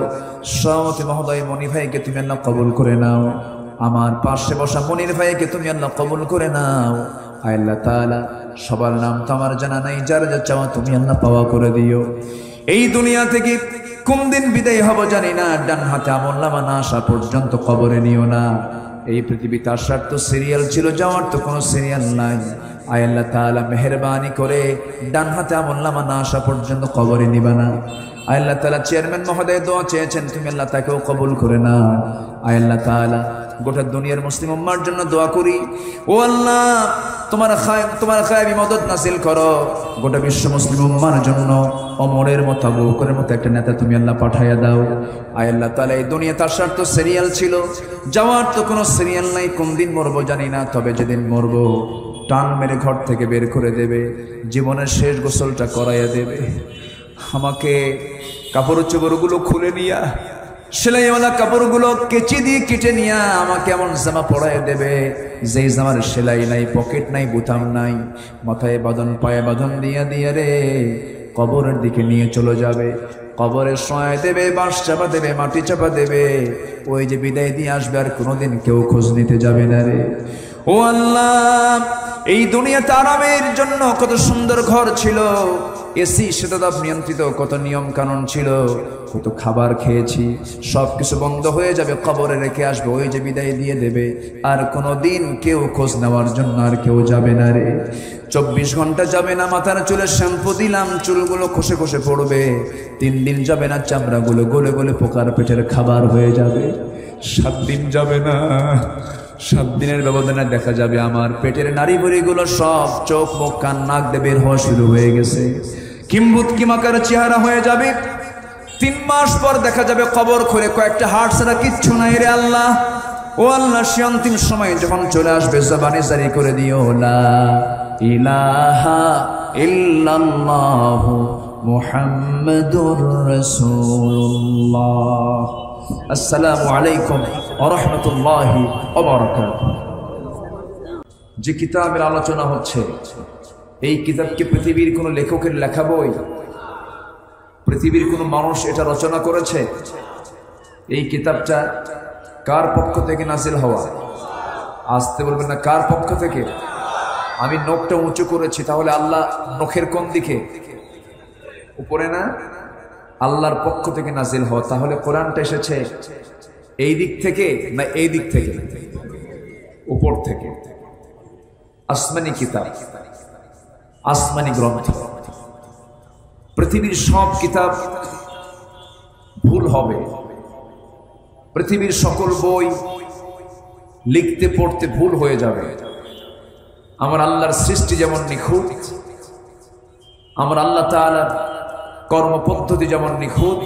সভাপতি মহোদয় মনি ভাইকে তুমি আল্লাহ কবুল করে নাও। আমার পাশে বসা মনির ভাইকে তুমি আল্লাহ কবুল করে নাও। আল্লাহ তাআলা সবার নাম তো আমার জানা নাই, যার যা চাওয়া তুমি আল্লাহ পাওয়া করে দিও। এই দুনিয়া থেকে কোন দিন বিদায় হব জানি না, ডান হাতে আমলনামা না আসা পর্যন্ত কবরে নিও না। এই পৃথিবীতে আসার তো সিরিয়াল ছিল, যাওয়ার তো কোনো সিরিয়াল নাই। আয় আল্লাহ তাআলা মেহেরবানি করে ডান হাতে আমলনামা না আসা পর্যন্ত কবরে নিবা না। আয় আল্লাহ তাআলা চেয়ারম্যান মহোদয় দোয়া চেয়েছেন, তুমি আল্লাহ তাকেও কবুল করে নাও। আয় আল্লাহ তাআলা গোটা দুনিয়ার মুসলিম উম্মার জন্য দোয়া করি, ও আল্লাহ তোমার খায়বি মদদ নাসিল করো। গোটা বিশ্ব মুসলিম উম্মার জন্য ওমরের মতো, আবু বকরের মতো একটা নেতা তুমি আল্লাহ পাঠাইয়া দাও। আয় আল্লাহ তাআলা এই দুনিয়াতে আসার তো সিরিয়াল ছিল, যাওয়ার তো কোনো সিরিয়াল নাই। কোন দিন মরবো জানি না, তবে যেদিন মরবো টান মেরে ঘর থেকে বের করে দেবে, জীবনের শেষ গোসলটা করাইয়া দেবে। আমাকে কাপড় চোপড়গুলো খুলে নিয়া, সেলাইওয়ালা কাপড়গুলো কেচি দিয়ে কেটে নিয়া আমাকে এমন জামা পরাইয়া দেবে যেই জামার সেলাই নাই, পকেট নাই, বোতাম নাই, মাথায় বাঁধন পায়ে বাঁধন দিয়া দিয়া রে কবরের দিকে নিয়ে চলে যাবে। কবরে শোয়া দেবে, বাঁশ চাপা দেবে, মাটি চাপা দেবে। ওই যে বিদায় দিয়ে আসবে, আর কোনোদিন কেউ খোঁজ নিতে যাবে না রে। ও আল্লাহ, এই দুনিয়াতে আরামের জন্য কত সুন্দর ঘর ছিল, এসি শীততাপ নিয়ন্ত্রিত কত নিয়ম কানুন ছিল, কত খাবার খেয়েছি, সব কিছু বন্ধ হয়ে যাবে, কবরে রেখে আসবে। ওই যে বিদায় দিয়ে দেবে, আর কোনোদিন কেউ খোঁজ নেওয়ার জন্য আর কেউ যাবে না রে। 24 ঘন্টা যাবে না, মাথার চুলে শ্যাম্পু দিলাম, চুলগুলো খসে খসে পড়বে। 3 দিন যাবে না, চামড়াগুলো গলে গলে পোকার পেটের খাবার হয়ে যাবে। 7 দিন যাবে না, 7 দিনের ব্যবধানে দেখা যাবে আমার পেটের নাড়ি ভুঁড়িগুলো সব চোখ মুখ কান নাক দিয়ে বের হওয়া শুরু হয়ে গেছে, কিম্বুত কিমাকার চেহারা হয়ে যাবে। 3 মাস পর দেখা যাবে কবর খুলে কয়েকটা হাড় ছাড়া কিচ্ছু নাই রে আল্লাহ। ও আল্লাহ, সে অন্তিম সময় যখন চলে আসবে, জবানে জারি করে দিও লা ইলাহা ইল্লাল্লাহু মুহাম্মাদুর রাসূলুল্লাহ। আসসালামু আলাইকুম ওয়া রাহমাতুল্লাহি ওয়া বারাকাতুহু। যে কিতাবের আলোচনা হচ্ছে, এই কিতাবকে পৃথিবীর কোনো লেখকের লেখা বই, পৃথিবীর কোনো মানুষ এটা রচনা করেছে? এই কিতাবটা কার পক্ষ থেকে নাজিল হওয়া? আসতে বলবেন না, কার পক্ষ থেকে? আমি নখটা উঁচু করেছি, তাহলে আল্লাহ নখের কোন দিকে? উপরে না? আল্লাহর পক্ষ থেকে নাজিল হওয়া। তাহলে কোরআনটা এসেছে এই দিক থেকে না এই দিক থেকে? উপর থেকে। আসমানি কিতাব, আসমানি গ্রন্থ। পৃথিবীর সব কিতাব ভুল হবে, পৃথিবীর সকল বই লিখতে পড়তে ভুল হয়ে যাবে। আমার আল্লাহর সৃষ্টি যেমন নিখুঁত, আমার আল্লাহ তাআলার কর্মপদ্ধতি যেমন নিখুঁত,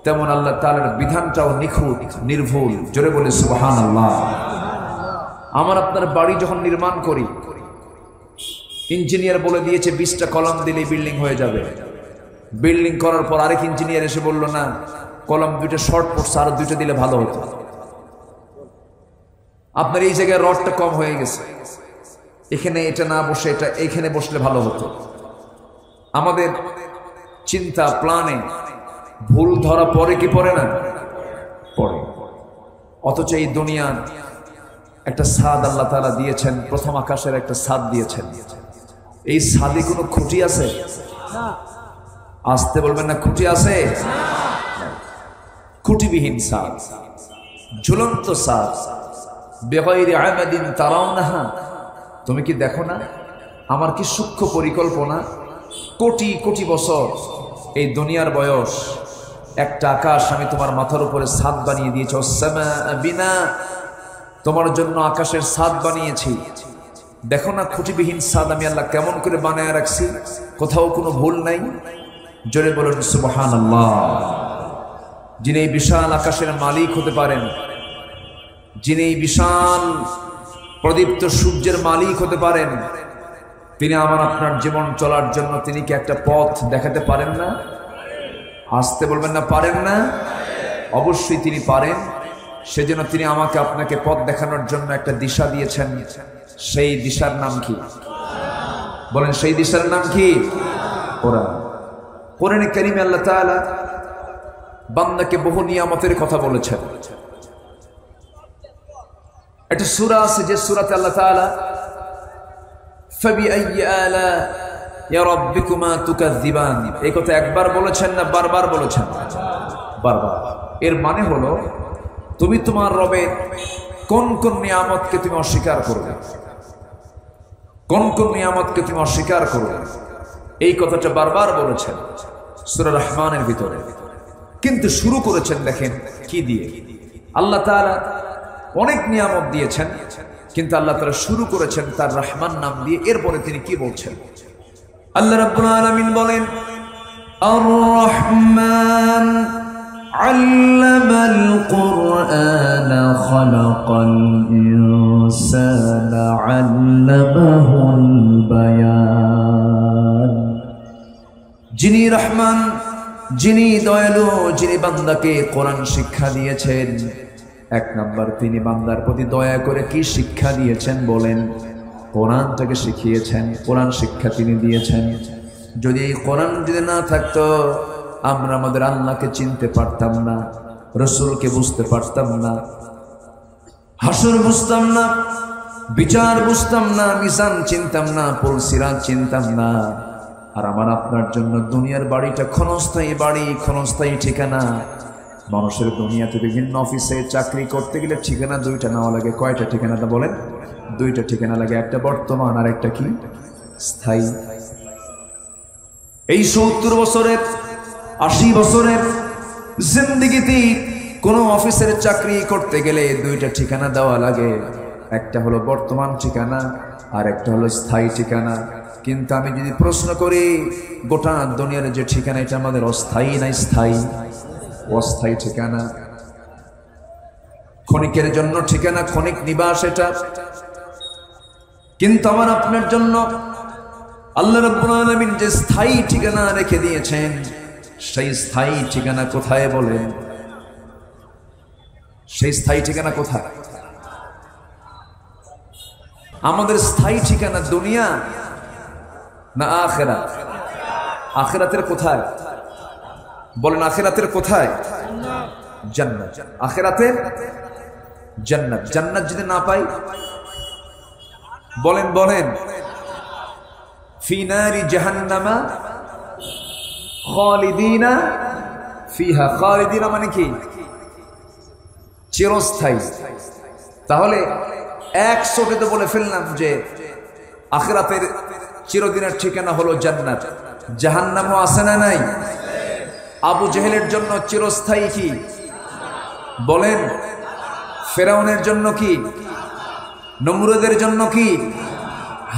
তেমন আল্লাহ তাআলার বিধানটাও নিখুঁত, নির্ভুল। জোরে বলে সুবহানাল্লাহ। আমার আপনার বাড়ি যখন নির্মাণ করি, ইঞ্জিনিয়ার বলে দিয়েছে 20টা কলাম দিলেই বিল্ডিং হয়ে যাবে। বিল্ডিং করার পর আরেক ইঞ্জিনিয়ার এসে বলল, না, কলাম 2টা শর্ট পড়ছে, আরো 2টা দিলে ভালো হতো। আপনার এই জায়গায় রডটা কম হয়ে গেছে, এখানে এটা না বসে এটা এখানে বসলে ভালো হতো। আমাদের চিন্তা প্ল্যানে ভুল ধরা পড়ে কি পড়ে না? পড়ে। অথচ এই দুনিয়ার একটা ছাদ আল্লাহ তাআলা দিয়েছেন, প্রথম আকাশের একটা ছাদ দিয়েছেন। এই ছাদে কোনো খুঁটি আছে? আসতে বলবেন না, খুঁটি আছে? খুঁটিবিহীন ছাদ, ঝুলন্ত ছাদ, বেগাইরি আমাদিন তারাউনাহা। তুমি কি দেখো না আমার কি সূক্ষ্ম পরিকল্পনা? কোটি কোটি বছর এই দুনিয়ার বয়স, একটা আকাশ আমি তোমার মাথার উপরে ছাদ বানিয়ে দিয়েছি। ওয়াসসামা বিনা, তোমার জন্য আকাশের ছাদ বানিয়েছি। দেখো না খুঁটিবিহীন ছাদ আমি আল্লাহ কেমন করে বানায় রাখছি, কোথাও কোনো ভুল নাই। জোরে বলুন সুবহানাল্লাহ। যিনি এই বিশাল আকাশের মালিক হতে পারেন, যিনি এই বিশাল প্রদীপ্ত সূর্যের মালিক হতে পারেন, তিনি আমার আপনার জীবন চলার জন্য তিনি কি একটা পথ দেখাতে পারেন না? আসতে বলবেন না, পারেন না? অবশ্যই তিনি পারেন। সেজন্য তিনি আমাকে আপনাকে পথ দেখানোর জন্য একটা দিশা দিয়েছেন। সেই দিশার নাম কি? বলেন, সেই দিশার নাম কি? কোরআন। কোরআনে কারীমে আল্লাহ তাআলা বান্দাকে বহু নিয়ামতের কথা বলেছেন। একটা সূরা আছে যে সূরাতে আল্লাহ তাআলা ফাবিআইয়ি আলাইহি রাব্বিকুমা তুকাযযিবান, এই কথা একবার বলেছেন না বারবার বলেছেন? বারবার। এর মানে হলো তুমি তোমার রবের কোন কোন নিয়ামতকে তুমি অস্বীকার করবে, কোন কোন নিয়ামতকে তুমি অস্বীকার করবে, এই কথাটা বারবার বলেছেন সূরা রহমানের ভিতরে। কিন্তু শুরু করেছেন দেখেন কি দিয়ে? আল্লাহ তাআলা অনেক নিয়ামত দিয়েছেন, কিন্তু আল্লাহ তাআলা শুরু করেছেন তার রহমান নাম দিয়ে। এরপরে তিনি কি বলছেন? আল্লাহ রাব্বুল আলামিন বলেন, আর রহমান আল্লামাল কুরআন খালাকাল ইনসানা আল্লামাহুল বায়ান। যিনি রহমান, যিনি দয়ালু, যিনি বান্দাকে কোরআন শিক্ষা দিয়েছেন। এক নাম্বার, তিনি বান্দার প্রতি দয়া করে কি শিক্ষা দিয়েছেন বলেন? কোরআনটাকে শিখিয়েছেন, কোরআন শিক্ষা তিনি দিয়েছেন। যদি এই কোরআন যদি না থাকতো আমরা আমাদের আল্লাহকে চিনতে পারতাম না, রাসূলকে বুঝতে পারতাম না, হাসর বুঝতাম না, বিচার বুঝতাম না, মিজান চিনতাম না, পুলসিরাত চিনতাম না। আর আমার আপনার জন্য দুনিয়ার বাড়িটা ক্ষণস্থায়ী বাড়ি, ক্ষণস্থায়ী ঠিকানা। মানুষের দুনিয়াতে বিভিন্ন অফিসে চাকরি করতে গেলে ঠিকানা দুইটা নেওয়া লাগে। কয়টা ঠিকানাটা বলেন? দুইটা ঠিকানা লাগে, একটা বর্তমান আর একটা কি স্থায়ী। এই 70 বছরের 80 বছরের জিন্দেগিতে কোনো অফিসের চাকরি করতে গেলে দুইটা ঠিকানা দেওয়া লাগে, একটা হলো বর্তমান ঠিকানা আর একটা হলো স্থায়ী ঠিকানা। কিন্তু আমি যদি প্রশ্ন করি গোটা দুনিয়ার যে ঠিকানা এটা আমাদের অস্থায়ী না স্থায়ী? অস্থায়ী ঠিকানা, ক্ষণিকের জন্য ঠিকানা, ক্ষণিক নিবাস এটা। কিন্তু আমার আপনার জন্য আল্লাহ রাব্বুল আলামিন যে স্থায়ী ঠিকানা রেখে দিয়েছেন, সেই স্থায়ী ঠিকানা কোথায় বলেন? সেই স্থায়ী ঠিকানা কোথায়? আমাদের স্থায়ী ঠিকানা দুনিয়া না আখিরাত? আখিরাতের কোথায় বলেন? আখিরাতের কোথায়? জান্নাত। আখিরাতের জান্নাত। জান্নাত যদি না পাই বলেন বলেন, ফি নারি জাহান্নামা খালিদিনা ফিহা। খালিদিনা মানে কি? চিরস্থায়ী। তাহলে এক শোটেতে বলে ফেললাম যে আখিরাতের চিরদিনের ঠিকানা হলো জান্নাত। জাহান্নামও আছে না নাই? আবু জেহেলের জন্য চিরস্থায়ী কি বলেন? ফেরাউনের জন্য কি? নমরুদের জন্য কি?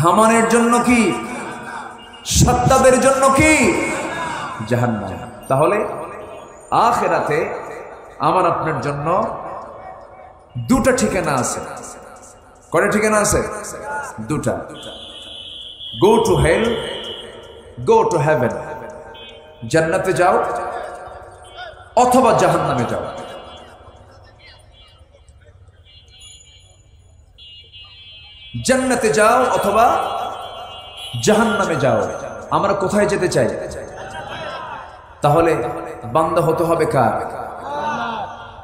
হামানের জন্য কি? সাদ্দাদের জন্য কি? জাহান্নাম। তাহলে আখিরাতে আমার আপনার জন্য দুটা ঠিকানা আছে। কয়টা ঠিকানা আছে? দুটা। Go to hell, go to heaven. জান্নাতে যাও অথবা জাহান্নামে যাও। জান্নাতে যাও অথবা জাহান্নামে যাও। আমরা কোথায় যেতে চাই? তাহলে বান্দা হতে হবে কার?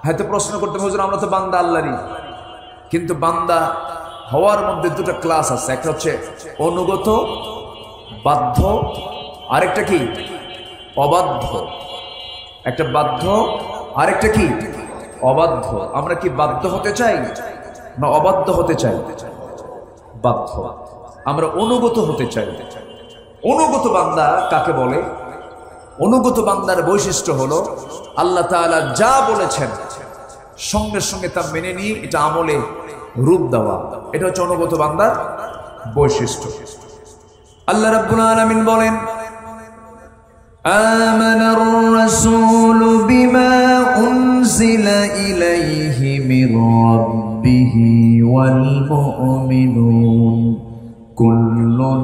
হয়তো প্রশ্ন করতে হুজুর আমরা তো বান্দা আল্লাহরই, কিন্তু বান্দা হওয়ার মধ্যে দুটো ক্লাস আছে। একটা হচ্ছে অনুগত বাধ্য, আরেকটা কি অবাধ্য। একটা বাধ্য, আরেকটা কি অবাধ্য। আমরা কি বাধ্য হতে চাই না অবাধ্য হতে চাই? বাধ্য। আমরা অনুগত হতে চাই। অনুগত বান্দা কাকে বলে? অনুগত বান্দার বৈশিষ্ট্য হলো আল্লাহ তাআলা যা বলেছেন সঙ্গে সঙ্গে তা মেনে নিয়ে এটা আমলে রূপ দেওয়া, এটা হচ্ছে অনুগত বান্দার বৈশিষ্ট্য। আল্লাহ রাব্বুল আলামিন বলেন, আমানার রাসূলু বিমা উনজিলা ইলাইহি মির রাব্বিহি ওয়াল মুমিনুন কুল্লুন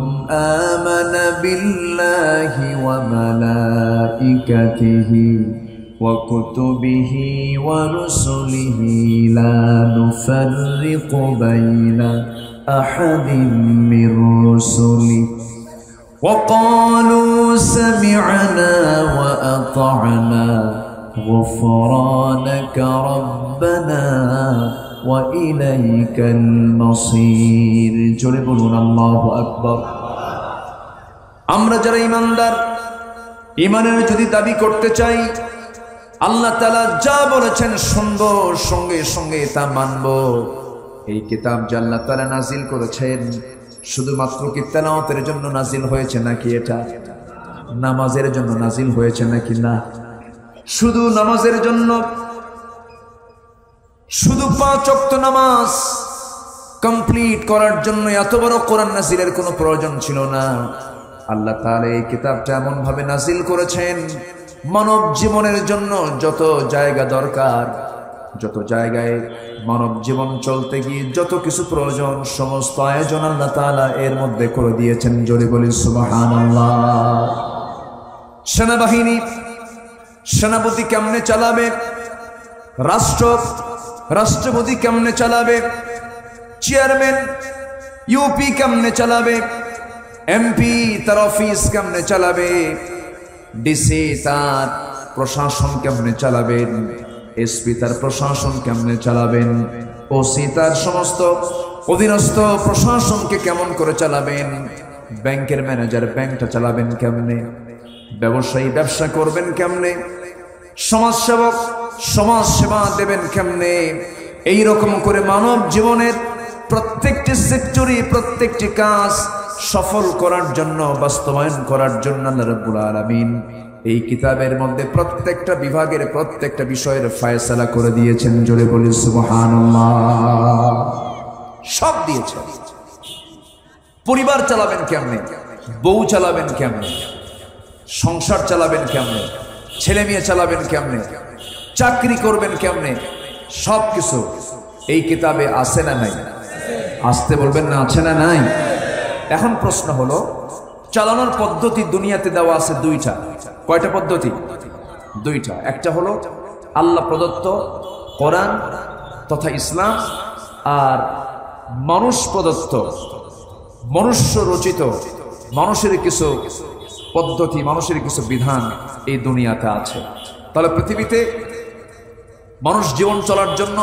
আমানা বিল্লাহি ওয়া মালাইকাতিহি ওয়া কুতুবিহি ওয়া রুসুলিহি লা নুফাররিকু বাইনা আহাদিন মির রুসুলিহি وقالوا سمعنا وأطعنا غفرانك ربنا وإليك المصير। জোরে বলুন আল্লাহু আকবার। আমরা যারা ঈমানদার, ঈমানের যদি দাবি করতে চাই, আল্লাহ তাআলা যা বলেছেন শুনবো, সঙ্গে সঙ্গে তা মানবো। এই কিতাব যা আল্লাহ তাআলা নাজিল করেছেন শুধুমাত্র কি তেলাওয়াতের জন্য নাজিল হয়েছে নাকি এটা নামাজের জন্য নাজিল হয়েছে নাকি না? শুধু নামাজের জন্য, শুধু 5 ওয়াক্ত নামাজ কমপ্লিট করার জন্য এত বড় কোরআন নাজিলের কোনো প্রয়োজন ছিল না। আল্লাহ তাআলা এই কিতাবটা এমন ভাবে নাজিল করেছেন মানব জীবনের জন্য যত জায়গা দরকার, যত জায়গায় মানব জীবন চলতে গিয়ে যত কিছু প্রয়োজন সমস্ত আয়োজন আল্লাহ তাআলা এর মধ্যে করে দিয়েছেন। জোরে বলি সুবহানাল্লাহ। সেনাবাহিনী, সেনাপতি কেমনে চালাবে, রাষ্ট্রপতি কেমনে চালাবে, চেয়ারম্যান ইউপি কেমনে চালাবে, এমপি তার অফিস কেমনে চালাবে, ডিসি তার প্রশাসন কেমনে চালাবেন, এসপি তার প্রশাসন কেমনে চালাবেন, ওসি তার সমস্ত অধীনস্থ প্রশাসনকে কেমন করে চালাবেন, ব্যাংকের ম্যানেজার ব্যাংকটা চালাবেন কেমনে, ব্যবসায়ী ব্যবসা করবেন কেমনে, সমাজসেবক সমাজ সেবা দেবেন কেমনে। এই রকম করে মানব জীবনের প্রত্যেকটি সেক্টরে প্রত্যেকটি কাজ সফল করার জন্য, বাস্তবায়ন করার জন্য আল্লাহ রাব্বুল আলামিন এই কিতাবের মধ্যে প্রত্যেকটা বিভাগের প্রত্যেকটা বিষয়ের ফয়সালা করে দিয়েছেন। জোরে বলি সুবহানাল্লাহ। সব দিয়েছেন। পরিবার চালাবেন কেমনে, বউ চালাবেন কেমনে, সংসার চালাবেন কেমনে, ছেলে মেয়ে চালাবেন কেমনে, চাকরি করবেন কেমনে, সব কিছু এই কিতাবে আছে না নাই? আসতে বলবেন না আছে না নাই? এখন প্রশ্ন হলো, চালানোর পদ্ধতি দুনিয়াতে দেওয়া আছে 2টা। কয়টা পদ্ধতি? 2টা। একটা হলো আল্লাহ প্রদত্ত কোরআন তথা ইসলাম, আর মানুষ প্রদত্ত মনুষ্য রচিত মানুষের কিছু পদ্ধতি, মানুষের কিছু বিধান এই দুনিয়াতে আছে। তাহলে পৃথিবীতে মানুষ জীবন চলার জন্য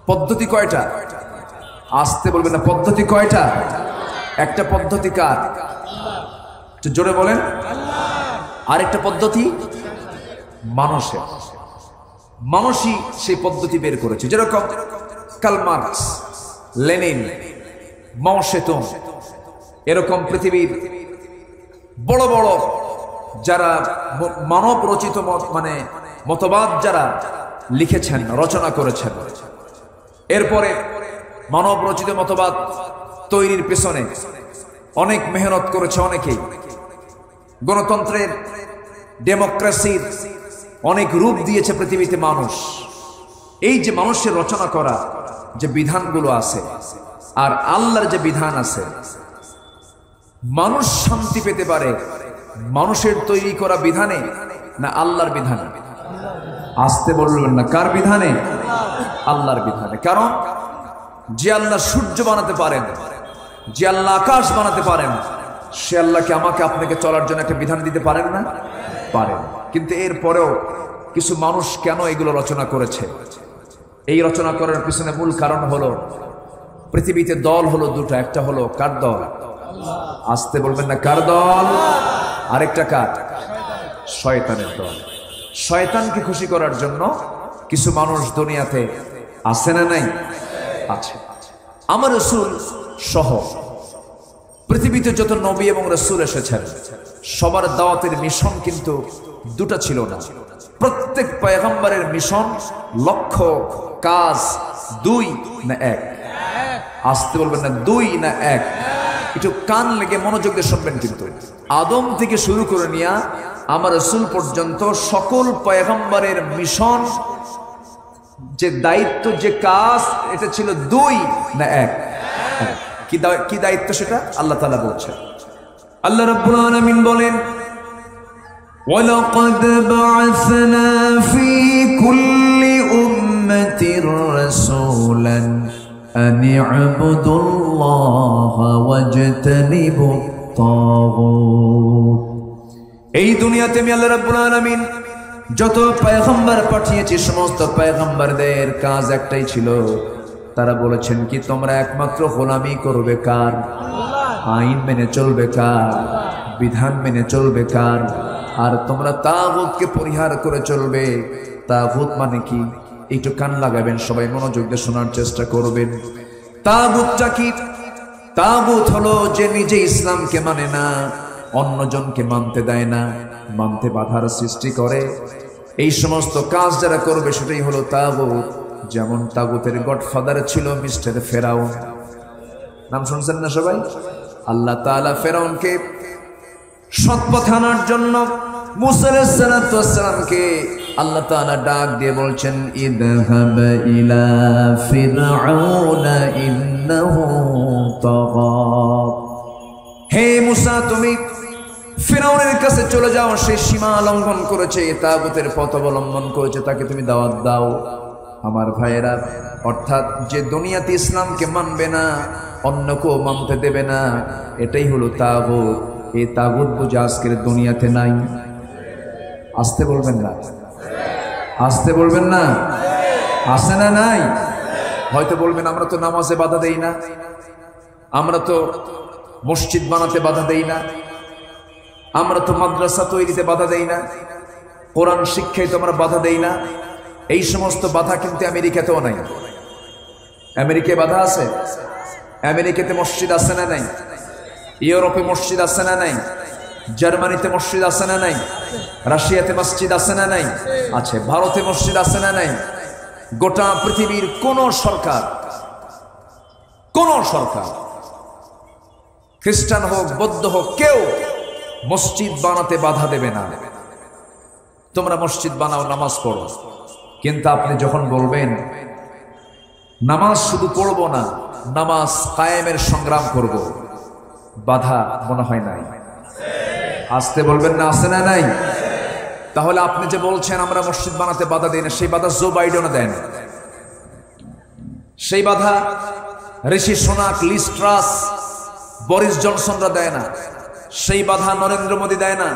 পদ্ধতি কয়টা? আসতে বলবেন না, পদ্ধতি কয়টা? একটা পদ্ধতি কার? জোরে বলেন। আরেকটা পদ্ধতি মানুষের। মানুষই সেই পদ্ধতি বের করেছে। যেরকম কার্ল মার্কস, লেনিন, মাও সেতুং, এরকম পৃথিবীর বড় বড় যারা মানব রচিত মানে মতবাদ যারা লিখেছেন, রচনা করেছেন, এরপরে মানব রচিত মতবাদ তৈরির পেছনে অনেক মেহনত করেছে অনেকেই। গণতন্ত্রের, ডেমোক্রেসির অনেক রূপ দিয়েছে পৃথিবীতে মানুষ। এই যে মানুষের রচনা করা যে বিধানগুলো আছে আর আল্লাহর যে বিধান আছে, মানুষ শান্তি পেতে পারে মানুষের তৈরি করা বিধানে না আল্লাহর বিধানে? আসতে বলবেন না, কার বিধানে? আল্লাহর বিধানে। কারণ যে আল্লাহ সূর্য বানাতে পারেন, যে আল্লাহ আকাশ বানাতে পারেন, সে আল্লাহকে আমাকে আপনাকে চলার জন্য একটা বিধান দিতে পারেন না? পারেন। কিন্তু এরপরেও কিছু মানুষ কেন এগুলো রচনা করেছে? এই রচনা করার পিছনে মূল কারণ হলো পৃথিবীতে দল হলো 2টা। একটা হলো কার দল? আসতে বলবেন না, কার দল? আরেকটা কার? শয়তানের দল। শয়তানকে খুশি করার জন্য কিছু মানুষ দুনিয়াতে আছে না নাই? আছে। আমার রাসূল সহ পৃথিবীতে যত নবী এবং রাসূল এসেছেন সবার দাওয়াতের মিশন কিন্তু দুটা ছিল না। প্রত্যেক পয়গম্বরের মিশন, লক্ষ্য, কাজ দুই না এক? আসতে বলবেন না, দুই না এক? একটু কান লেগে মনোযোগ দিয়ে শুনবেন। কিন্তু আদম থেকে শুরু করে নিয়ে আমার রাসূল পর্যন্ত সকল পয়গম্বরের মিশন, যে দায়িত্ব, যে কাজ, এটা ছিল দুই না এক? কি দায়িত্ব সেটা আল্লাহ তাআলা বলছেন। আল্লাহ রাব্বুল আলামিন বলেন, ওয়ালাকাদ বা'আসনা ফি কুল্লি উম্মাতির রাসূলান আন ই'বুদুল্লাহা ওয়াজতানিবুত তাগুত। এই দুনিয়াতে আমি আল্লাহ রাব্বুল আলামিন যত পয়গম্বর পাঠিয়েছি, সমস্ত পয়গম্বরদের কাজ একটাই ছিল। তারা বলেছেন কি, তোমরা একমাত্র গোলামি করবে কার? আইন মেনে চলবে কার? বিধান মেনে চলবে কার? আর তোমরা তাগুতকে পরিহার করে চলবে। তাগুত মানে কি? একটু কান লাগাবেন, সবাই মনোযোগ দিয়ে শোনার চেষ্টা করবেন। তাগুতটা কি? তাগুত হলো যে নিজে ইসলামকে মানে না, অন্যজনকে মানতে দেয় না, মানতে বাধার সৃষ্টি করে। এই সমস্ত কাজ যারা করবে সেটাই হলো তাগুত। যেমন তাগুতের গডফাদার ছিল মিস্টার ফেরাউন। নাম শুনছেন না সবাই? আল্লাহ তাআলা ফেরাউনকে সৎপথে আনার জন্য মুসা আলাইহিস সালামকে আল্লাহ তাআলা ডাক দিয়ে বলছেন, ইযহাব ইলা ফিরআউনা ইন্নাহু তাগা। হে মুসা, তুমি ফিরআউনের কাছে চলে যাও, সে সীমা লঙ্ঘন করেছে, তাগুতের পথ অবলম্বন করেছে, তাকে তুমি দাওয়াত দাও। আমার ভাইয়েরা, অর্থাৎ যে দুনিয়াতে ইসলামকে মানবে না, অন্যকেও মানতে দেবে না, এটাই হলো তাগুত। এই তাগুত বুঝে আজকের দুনিয়াতে নাই। আসতে বলবেন না, আসতে বলবেন না, আছে না নাই? হয়তো বলবেন, আমরা তো নামাজে বাধা দেই না, আমরা তো মসজিদ বানাতে বাধা দেই না, আমরা তো মাদ্রাসা তৈরিতে বাধা দেই না, কোরআন শিক্ষায় তো আমরা বাধা দেই না। এই সমস্ত বাধা কিন্তু আমেরিকাতেও নাই। আমেরিকায় বাধা আছে? আমেরিকাতে মসজিদ আছে না নাই? ইউরোপে মসজিদ আছে না নাই? জার্মানিতে মসজিদ আছে না নাই? রাশিয়াতে মসজিদ আছে না নাই? আছে। ভারতে মসজিদ আছে না নাই? গোটা পৃথিবীর কোন সরকার খ্রিস্টান হোক, বৌদ্ধ হোক, কেউ মসজিদ বানাতে বাধা দেবে না। তোমরা মসজিদ বানাও, নামাজ পড়ো। কিন্তু আপনি যখন বলবেন নামাজ শুধু পড়বো না, নামাজ কায়েমের সংগ্রাম করব, বাধা মনে হয় নাই? আসতে বলবেন না, আছে না নাই? তাহলে আপনি যে বলছেন আমরা মসজিদ বানাতে বাধা দেই না, সেই বাধা জো বাইডেনও দেন, সেই বাধা ঋষি সোনাক, লিজ ট্রাস, বরিস জনসনরা দেয় না, সেই বাধা নরেন্দ্র মোদী দেয় না,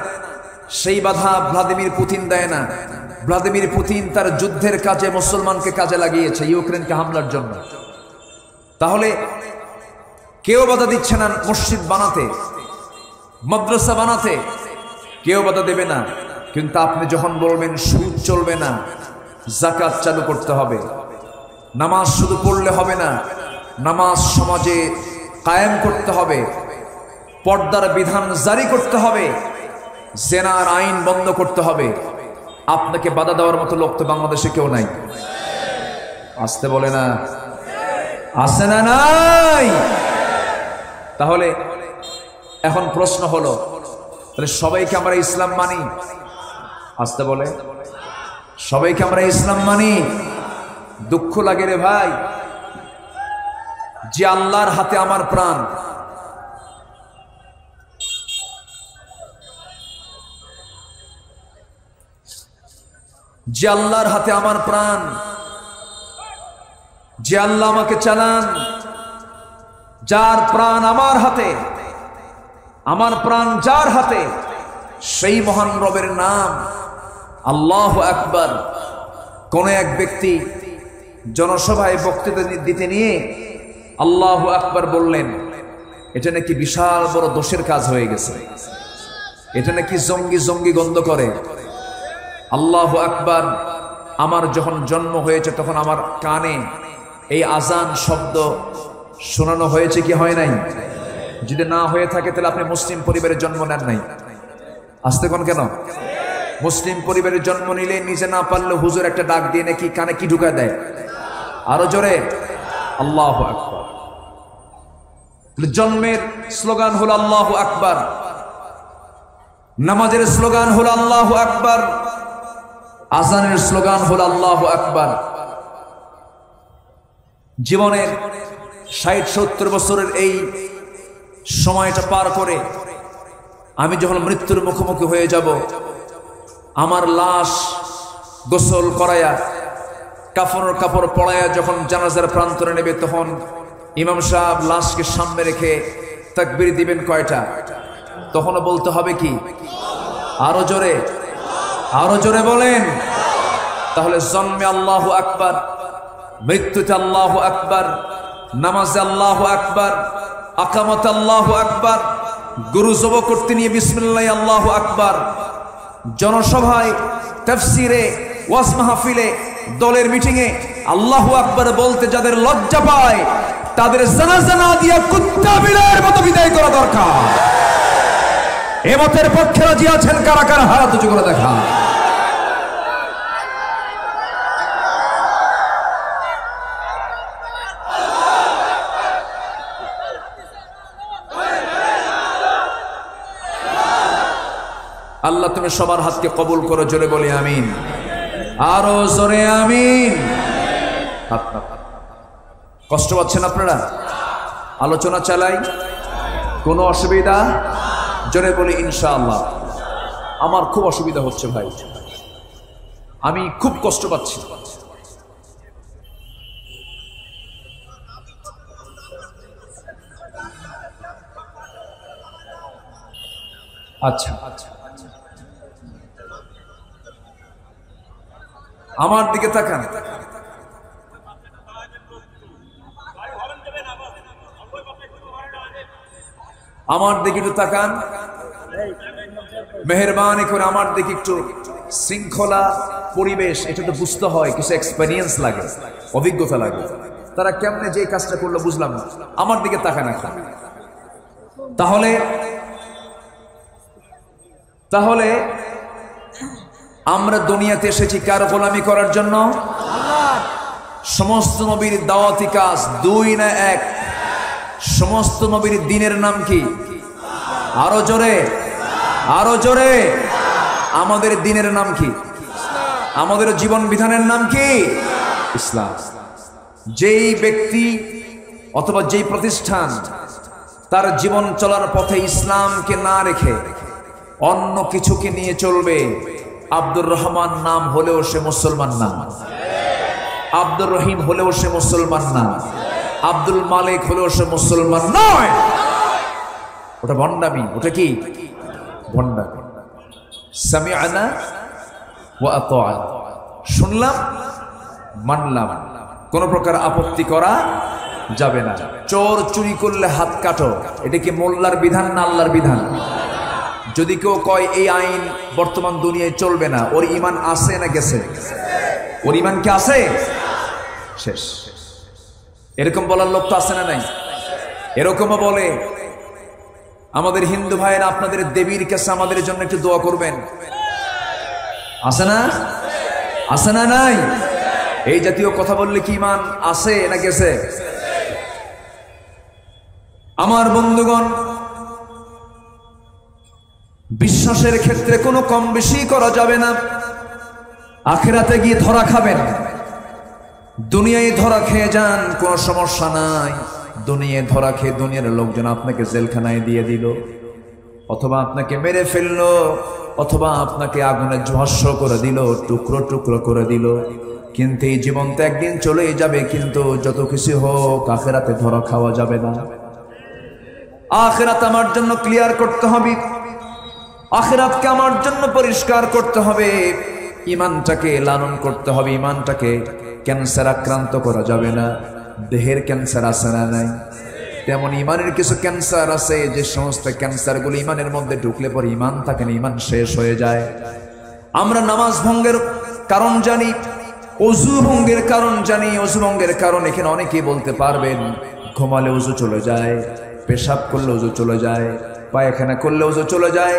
সেই বাধা ভ্লাদিমির পুতিন দেয় না। ভ্লাদিমির পুতিন তার যুদ্ধের কাজে মুসলমানকে কাজে লাগিয়েছে, ইউক্রেনকে হামলার জন্য। তাহলে কেউ বাধা দিচ্ছে না মসজিদ বানাতে, মাদ্রাসা বানাতে, কেউ বাধা দেবে না। কিন্তু আপনি যখন বলবেন সুদ চলবে না, যাকাত চালু করতে হবে, নামাজ শুধু পড়লে হবে না, নামাজ সমাজে কায়েম করতে হবে, পর্দার বিধান জারি করতে হবে, জেনার আইন বন্ধ করতে হবে, আপনাকে বাধা দেওয়ার মতো লোক তো বাংলাদেশে কেউ নাই। আসতে বলে না, আছে না নাই? তাহলে এখন প্রশ্ন হলো, তাহলে সবাইকে আমরা ইসলাম মানি? আসতে বলে, সবাইকে আমরা ইসলাম মানি? দুঃখ লাগে রে ভাই, যে আল্লাহর হাতে আমার প্রাণ, যে আল্লাহর হাতে আমার প্রাণ, যে আল্লাহ আমাকে চালান, যার প্রাণ আমার হাতে, আমার প্রাণ যার হাতে, সেই মহান রবের নাম আল্লাহু আকবার। কোন এক ব্যক্তি জনসভায় বক্তৃতা দিতে নিয়ে আল্লাহু আকবার বললেন, এটা নাকি বিশাল বড় দোষের কাজ হয়ে গেছে, এটা নাকি জঙ্গি জঙ্গি গন্ধ করে। আল্লাহু আকবার। আমার যখন জন্ম হয়েছে তখন আমার কানে এই আজান শব্দ শোনানো হয়েছে কি হয় নাই? যদি না হয়ে থাকে তাহলে আপনি মুসলিম পরিবারে জন্ম নেন নাই। আসতে কোন কেন? মুসলিম পরিবারে জন্ম নিলে নিজে না পারলে হুজুর একটা ডাক দিয়ে নাকি কানে কি ঢুকায় দেয়? আরো জোরে আল্লাহু আকবার। জন্মের স্লোগান হলো আল্লাহু আকবার, নামাজের স্লোগান হলো আল্লাহু আকবার, আজানের স্লোগান হলো আল্লাহু আকবার। জীবনের ৬০-৭০ বছরের এই সময়টা পার করে আমি যখন মৃত্যুর মুখোমুখি হয়ে যাব, আমার লাশ গোসল করায়া কাফনের কাপড় পরায়া যখন জানাজার প্রান্তরে নেবে, তখন ইমাম সাহেব লাশকে সামনে রেখে তাকবীর দিবেন কয়টা? তখনও বলতে হবে কি? আরো জোরে, আরো জোরে বলেন। তাহলে জন্মে আল্লাহু আকবার, মৃত্যুতে আল্লাহু আকবার, নামাজে আল্লাহু আকবার, আকামতে আল্লাহু আকবার, গুরু জব করতে নিয়ে বিসমিল্লাহ আল্লাহু আকবার, জনসভায়, তাফসিরে, ওয়াজ মাহফিলে, দলের মিটিংয়ে আল্লাহু আকবার বলতে যাদের লজ্জা পায় তাদের জানাজা না দিয়া কুত্তা বিড়ালের মতো বিদায় করা দরকার। এ মতের পক্ষে রাজি আছেন কারা কারা? হাত উঁচু করে দেখা। আল্লাহ তুমি সবার হাতকে কবুল করো, জোরে বলি আমিন। আরো জোরে আমিন। কষ্ট পাচ্ছেন আপনারা? আলোচনা চালাই, কোনো অসুবিধা? জোরে বলি ইনশাআল্লাহ। আমার খুব অসুবিধা হচ্ছে ভাই, আমি খুব কষ্ট পাচ্ছি। আচ্ছা, আমার দিকে তাকান। আমার দিকে একটু তাকান, মেহেরবানি করে আমার দিকে একটু। শৃঙ্খলা পরিবেশ, এটা তো বুঝতে হয়, কিছু এক্সপেরিয়েন্স লাগে, অভিজ্ঞতা লাগে। তারা কেমনে যে কাজটা করলো বুঝলাম না। আমার দিকে তাকান এখন। তাহলে তাহলে আমরা দুনিয়াতে এসেছি কার গোলামি করার জন্য? সমস্ত নবীর দাওয়াতি কাজ দুই না এক? সমস্ত নবীর দিনের নাম কি? আরো জোরে, আরো জোরে। আমাদের দিনের নাম কি? আমাদের জীবন বিধানের নাম কি? ইসলাম। যেই ব্যক্তি অথবা যেই প্রতিষ্ঠান তার জীবন চলার পথে ইসলামকে না রেখে অন্য কিছুকে নিয়ে চলবে, আব্দুর রহমান নাম হলেও সে মুসলমান না, আব্দুর রহিম হলেও সে মুসলমান না, আব্দুল মালিক হলেও সে মুসলমান নয়। ওটা ভণ্ডামি। ওটা কি? ভণ্ডামি। সামিআনা ওয়া আতা'না, শুনলাম মানলাম, কোন প্রকার আপত্তি করা যাবে না। চোর চুরি করলে হাত কাটো, এটা কি মোল্লার বিধান না আল্লাহর বিধান? যদি কেউ কয় এই আইন বর্তমান দুনিয়ায় চলবে না, ওর ঈমান আছে না গেছে? ওর ঈমান কি আছে? শেষ। এরকম বলার লোক তো আছে না নাই? এরকমও বলে আমাদের হিন্দু ভাইয়েরা, আপনাদের দেবীর কাছে আমাদের জন্য একটু দোয়া করবেন। আছে না? আছে না নাই? এই জাতীয় কথা বললে কি ঈমান আছে না গেছে? আমার বন্ধুগণ, বিশ্বাসের ক্ষেত্রে কোনো কম বেশি করা যাবে না। আখিরাতে গিয়ে ধরা খাবেন, দুনিয়ায় ধরা খেয়ে যান, কোনো সমস্যা নাই। দুনিয়ায় ধরা খেয়ে দুনিয়ার লোকজন আপনাকে জেলখানায় দিয়ে দিল, অথবা আপনাকে মেরে ফেললো, অথবা আপনাকে আগুনে ঝলস করে দিল, টুকরো টুকরো করে দিল। কিন্তু এই জীবন তো একদিন চলেই যাবে, কিন্তু যত কিছু হোক আখিরাতে ধরা খাওয়া যাবে না। আখিরাত আমার জন্য ক্লিয়ার করতে হবে, আখিরাতকে আমার জন্য পরিষ্কার করতে হবে, ঈমানটাকে লালন করতে হবে। ঈমানটাকে ক্যান্সার আক্রান্ত করা যাবে না। দেহের ক্যান্সার আছে না নাই? তেমন ইমানের কিছু ক্যান্সার আছে, যে সমস্ত ক্যান্সারগুলো ইমানের মধ্যে ঢুকলে পরে ইমান থাকে না, ইমান শেষ হয়ে যায়। আমরা নামাজ ভঙ্গের কারণ জানি, ওযু ভঙ্গের কারণ জানি। ওযু ভঙ্গের কারণ এখানে অনেকেই বলতে পারবেন। ঘুমালে ওযু চলে যায়, পেশাব করলে ওযু চলে যায়, পায়খানা করলে ওযু চলে যায়,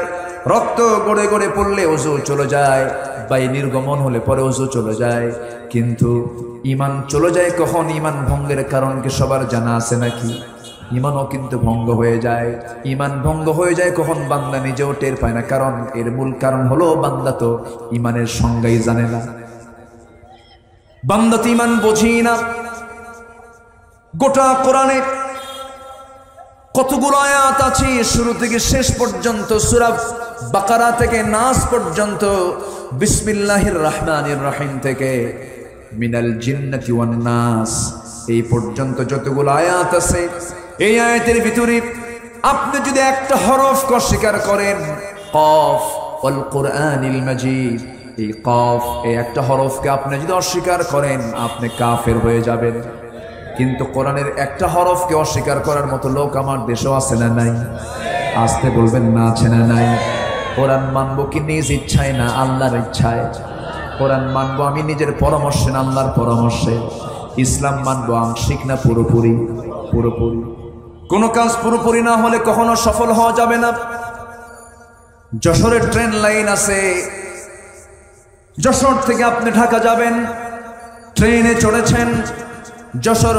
রক্ত গড়ে গড়ে পড়লে ওযু চলে যায়, বায়ু নির্গমন হলে পরে ওযু চলে যায়। কিন্তু ইমান চলে যায় কখন? ইমান ভঙ্গের কারণ কি সবার জানা আছে নাকি? ইমানও কিন্তু ভঙ্গ হয়ে যায়। ইমান ভঙ্গ হয়ে যায় কখন? বান্দা নিজেও টের পায় না। কারণ এর মূল কারণ হলো বান্দা তো ইমানের সংজ্ঞাই জানে না, বান্দা তো ইমান বোঝি না। গোটা কোরআনে কতগুলো আয়াত আছে শুরু থেকে শেষ পর্যন্ত, সূরা বাকারা থেকে নাস পর্যন্ত, বিসমিল্লাহির রহমানির রহিম থেকে মিনাল জিন্নাতি ওয়ান নাস এই পর্যন্ত যতগুলো আয়াত আছে, এই আয়াতের ভিতরে আপনি যদি একটা হরফকে অস্বীকার করেন, কফ ওয়াল কুরআনিল মাজিদ, এই কফ এই একটা হরফকে আপনি যদি অস্বীকার করেন আপনি কাফের হয়ে যাবেন। কিন্তু কোরআনের একটা হরফকে অস্বীকার করার মতো লোক আমার দেশেও আছে না নাই? আসতে বলবেন না, আছে না নাই? কোরআন মানবো কি নিজ ইচ্ছায় না আল্লাহর ইচ্ছায়? কোরআন মানবো আমি নিজের পরামর্শে না আল্লাহর পরামর্শে? ইসলাম মানবো আংশিক না পুরোপুরি? পুরোপুরি। কোনো কাজ পুরোপুরি না হলে কখনো সফল হওয়া যাবে না। যশোরের ট্রেন লাইন আছে, যশোর থেকে আপনি ঢাকা যাবেন, ট্রেনে চড়েছেন, যশোর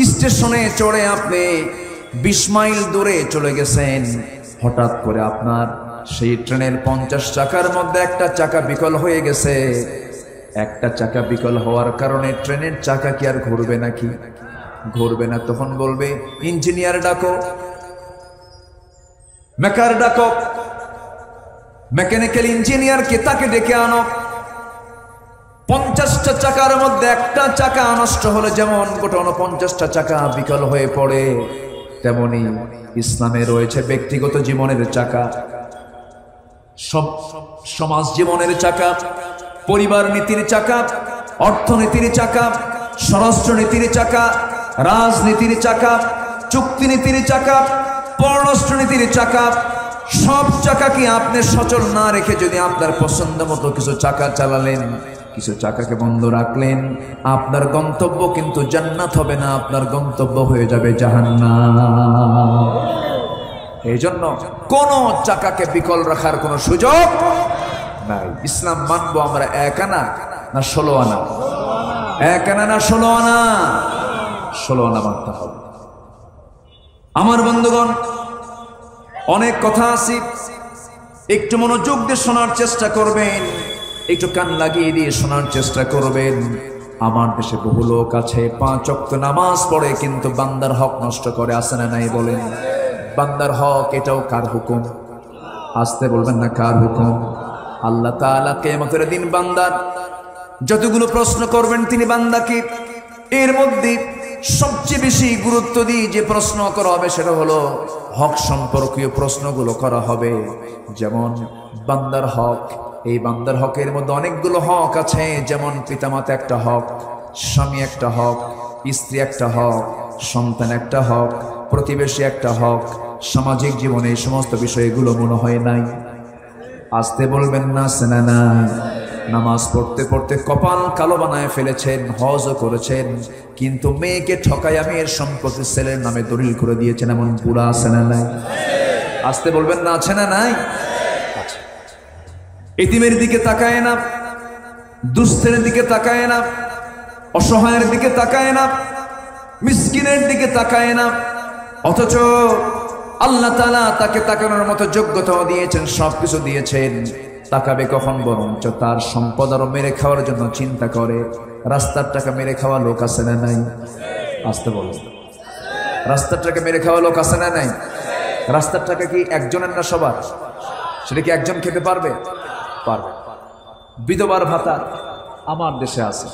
স্টেশনে চড়ে আপনি 20 মাইল দূরে চলে গেছেন। হঠাৎ করে আপনার সেই ট্রেনের 50 চাকার মধ্যে একটা চাকা বিকল হয়ে গেছে। একটা চাকা বিকল হওয়ার কারণে ট্রেনের চাকা কি আর ঘুরবে নাকি? ঘুরবে না। তখন বলবে ইঞ্জিনিয়ার ডাকো, মেকার ডাকো, মেকানিক্যাল ইঞ্জিনিয়ারকে তাকে ডেকে আনো। 50টা চাকার মধ্যে একটা চাকা নষ্ট হলে যেমন গোটা 49টা চাকা বিকল হয়ে পড়ে, তেমনি ইসলামে রয়েছে ব্যক্তিগত জীবনের চাকা, সমাজ জীবনের চাকা, পরিবার নীতির চাকা, অর্থনীতির চাকা, স্বরাষ্ট্রনীতির চাকা, রাজনীতির চাকা, চুক্তিনীতির চাকা, পররাষ্ট্রনীতির চাকা। সব চাকা কি আপনি সচল না রেখে যদি আপনার পছন্দ মতো কিছু চাকা চালালেন, কিছু চাকাকে বন্ধ রাখলেন, আপনার গন্তব্য কিন্তু জান্নাত হবে না, আপনার গন্তব্য হয়ে যাবে জাহান্নাম। এই জন্য কোন চাকাকে বিকল রাখার কোন সুযোগ নাই। ইসলাম মানবো আমরা 1 আনা না 16 আনা? 1 আনা না 16 আনা? 16 আনা মানতে হবে। আমার বন্ধুগণ, অনেক কথা আছে, একটু মনোযোগ দিয়ে শোনার চেষ্টা করবেন, একটু কান লাগিয়ে দিয়ে শোনার চেষ্টা করবেন। আমার দেশে বহু লোক আছে 5 ওয়াক্ত নামাজ পড়ে কিন্তু বান্দার হক নষ্ট করে, আছে না নাই বলেন? বান্দার হক এটাও কার হুকুম? আসতে বলবেন না, কার হুকুম? আল্লাহ তাআলা কিয়ামতের দিন বান্দার যতগুলো প্রশ্ন করবেন তিনি বান্দাকে, এর মধ্যে সবচেয়ে বেশি গুরুত্ব দিয়ে যে প্রশ্ন করা হবে সেটা হলো হক সম্পর্কীয় প্রশ্নগুলো করা হবে। যেমন বান্দার হক, এই বান্দার হকের মধ্যে অনেকগুলো হক আছে, যেমন পিতামাতা একটা হক, স্বামী একটা হক, স্ত্রী একটা হক, সন্তান একটা হক, প্রতিবেশী একটা হক, সামাজিক জীবনে এই সমস্ত বিষয়গুলো মনে হয় নাই? আসতে বলবেন না, সেনা না? নামাজ পড়তে পড়তে কপাল কালো বানায় ফেলেছেন, হজও করেছেন, কিন্তু মেয়েকে ঠকায় মেয়ের সম্পত্তি ছেলের নামে দলিল করে দিয়েছেন, এমন পুরা আছে না নাই? আসতে বলবেন না, আছে না নাই? এতিমের দিকে তাকায় না, দুস্থের দিকে তাকায় না, অসহায়ের দিকে তাকায় না, মিসকিনের দিকে তাকায় না, অথচ আল্লাহ তাআলা তাকে তাকানোর মতো যোগ্যতাও দিয়েছেন, সবকিছু দিয়েছেন। তাকাবে কখন? বরঞ্চ তার সম্পদ আরো মেরে খাওয়ার জন্য চিন্তা করে। রাস্তার টাকা মেরে খাওয়া লোক আছে না নাই? আসতে বলো, রাস্তার টাকা মেরে খাওয়া লোক আছে না নাই? রাস্তার টাকা কি একজনের না সবার? সেটা কি একজন খেতে পারবে? পারবে। বিধবার ভাতা আমার দেশে আছে,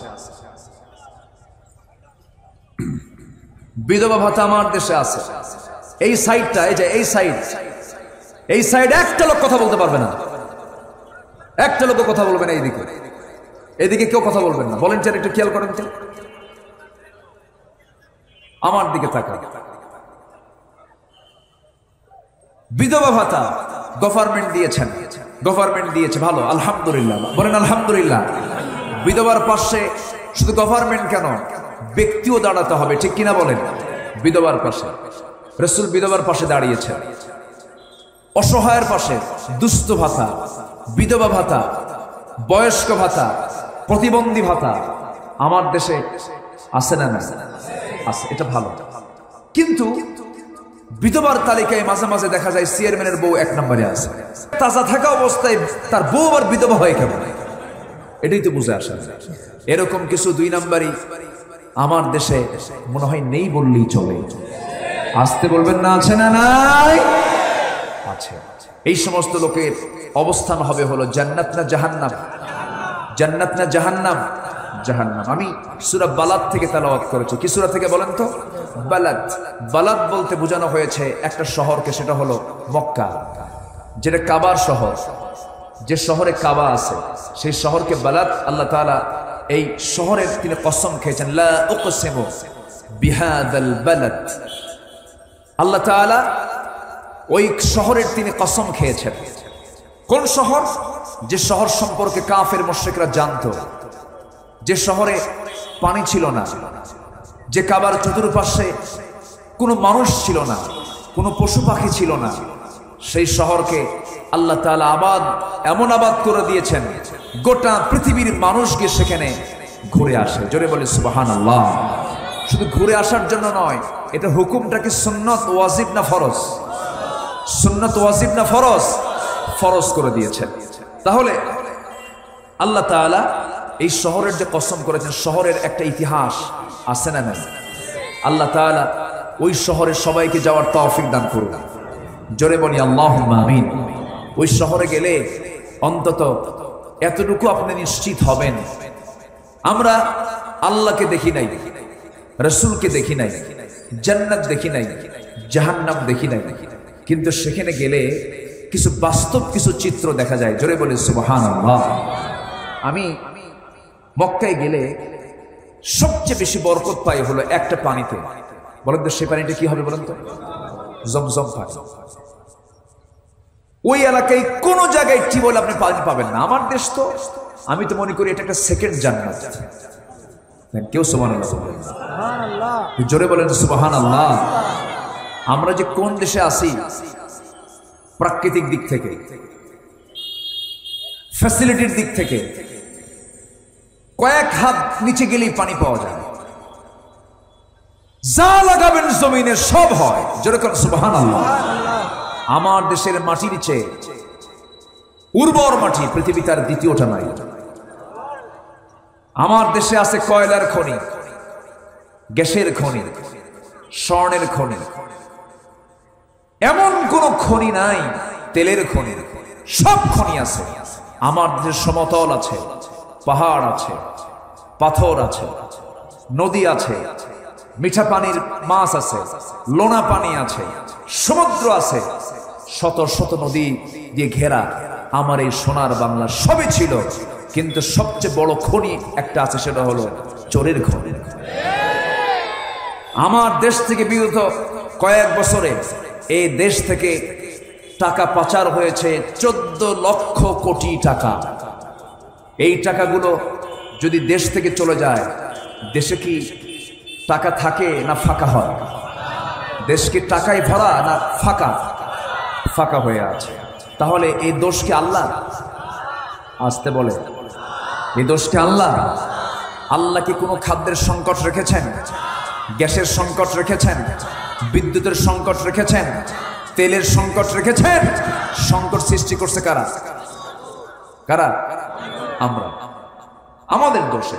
বিধবা ভাতা আমার দেশে আছে। এই সাইডটা, এই যে এই সাইড একটা লোক কথা বলতে পারবে না, একটা লোক কথা বলবে না। এইদিকে কেউ কথা বলবেন না। ভলেন্টিয়ার একটু খেয়াল করেন তো, আমার দিকে তাকান। বিধবা ভাতা গভর্নমেন্ট দিয়েছেন, গভর্নমেন্ট দিয়েছে, ভালো, আলহামদুলিল্লাহ, বলেন আলহামদুলিল্লাহ। বিধবার পাশে শুধু গভর্নমেন্ট কেন, ব্যক্তিও দাঁড়াতে হবে, ঠিক কিনা বলেন? বিধবার পাশে রাসূল বিধবার পাশে দাঁড়িয়েছেন, অসহায়ের পাশে। দুস্থ ভাতা, বিধবা ভাতা, বয়স্ক ভাতা, প্রতিবন্ধী ভাতা আমার দেশে আছে না? আছে, এটা ভালো। কিন্তু বিধবার তালিকায় মাঝে মাঝে দেখা যায় চেয়ারম্যানের বউ 1 নম্বরে আছে। তাজা থাকা অবস্থায় তার বউ আর বিধবা হয় কেমন? এটাই তো বুঝে আসে। এরকম কিছু 2 নম্বরই আমার দেশে মনে হয় নেই বললেই চলে। আসতে বলবেন না, আছে না? নাই, আছে। এই সমস্ত লোকের অবস্থান হবে হলো জান্নাত না জাহান্নাম? জান্নাত না জাহান্নাম? জাহান্নাম। আমি সূরা বালাদ থেকে তেলাওয়াত করেছি। কি সূরা থেকে বলেন তো? বালাদ। বালাদ বলতে বোঝানো হয়েছে একটা শহরকে, সেটা হলো মক্কা, যেটা কাবার শহর। যে শহরে কাবা আছে সেই শহরকে বালাদ। আল্লাহ তাআলা এই শহরের তিনি কসম খেয়েছেন, লা উকসিমু বিহাদাল বালাদ। আল্লাহ তাআলা ওই শহরের তিনি কসম খেয়েছেন। কোন শহর? যে শহর সম্পর্কে কাফের মুশরিকরা জানতো, যে শহরে পানি ছিল না, যে কাবার চতুর্পাশে কোনো মানুষ ছিল না, কোনো পশু পাখি ছিল না, সেই শহরকে আল্লাহ তাআলা এমন আবাদ করে দিয়েছেন, গোটা পৃথিবীর মানুষ গিয়ে সেখানে ঘুরে আসে। জোরে বলে সুবহানাল্লাহ। শুধু ঘুরে আসার জন্য নয়, এটা হুকুমটা কি সুন্নত ওয়াজিব না ফরজ? সুন্নত ওয়াজিব না ফরজ? ফরজ করে দিয়েছেন। তাহলে আল্লাহ তাআলা এই শহরের যে কসম করেছেন, শহরের একটা ইতিহাস আছে না নাই? আল্লাহ তাআলা ওই শহরে সবাইকে যাওয়ার তৌফিক দান করুন। জোরে বলি আল্লাহুম্মা আমিন। ওই শহরে গেলে অন্তত এতটুকু আপনি নিশ্চিত হবেন, আমরা আল্লাহকে দেখি নাই, রাসূলকে দেখি নাই, জান্নাত দেখি নাই, জাহান্নাম দেখি নাই, কিন্তু সেখানে গেলে কিছু বাস্তব কিছু চিত্র দেখা যায়। জোরে বলি সুবহানাল্লাহ। আমি মক্কায় গেলে সবচেয়ে বেশি বরকত পাই হলো একটা পানিতে। বলেন তো সেই পানিটা কি হবে বলেন তো? জমজম পানি। ওই এলাকায় কোন জায়গায় টিউবওয়েল আপনি পানি পাবেন না। আমার দেশ তো, আমি তো মনে করি এটা একটা সেকেন্ড জান্নাত। কেউ সুবহানাল্লাহ বলেন? সুবহানাল্লাহ। জোরে বলেন সুবহানাল্লাহ। আমরা যে কোন দেশে আছি, প্রাকৃতিক দিক থেকে, ফ্যাসিলিটির দিক থেকে কয়েক হাত নিচে গেলেই পানি পাওয়া যায়। যা লাগাবেন জমিনে সব হয়। জোরে বলেন সুবহানাল্লাহ। আমার দেশের মাটির চেয়ে উর্বর মাটি পৃথিবীতে আর দ্বিতীয়টা নাই। আমার দেশে আছে কয়লার খনি, গ্যাসের খনি, স্বর্ণের খনি, এমন কোন খনি নাই, তেলের খনি, সব খনি আছে। আমার দেশে সমতল আছে, পাহাড় আছে, পাথর আছে, নদী আছে, মিঠা পানির মাছ আছে, লোনা পানি আছে, সমুদ্র আছে, শত শত নদী দিয়ে ঘেরা আমার এই সোনার বাংলা সবই ছিল। কিন্তু সবচেয়ে বড় খনি একটা আছে, সেটা হলো চোরের খনি। আমার দেশ থেকে বিগত কয়েক বছরে এই দেশ থেকে টাকা পাচার হয়েছে 14 লক্ষ কোটি টাকা। এই টাকাগুলো যদি দেশ থেকে চলে যায়, দেশে কি টাকা থাকে না ফাঁকা হয়? দেশ কি টাকায় ভরা না ফাঁকা? ফাঁকা হয়ে আছে। তাহলে এই দোষ কি আল্লাহ? আসতে বলে, এই দোষ কি আল্লাহ? আল্লাহ কি কোনো খাদ্যের সংকট রেখেছেন? গ্যাসের সংকট রেখেছেন? বিদ্যুতের সংকট রেখেছেন? তেলের সংকট রেখেছেন? সংকট সৃষ্টি করছে কারা? কারা? আমরা। আমাদের দোষে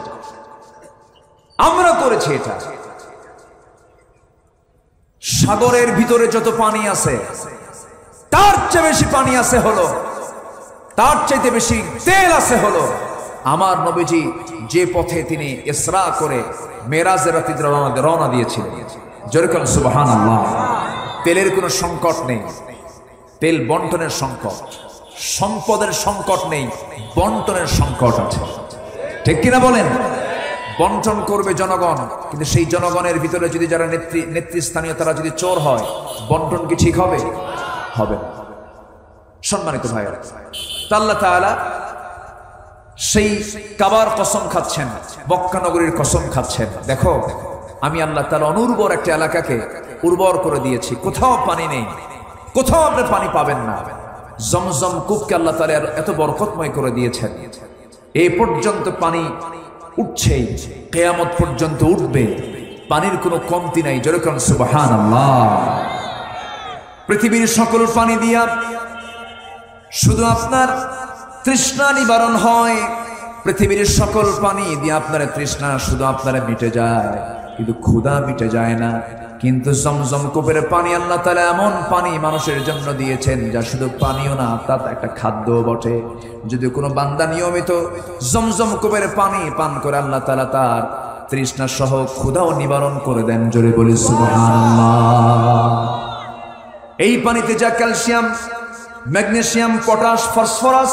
আমরা করেছি এটা। সাগরের ভিতরে যত পানি আছে তার চেয়ে বেশি পানি আছে হলো, তার চাইতে বেশি তেল আছে হলো আমার নবীজি যে পথে তিনি ইসরা করে মেরাজের রাতে রওনা দিয়েছিলেন। জোরে বলেন সুবহানাল্লাহ। তেলের কোনো সংকট নেই, তেল বন্টনের সংকট। সম্পদের সংকট নেই, বন্টনের সংকট আছে। ঠিক কিনা বলেন? বন্টন করবে জনগণ, কিন্তু সেই জনগণের ভিতরে যদি যারা নেতৃস্থানীয় তারা যদি চোর হয়, বন্টন কি ঠিক হবে? হবে না। সম্মানিত ভাইরা, আল্লাহ তাআলা সেই কাবার কসম খাচ্ছেন, মক্কা নগরীর কসম খাচ্ছেন, দেখো আমি আল্লাহ তাআলা অনুর্বর একটা এলাকাকে উর্বর করে দিয়েছি, কোথাও পানি নেই, কোথাও আপনি পানি পাবেন না। জমজম কূপকে আল্লাহ তাআলা এত বরকতময় করে দিয়েছেন, এই পর্যন্ত পানি উঠছেই, কিয়ামত পর্যন্ত উঠবে, পানির কোনো কমতি নাই। জোরে কোন সুবহানাল্লাহ। পৃথিবীর সকল পানি দিয়া শুধু আপনার তৃষ্ণা নিবারণ হয়, পৃথিবীর সকল পানি দিয়ে আপনার তৃষ্ণা শুধু আপনার মিটে যায়, কিন্তু ক্ষুধা মিটে যায় না। কিন্তু জমজম কূপের পানি আল্লাহ তাআলা এমন পানি মানুষের জন্য দিয়েছেন যা শুধু পানিও না, তা একটা খাদ্যও বটে। যদি কোনো বান্দা নিয়মিত জমজম কূপের পানি পান করে আল্লাহ তাআলা তার তৃষ্ণা সহ ক্ষুধাও নিবারণ করে দেন। জোরে বলি সুবহানাল্লাহ। এই পানিতে যা ক্যালসিয়াম, ম্যাগনেসিয়াম, পটাশ, ফসফরাস